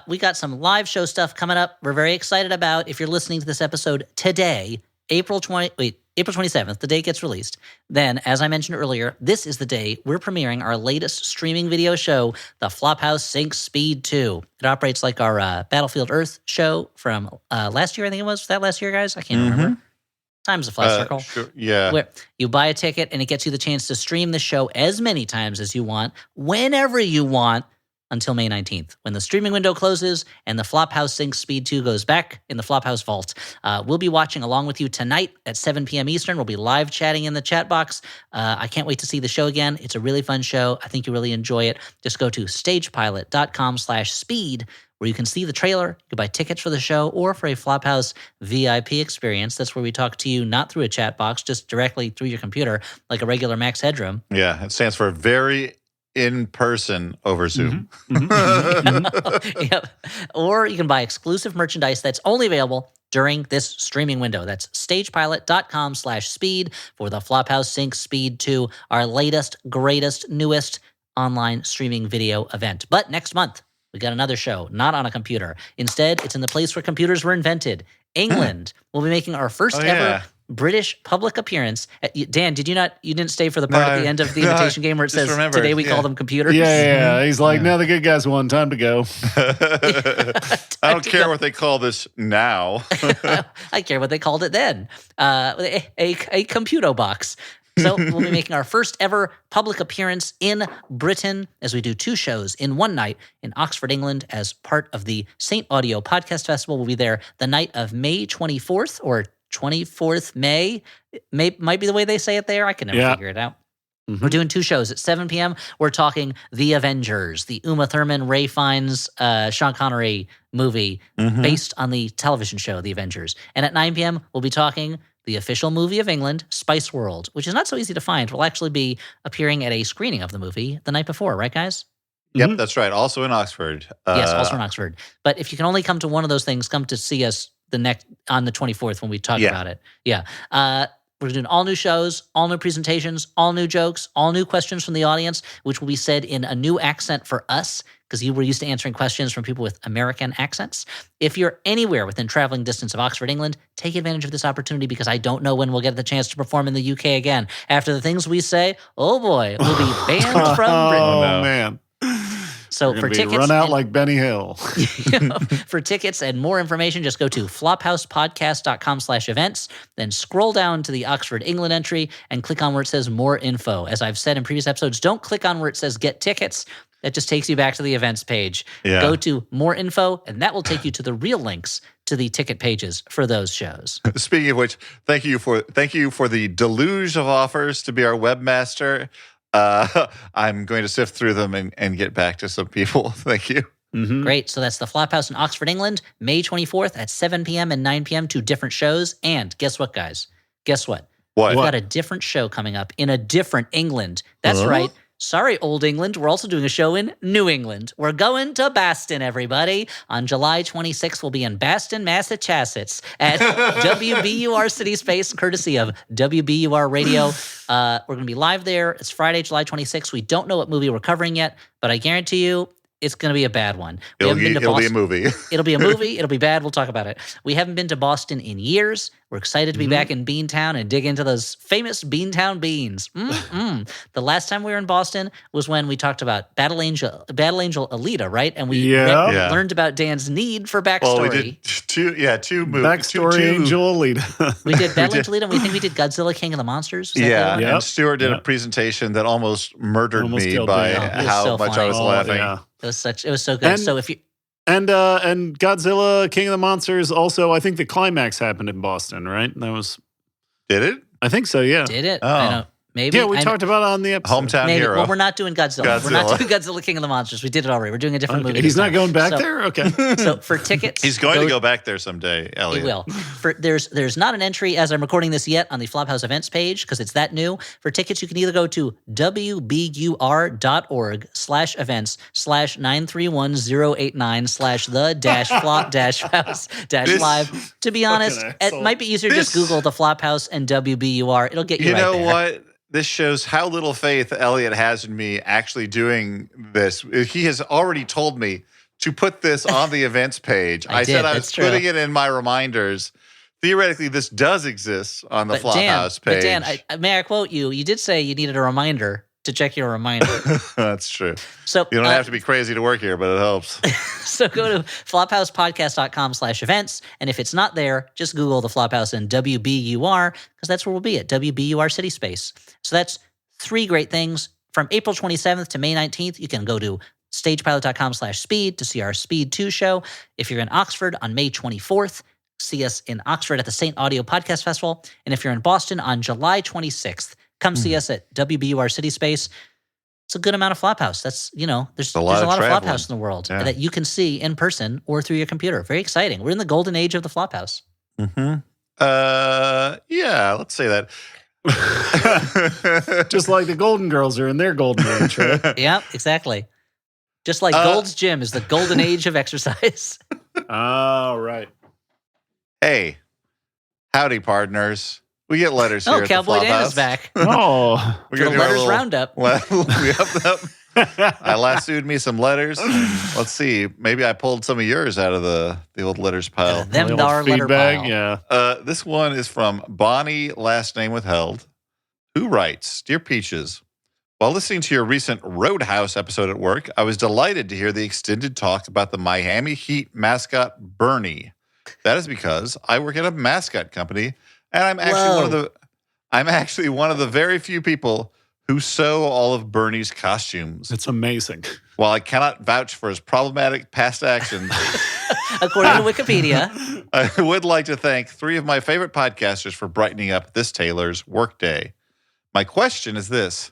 We got some live show stuff coming up. We're very excited about. If you're listening to this episode today, April 27th, the day it gets released, then, as I mentioned earlier, this is the day we're premiering our latest streaming video show, The Flophouse Sync Speed 2. It operates like our Battlefield Earth show from last year, I think it was. Was that last year, guys? I can't remember. Time's a flat circle. Sure, yeah. Where you buy a ticket and it gets you the chance to stream the show as many times as you want, whenever you want, until May 19th, when the streaming window closes and the Flophouse Sync Speed 2 goes back in the Flophouse Vault. We'll be watching along with you tonight at 7 p.m. Eastern. We'll be live chatting in the chat box. I can't wait to see the show again. It's a really fun show. I think you really enjoy it. Just go to stagepilot.com/speed, where you can see the trailer. You can buy tickets for the show or for a Flophouse VIP experience. That's where we talk to you, not through a chat box, just directly through your computer, like a regular Max Headroom. Yeah, it stands for very in person over Zoom. Yep. Or you can buy exclusive merchandise that's only available during this streaming window. That's stagepilot.com/speed for the Flophouse Sync Speed 2, our latest, greatest, newest online streaming video event. But next month, we got another show, not on a computer. Instead, it's in the place where computers were invented, England. We'll be making our first ever British public appearance. Dan, you didn't stay for the part at the end of the invitation game where it says, today we call them computers? Yeah. He's like, now the good guys won. Time to go. I don't care what they call this now. I care what they called it then. A computer box. So we'll be making our first ever public appearance in Britain as we do 2 shows in one night in Oxford, England, as part of the St. Audio Podcast Festival. We'll be there the night of May 24th or 24th May. Might be the way they say it there. I can never figure it out. We're doing 2 shows at 7 p.m. We're talking The Avengers, the Uma Thurman, Ray Fiennes, Sean Connery movie based on the television show The Avengers. And at 9 p.m., we'll be talking the official movie of England, Spice World, which is not so easy to find. We'll actually be appearing at a screening of the movie the night before, right, guys? Yep, that's right. Also in Oxford. Yes, also in Oxford. But if you can only come to one of those things, come to see us on the 24th when we talk about it. Yeah. We're doing all new shows, all new presentations, all new jokes, all new questions from the audience, which will be said in a new accent for us, because you were used to answering questions from people with American accents. If you're anywhere within traveling distance of Oxford, England, take advantage of this opportunity, because I don't know when we'll get the chance to perform in the UK again. After the things we say, oh boy, we'll be banned from Britain. Oh, man. So for tickets, run out like Benny Hill. For tickets and more information, just go to flophousepodcast.com/events, then scroll down to the Oxford, England entry and click on where it says more info. As I've said in previous episodes, don't click on where it says get tickets. That just takes you back to the events page. Yeah. Go to more info, and that will take you to the real links to the ticket pages for those shows. Speaking of which, thank you for the deluge of offers to be our webmaster. I'm going to sift through them and get back to some people. Thank you. Great. So that's the Flophouse in Oxford, England, May 24th at 7 p.m. and 9 p.m. 2 different shows. And guess what, guys? Guess what? What? We've got a different show coming up in a different England. That's right. Sorry, Old England. We're also doing a show in New England. We're going to Boston, everybody. On July 26th, we'll be in Boston, Massachusetts at WBUR City Space, courtesy of WBUR Radio. We're going to be live there. It's Friday, July 26th. We don't know what movie we're covering yet, but I guarantee you it's going to be a bad one. It'll be a movie. It'll be a movie. It'll be bad. We'll talk about it. We haven't been to Boston in years. We're excited to be back in Beantown and dig into those famous Beantown beans. The last time we were in Boston was when we talked about Battle Angel Alita, right? And we learned about Dan's need for backstory. Well, we did two movies. Backstory Angel Alita. We did Battle Angel Alita, and we think we did Godzilla, King of the Monsters. And Stuart did a presentation that almost murdered me by how much I was laughing. Yeah. It was so good. So if you and Godzilla, King of the Monsters, also I think the climax happened in Boston, right? Did it? I think so. Yeah. Did it? Oh. I know. Maybe. Yeah, we talked about it on the episode. Hometown hero. Well, we're not doing Godzilla. We're not doing Godzilla King of the Monsters. We did it already. We're doing a different movie. He's not going back there? Okay. So for tickets. He's going to go back there someday, Elliot. He will. There's not an entry as I'm recording this yet on the Flophouse events page because it's that new. For tickets, you can either go to wbur.org/events/931-089/the-flop-house-live. To be honest, it might be easier just Google the Flophouse and WBUR. It'll get you right there. You know what? This shows how little faith Elliot has in me actually doing this. He has already told me to put this on the events page. I said I was putting it in my reminders. Theoretically, this does exist on the Flophouse page. But Dan, may I quote you? You did say you needed a reminder to check your reminder. That's true. So you don't have to be crazy to work here, but it helps. So go to flophousepodcast.com/events. And if it's not there, just Google the Flophouse and WBUR, because that's where we'll be at WBUR City Space. So that's 3 great things. From April 27th to May 19th, you can go to stagepilot.com/speed to see our Speed 2 show. If you're in Oxford on May 24th, see us in Oxford at the St. Audio Podcast Festival. And if you're in Boston on July 26th, come see us at WBUR City Space. It's a good amount of Flophouse. That's, there's a lot of Flophouse in the world that you can see in person or through your computer. Very exciting. We're in the golden age of the Flophouse. Yeah, let's say that. Just like the Golden Girls are in their golden age, right? Yeah, exactly. Just like Gold's Gym is the golden age of exercise. Oh, right. Hey, howdy, partners. We get letters here. Oh, Cowboy Dan is back. Oh, we got the letters roundup. Well, I lassoed me some letters. Let's see. Maybe I pulled some of yours out of the old letters pile. Them The old dar letter feedback, pile. yeah. This one is from Bonnie, last name withheld, who writes, Dear Peaches, while listening to your recent Roadhouse episode at work, I was delighted to hear the extended talk about the Miami Heat mascot, Bernie. That is because I work at a mascot company, and I'm actually one of the very few people who sew all of Bernie's costumes. It's amazing. While I cannot vouch for his problematic past actions, According to Wikipedia. I would like to thank 3 of my favorite podcasters for brightening up this tailor's workday. My question is this.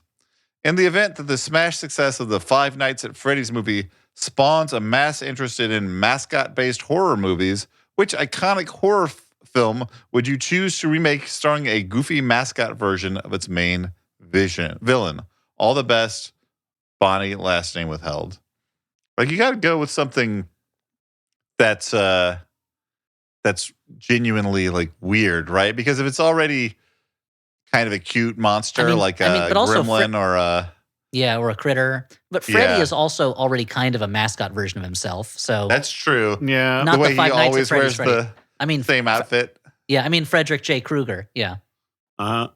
In the event that the smash success of the Five Nights at Freddy's movie spawns a mass interested in mascot-based horror movies, which iconic horror film would you choose to remake starring a goofy mascot version of its main villain? All the best, Bonnie, last name withheld. Like, you got to go with something that's genuinely like weird, right? Because if it's already kind of a cute monster, but also gremlin or a or a critter. But Freddy is also already kind of a mascot version of himself. So that's true. Yeah, the way he always wears the same outfit. Yeah, I mean Frederick J. Krueger. Yeah. I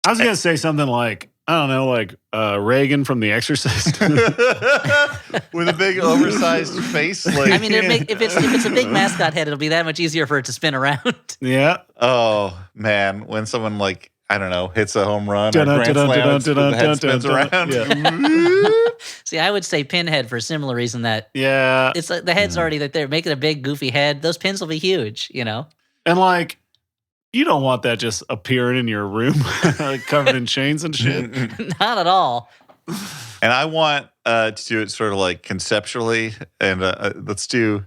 was gonna say something like, I don't know, like Reagan from The Exorcist, with a big oversized face. Like, I mean, if it's a big mascot head, it'll be that much easier for it to spin around. Yeah. Oh man, when someone like I don't know hits a home run or grand slam, the head spins around. Yeah. See, I would say Pinhead for a similar reason that it's like the head's already that they're making a big goofy head. Those pins will be huge, you know. And like, you don't want that just appearing in your room, covered in chains and shit. Not at all. And I want to do it sort of like conceptually, and let's do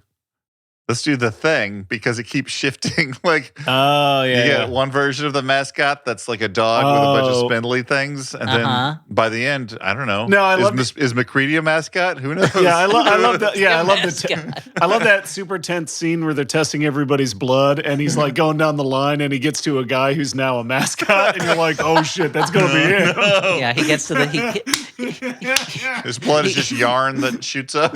the thing because it keeps shifting. Like, you get one version of the mascot that's like a dog with a bunch of spindly things, and then by the end, I don't know. No, is McCready a mascot? Who knows? Yeah, I love that. Yeah, I love that super tense scene where they're testing everybody's blood, and he's like going down the line, and he gets to a guy who's now a mascot, and you're like, oh shit, that's gonna be him. No. Yeah, he gets to the his blood is just yarn that shoots up.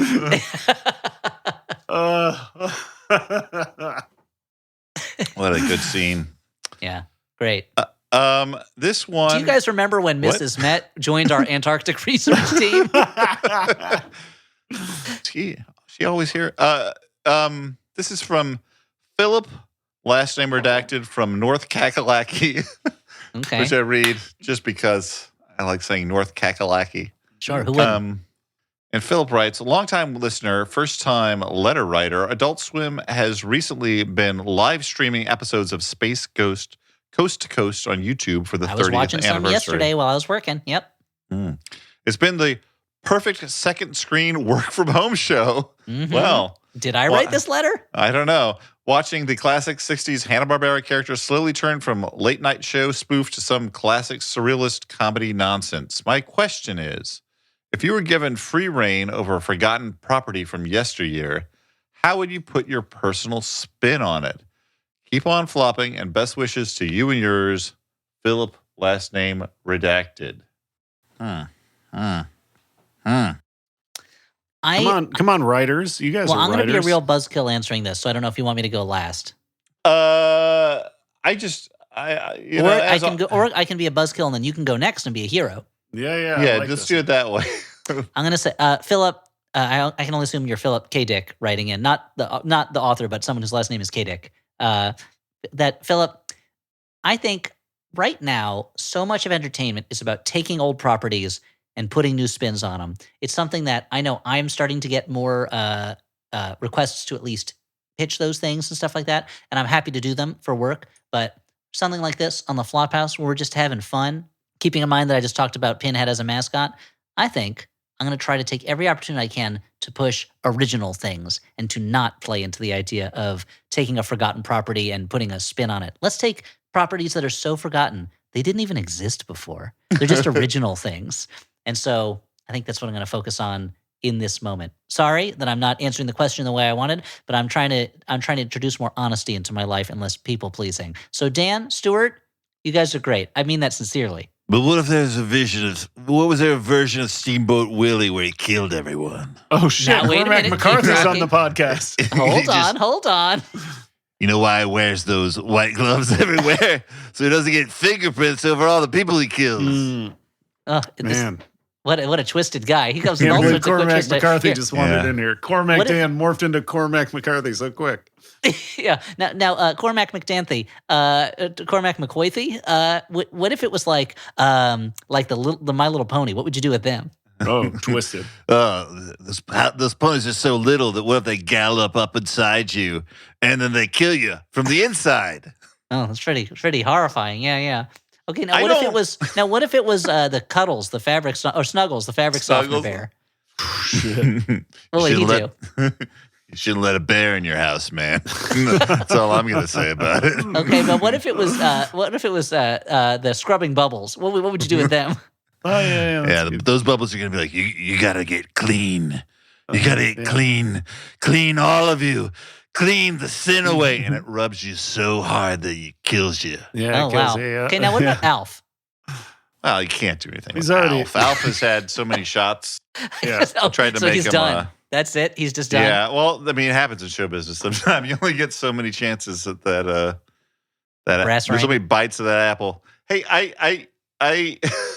What a good scene. Yeah, great. This one. Do you guys remember when Mrs. Met joined our Antarctic research team? She always here. This is from Philip, last name redacted, from North Kakalaki. Okay. Which I read just because I like saying North Kakalaki. Sure, who wouldn't? And Philip writes, a longtime listener, first-time letter writer, Adult Swim has recently been live streaming episodes of Space Ghost Coast to Coast on YouTube for the 30th anniversary. I was watching some yesterday while I was working. Yep. It's been the perfect second screen work-from-home show. Mm-hmm. Well. Did I write this letter? I don't know. Watching the classic 60s Hanna-Barbera characters slowly turn from late-night show spoof to some classic surrealist comedy nonsense. My question is, if you were given free reign over a forgotten property from yesteryear, how would you put your personal spin on it? Keep on flopping, and best wishes to you and yours, Philip, last name redacted. Come on, writers. You guys are I'm going to be a writers. real buzzkill answering this, so I don't know if you want me to go last. I can be a buzzkill and then you can go next and be a hero. Yeah. Let's do it that way. I'm going to say, Philip. I can only assume you're Philip K. Dick writing in, not the author, but someone whose last name is K. Dick. That Philip, I think right now, so much of entertainment is about taking old properties and putting new spins on them. It's something that I know I'm starting to get more requests to at least pitch those things and stuff like that, and I'm happy to do them for work. But something like this on the Flophouse, where we're just having fun, keeping in mind that I just talked about Pinhead as a mascot, I think I'm going to try to take every opportunity I can to push original things and to not play into the idea of taking a forgotten property and putting a spin on it. Let's take properties that are so forgotten, they didn't even exist before. They're just original things. And so I think that's what I'm going to focus on in this moment. Sorry that I'm not answering the question the way I wanted, but I'm trying to introduce more honesty into my life and less people pleasing. So Dan, Stuart, you guys are great. I mean that sincerely. But what if there's what was there a version of Steamboat Willie where he killed everyone? Oh, shit. Now, wait a Cormac minute, McCarthy's keep on the podcast. Hold on. You know why he wears those white gloves everywhere? So he doesn't get fingerprints over all the people he kills. Man. What a twisted guy. He comes with Can't all believe sorts of Cormac twisted. McCarthy just wandered in here. Cormac What if- Dan morphed into Cormac McCarthy so quick. Yeah. Now, Cormac McDanthy, Cormac McCoythy. What if it was like the My Little Pony? What would you do with them? Oh, twisted. Those ponies are so little that what if they gallop up inside you and then they kill you from the inside? Oh, that's pretty horrifying. Yeah. Okay, now what if it was the Cuddles, the fabric or Snuggles, the fabric softener bear? What would he do? You shouldn't let a bear in your house, man. That's all I'm going to say about it. Okay, but what if it was the scrubbing bubbles? What would you do with them? Oh, yeah. Those bubbles are going to be like, you got to get clean. You got to get clean. Clean, all of you. Clean the sin away. And it rubs you so hard that it kills you. Yeah. Oh, wow. Okay, now what about Alf? Well, you can't do anything He's with already- Alf. Alf has had so many shots. Yeah. I tried to make he's him done. That's it. He's just done. Yeah, well, I mean, it happens in show business sometimes. You only get so many chances at that Brass there's so ring. many bites of that apple. Hey, I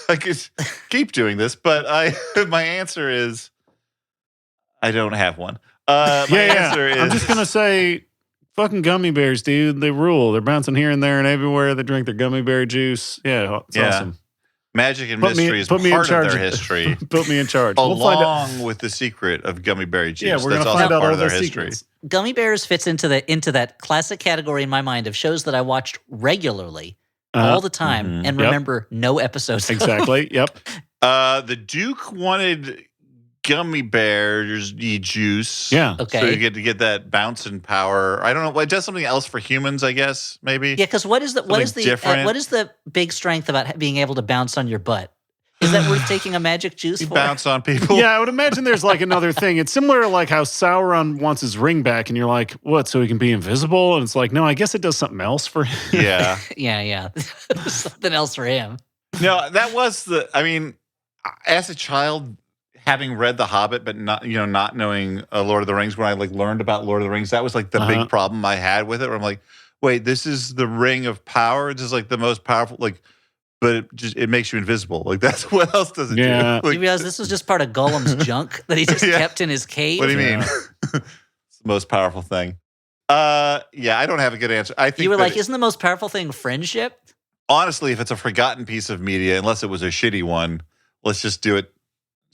could keep doing this, but my answer is I don't have one. My answer is I'm just going to say, fucking gummy bears, dude. They rule. They're bouncing here and there and everywhere. They drink their gummy bear juice. Yeah, it's awesome. Magic and mystery is part of their history. Put me in charge. We'll find out. Along with the secret of gummy berry juice. Yeah, we're That's gonna also find out part all of their their history. secrets. Gummy Bears fits into that classic category in my mind of shows that I watched regularly all the time and remember no episodes. Exactly. Yep. The Duke wanted gummy bears juice. Yeah. Okay. So you get to get that bouncing power. I don't know. It does something else for humans, I guess, maybe. Yeah, because what is the big strength about being able to bounce on your butt? Is that worth taking a magic juice You for? bounce on people. Yeah, I would imagine there's like another thing. It's similar to like how Sauron wants his ring back, and you're like, what, so he can be invisible? And it's like, no, I guess it does something else for him. Yeah. Yeah. Something else for him. No, that was I mean, as a child, having read The Hobbit, but not knowing Lord of the Rings, when I like learned about Lord of the Rings, that was like the big problem I had with it. Where I'm like, wait, this is the ring of power. This is like the most powerful, like, but it makes you invisible. Like that's what else does it do? Like, you realize this was just part of Gollum's junk that he just kept in his cave? What do you mean? It's the most powerful thing. I don't have a good answer. I think you were like, isn't the most powerful thing friendship? Honestly, if it's a forgotten piece of media, unless it was a shitty one, let's just do it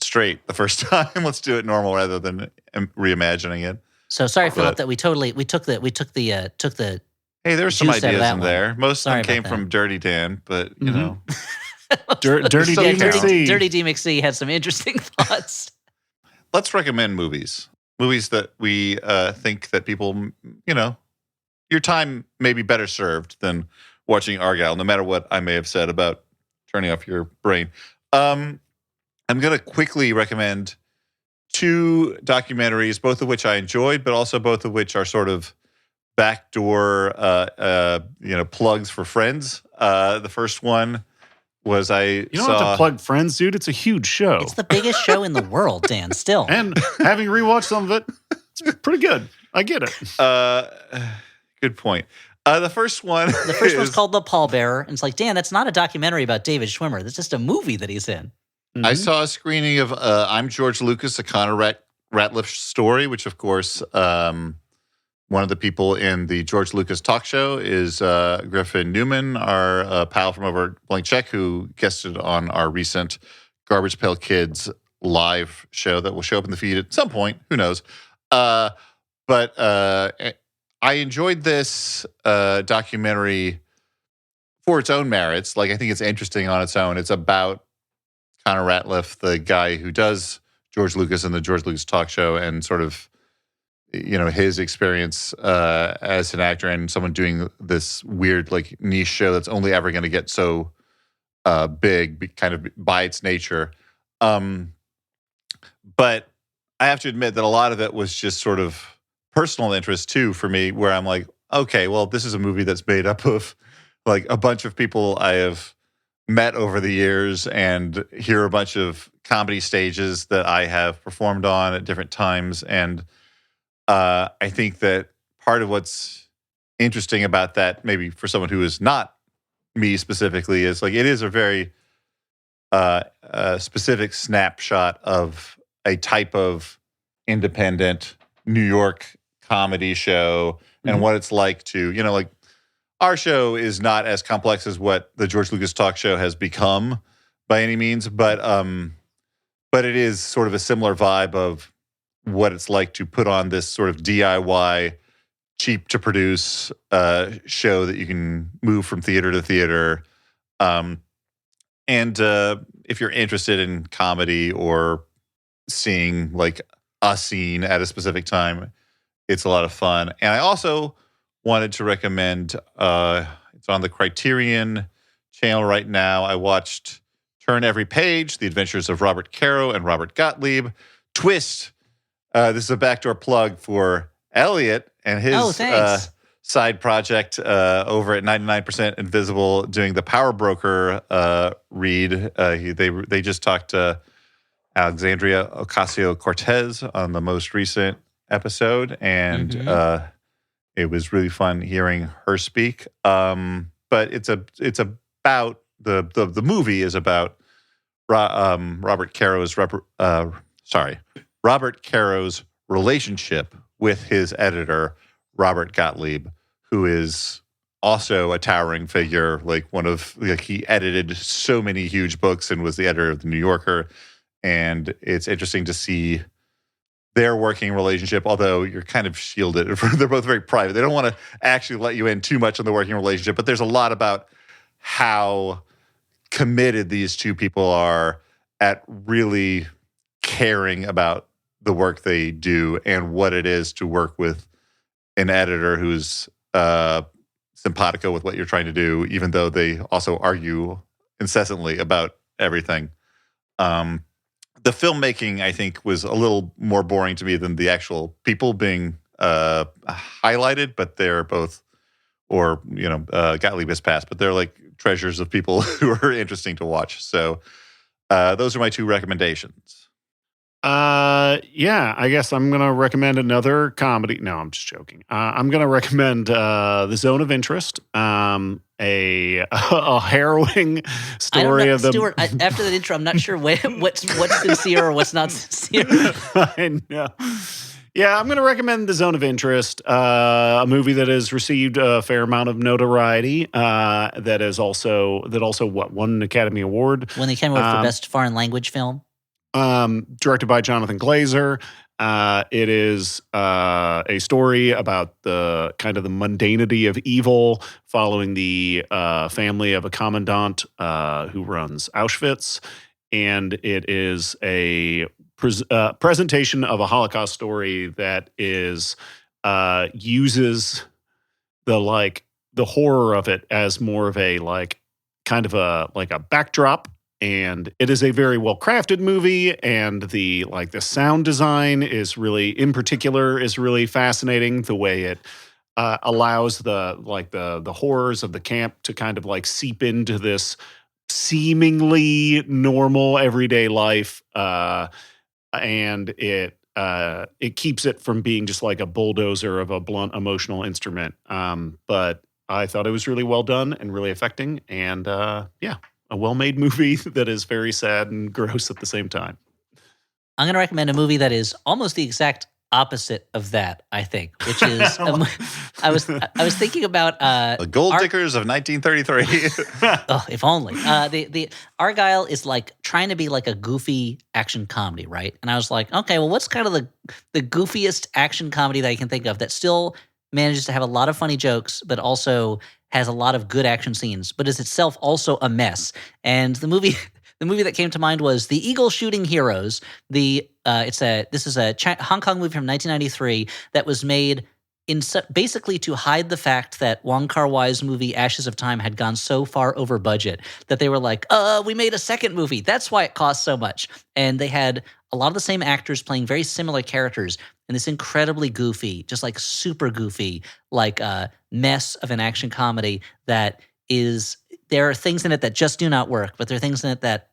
straight the first time. Let's do it normal rather than reimagining it. So sorry, Philip, that we took the. Hey, there's some juice out of ideas that in one. there. Most Sorry of them came about from Dirty Dan, but you know, Dirty D. McSee. Dirty D. McSee had some interesting thoughts. Let's recommend movies that we think that people, your time may be better served than watching Argylle, no matter what I may have said about turning off your brain. I'm going to quickly recommend two documentaries, both of which I enjoyed, but also both of which are sort of backdoor, plugs for Friends. The first one was You don't have to plug Friends, dude. It's a huge show. It's the biggest show in the world, Dan, still. And having rewatched some of it, it's pretty good. I get it. Good point. The first one was called The Pallbearer. And it's like, Dan, that's not a documentary about David Schwimmer. That's just a movie that he's in. I saw a screening of I'm George Lucas, a Connor Ratliff story, which, of course, one of the people in the George Lucas talk show is Griffin Newman, our pal from over at Blank Check, who guested on our recent Garbage Pail Kids live show that will show up in the feed at some point. Who knows? But I enjoyed this documentary for its own merits. Like, I think it's interesting on its own. It's about Connor Ratliff, the guy who does George Lucas and the George Lucas talk show, and sort of, his experience as an actor and someone doing this weird, like, niche show that's only ever going to get so big, kind of by its nature. But I have to admit that a lot of it was just sort of personal interest too for me, where I'm like, okay, well, this is a movie that's made up of like a bunch of people I have met over the years and hear a bunch of comedy stages that I have performed on at different times. And I think that part of what's interesting about that, maybe for someone who is not me specifically, is like it is a very specific snapshot of a type of independent New York comedy show and what it's like to, like our show is not as complex as what the George Lucas talk show has become by any means, but it is sort of a similar vibe of what it's like to put on this sort of DIY, cheap to produce show that you can move from theater to theater. And if you're interested in comedy or seeing like a scene at a specific time, it's a lot of fun. And I also wanted to recommend, it's on the Criterion channel right now. I watched Turn Every Page, The Adventures of Robert Caro and Robert Gottlieb. Twist, this is a backdoor plug for Elliot and his side project over at 99% Invisible doing the Power Broker read. They just talked to Alexandria Ocasio-Cortez on the most recent episode, and it was really fun hearing her speak. But it's about the movie is about Robert Caro's relationship with his editor Robert Gottlieb, who is also a towering figure. He edited so many huge books and was the editor of the New Yorker. And it's interesting to see their working relationship, although you're kind of shielded. They're both very private. They don't want to actually let you in too much on the working relationship, but there's a lot about how committed these two people are at really caring about the work they do and what it is to work with an editor who's simpatico with what you're trying to do, even though they also argue incessantly about everything. The filmmaking, I think, was a little more boring to me than the actual people being highlighted, but they're both, Gottlieb has passed, but they're like treasures of people who are interesting to watch. So those are my two recommendations. I guess I'm going to recommend another comedy. No, I'm just joking. I'm going to recommend The Zone of Interest, a harrowing story of the... Stuart, after that intro, I'm not sure what's sincere or what's not sincere. I know. Yeah, I'm going to recommend The Zone of Interest, a movie that has received a fair amount of notoriety, that also won an Academy Award. Won the Academy Award for Best Foreign Language Film. Directed by Jonathan Glazer. It is a story about the kind of the mundanity of evil following the family of a commandant who runs Auschwitz. And it is a presentation of a Holocaust story that is uses the horror of it as more of a kind of a backdrop. And it is a very well-crafted movie, and the sound design is really fascinating. The way it allows the horrors of the camp to kind of seep into this seemingly normal everyday life, and it keeps it from being just like a bulldozer of a blunt emotional instrument. But I thought it was really well done and really affecting, and a well-made movie that is very sad and gross at the same time. I'm going to recommend a movie that is almost the exact opposite of that, I think, which is I was thinking about The Gold Diggers of 1933. Oh, if only. The Argylle is trying to be like a goofy action comedy, right? And I was like, okay, well, what's kind of the goofiest action comedy that I can think of that still manages to have a lot of funny jokes, but also has a lot of good action scenes, but is itself also a mess. And the movie that came to mind was The Eagle Shooting Heroes. This is a Hong Kong movie from 1993 that was made basically to hide the fact that Wong Kar-wai's movie Ashes of Time had gone so far over budget that they were like, we made a second movie. That's why it cost so much. And they had a lot of the same actors playing very similar characters in this incredibly goofy, just super goofy, mess of an action comedy that is there are things in it that just do not work, but there are things in it that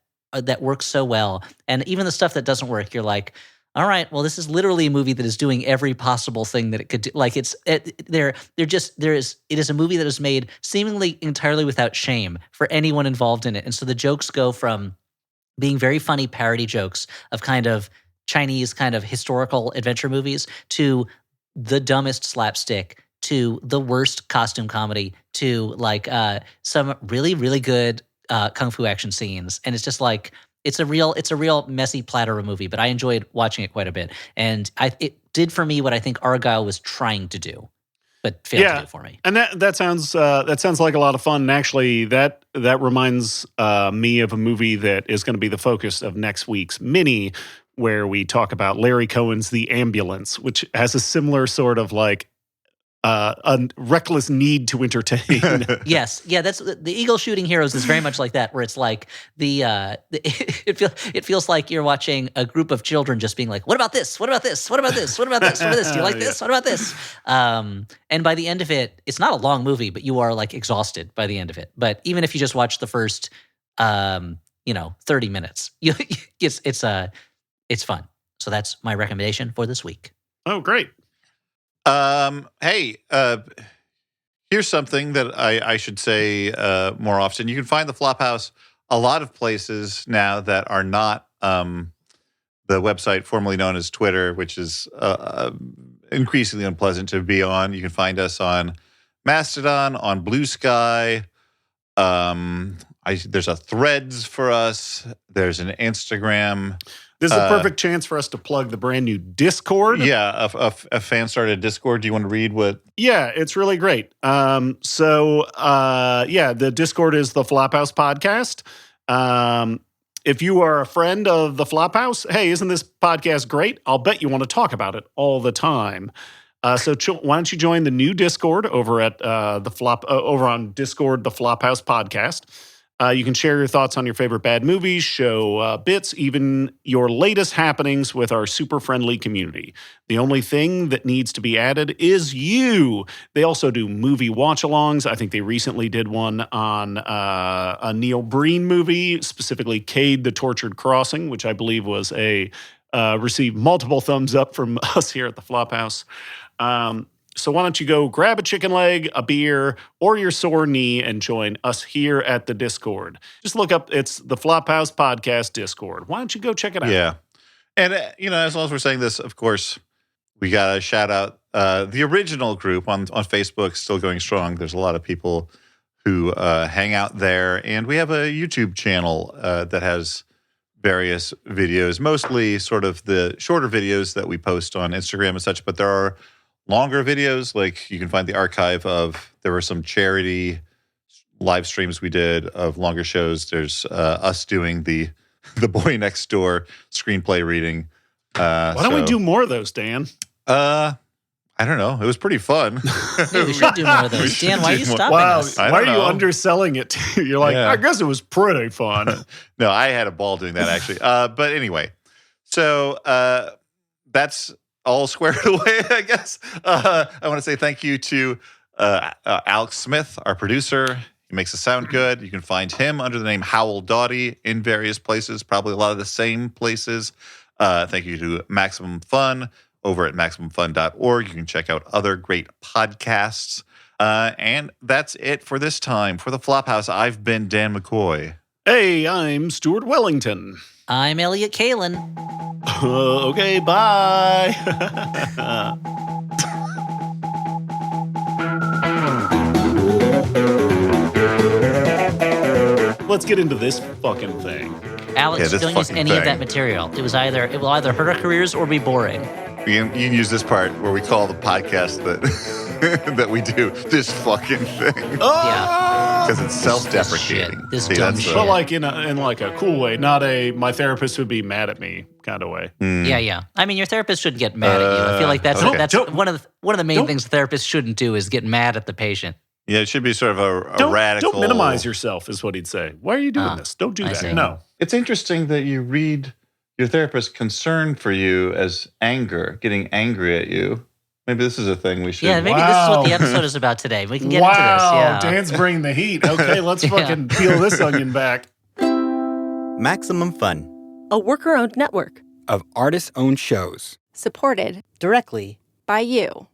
work so well. And even the stuff that doesn't work, you're like, all right, well, this is literally a movie that is doing every possible thing that it could do. Like it is a movie that is made seemingly entirely without shame for anyone involved in it. And so the jokes go from being very funny parody jokes of kind of Chinese kind of historical adventure movies to the dumbest slapstick to the worst costume comedy to like some really, really good kung fu action scenes. And it's just like, it's a real messy platter of a movie, but I enjoyed watching it quite a bit. And it did for me what I think Argylle was trying to do, but failed to do for me. And that sounds like a lot of fun. And actually, that reminds me of a movie that is going to be the focus of next week's mini, where we talk about Larry Cohen's The Ambulance, which has a similar sort of like a reckless need to entertain. Yes, yeah, that's the Eagle Shooting Heroes is very much like that, where it's like it feels like you're watching a group of children just being like, "What about this? What about this? What about this? What about this? What about this? Do you like this? What about this?" And by the end of it, it's not a long movie, but you are like exhausted by the end of it. But even if you just watch the first, 30 minutes, it's fun. So that's my recommendation for this week. Oh, great. Hey, here's something that I should say more often. You can find the Flophouse a lot of places now that are not the website formerly known as Twitter, which is increasingly unpleasant to be on. You can find us on Mastodon, on Blue Sky. There's a Threads for us. There's an Instagram. This is a perfect chance for us to plug the brand new Discord. Yeah, a fan-started Discord. Do you want to read what? Yeah, it's really great. The Discord is the Flophouse Podcast. If you are a friend of the Flophouse, hey, isn't this podcast great? I'll bet you want to talk about it all the time. So why don't you join the new Discord over at over on Discord, the Flophouse Podcast. You can share your thoughts on your favorite bad movies, show bits, even your latest happenings with our super friendly community. The only thing that needs to be added is you. They also do movie watch-alongs. I think they recently did one on a Neil Breen movie, specifically Cade the Tortured Crossing, which I believe was received multiple thumbs up from us here at the Flophouse. So why don't you go grab a chicken leg, a beer, or your sore knee and join us here at the Discord. Just look up, it's the Flophouse Podcast Discord. Why don't you go check it out? Yeah. And, as long as we're saying this, of course, we got to shout out the original group on Facebook, still going strong. There's a lot of people who hang out there. And we have a YouTube channel that has various videos, mostly sort of the shorter videos that we post on Instagram and such, but there are longer videos. Like you can find the archive there were some charity live streams we did of longer shows. There's us doing the Boy Next Door screenplay reading. Why don't we do more of those, Dan? I don't know. It was pretty fun. Yeah, we should do more of those. Dan, why are you stopping us? I Why don't are you know. underselling it? You're like, I guess it was pretty fun. No, I had a ball doing that actually. But anyway, so that's all squared away, I guess. I want to say thank you to Alex Smith, our producer. He makes us sound good. You can find him under the name Howell Doughty in various places, probably a lot of the same places. Thank you to Maximum Fun over at MaximumFun.org. You can check out other great podcasts. And that's it for this time. For the Flophouse, I've been Dan McCoy. Hey, I'm Stuart Wellington. I'm Elliot Kalin. Okay, bye. Let's get into this fucking thing. Alex, don't use any of that material. It will either hurt our careers or be boring. You can use this part where we call the podcast that we do this fucking thing. Oh! Yeah. Because it's self-deprecating. This dumb shit. But like in like a cool way, not a my therapist would be mad at me kind of way. Yeah. I mean, your therapist shouldn't get mad at you. I feel like that's one of the main things the therapist shouldn't do is get mad at the patient. Yeah, it should be sort of a radical. Don't minimize yourself, is what he'd say. Why are you doing this? Don't do that. See. No. It's interesting that you read your therapist's concern for you as anger, getting angry at you. Maybe this is a thing we should. Yeah, maybe this is what the episode is about today. We can get into this. Yeah. Dan's bringing the heat. Okay, let's fucking peel this onion back. Maximum Fun. A worker-owned network Of artist-owned shows. supported directly by you.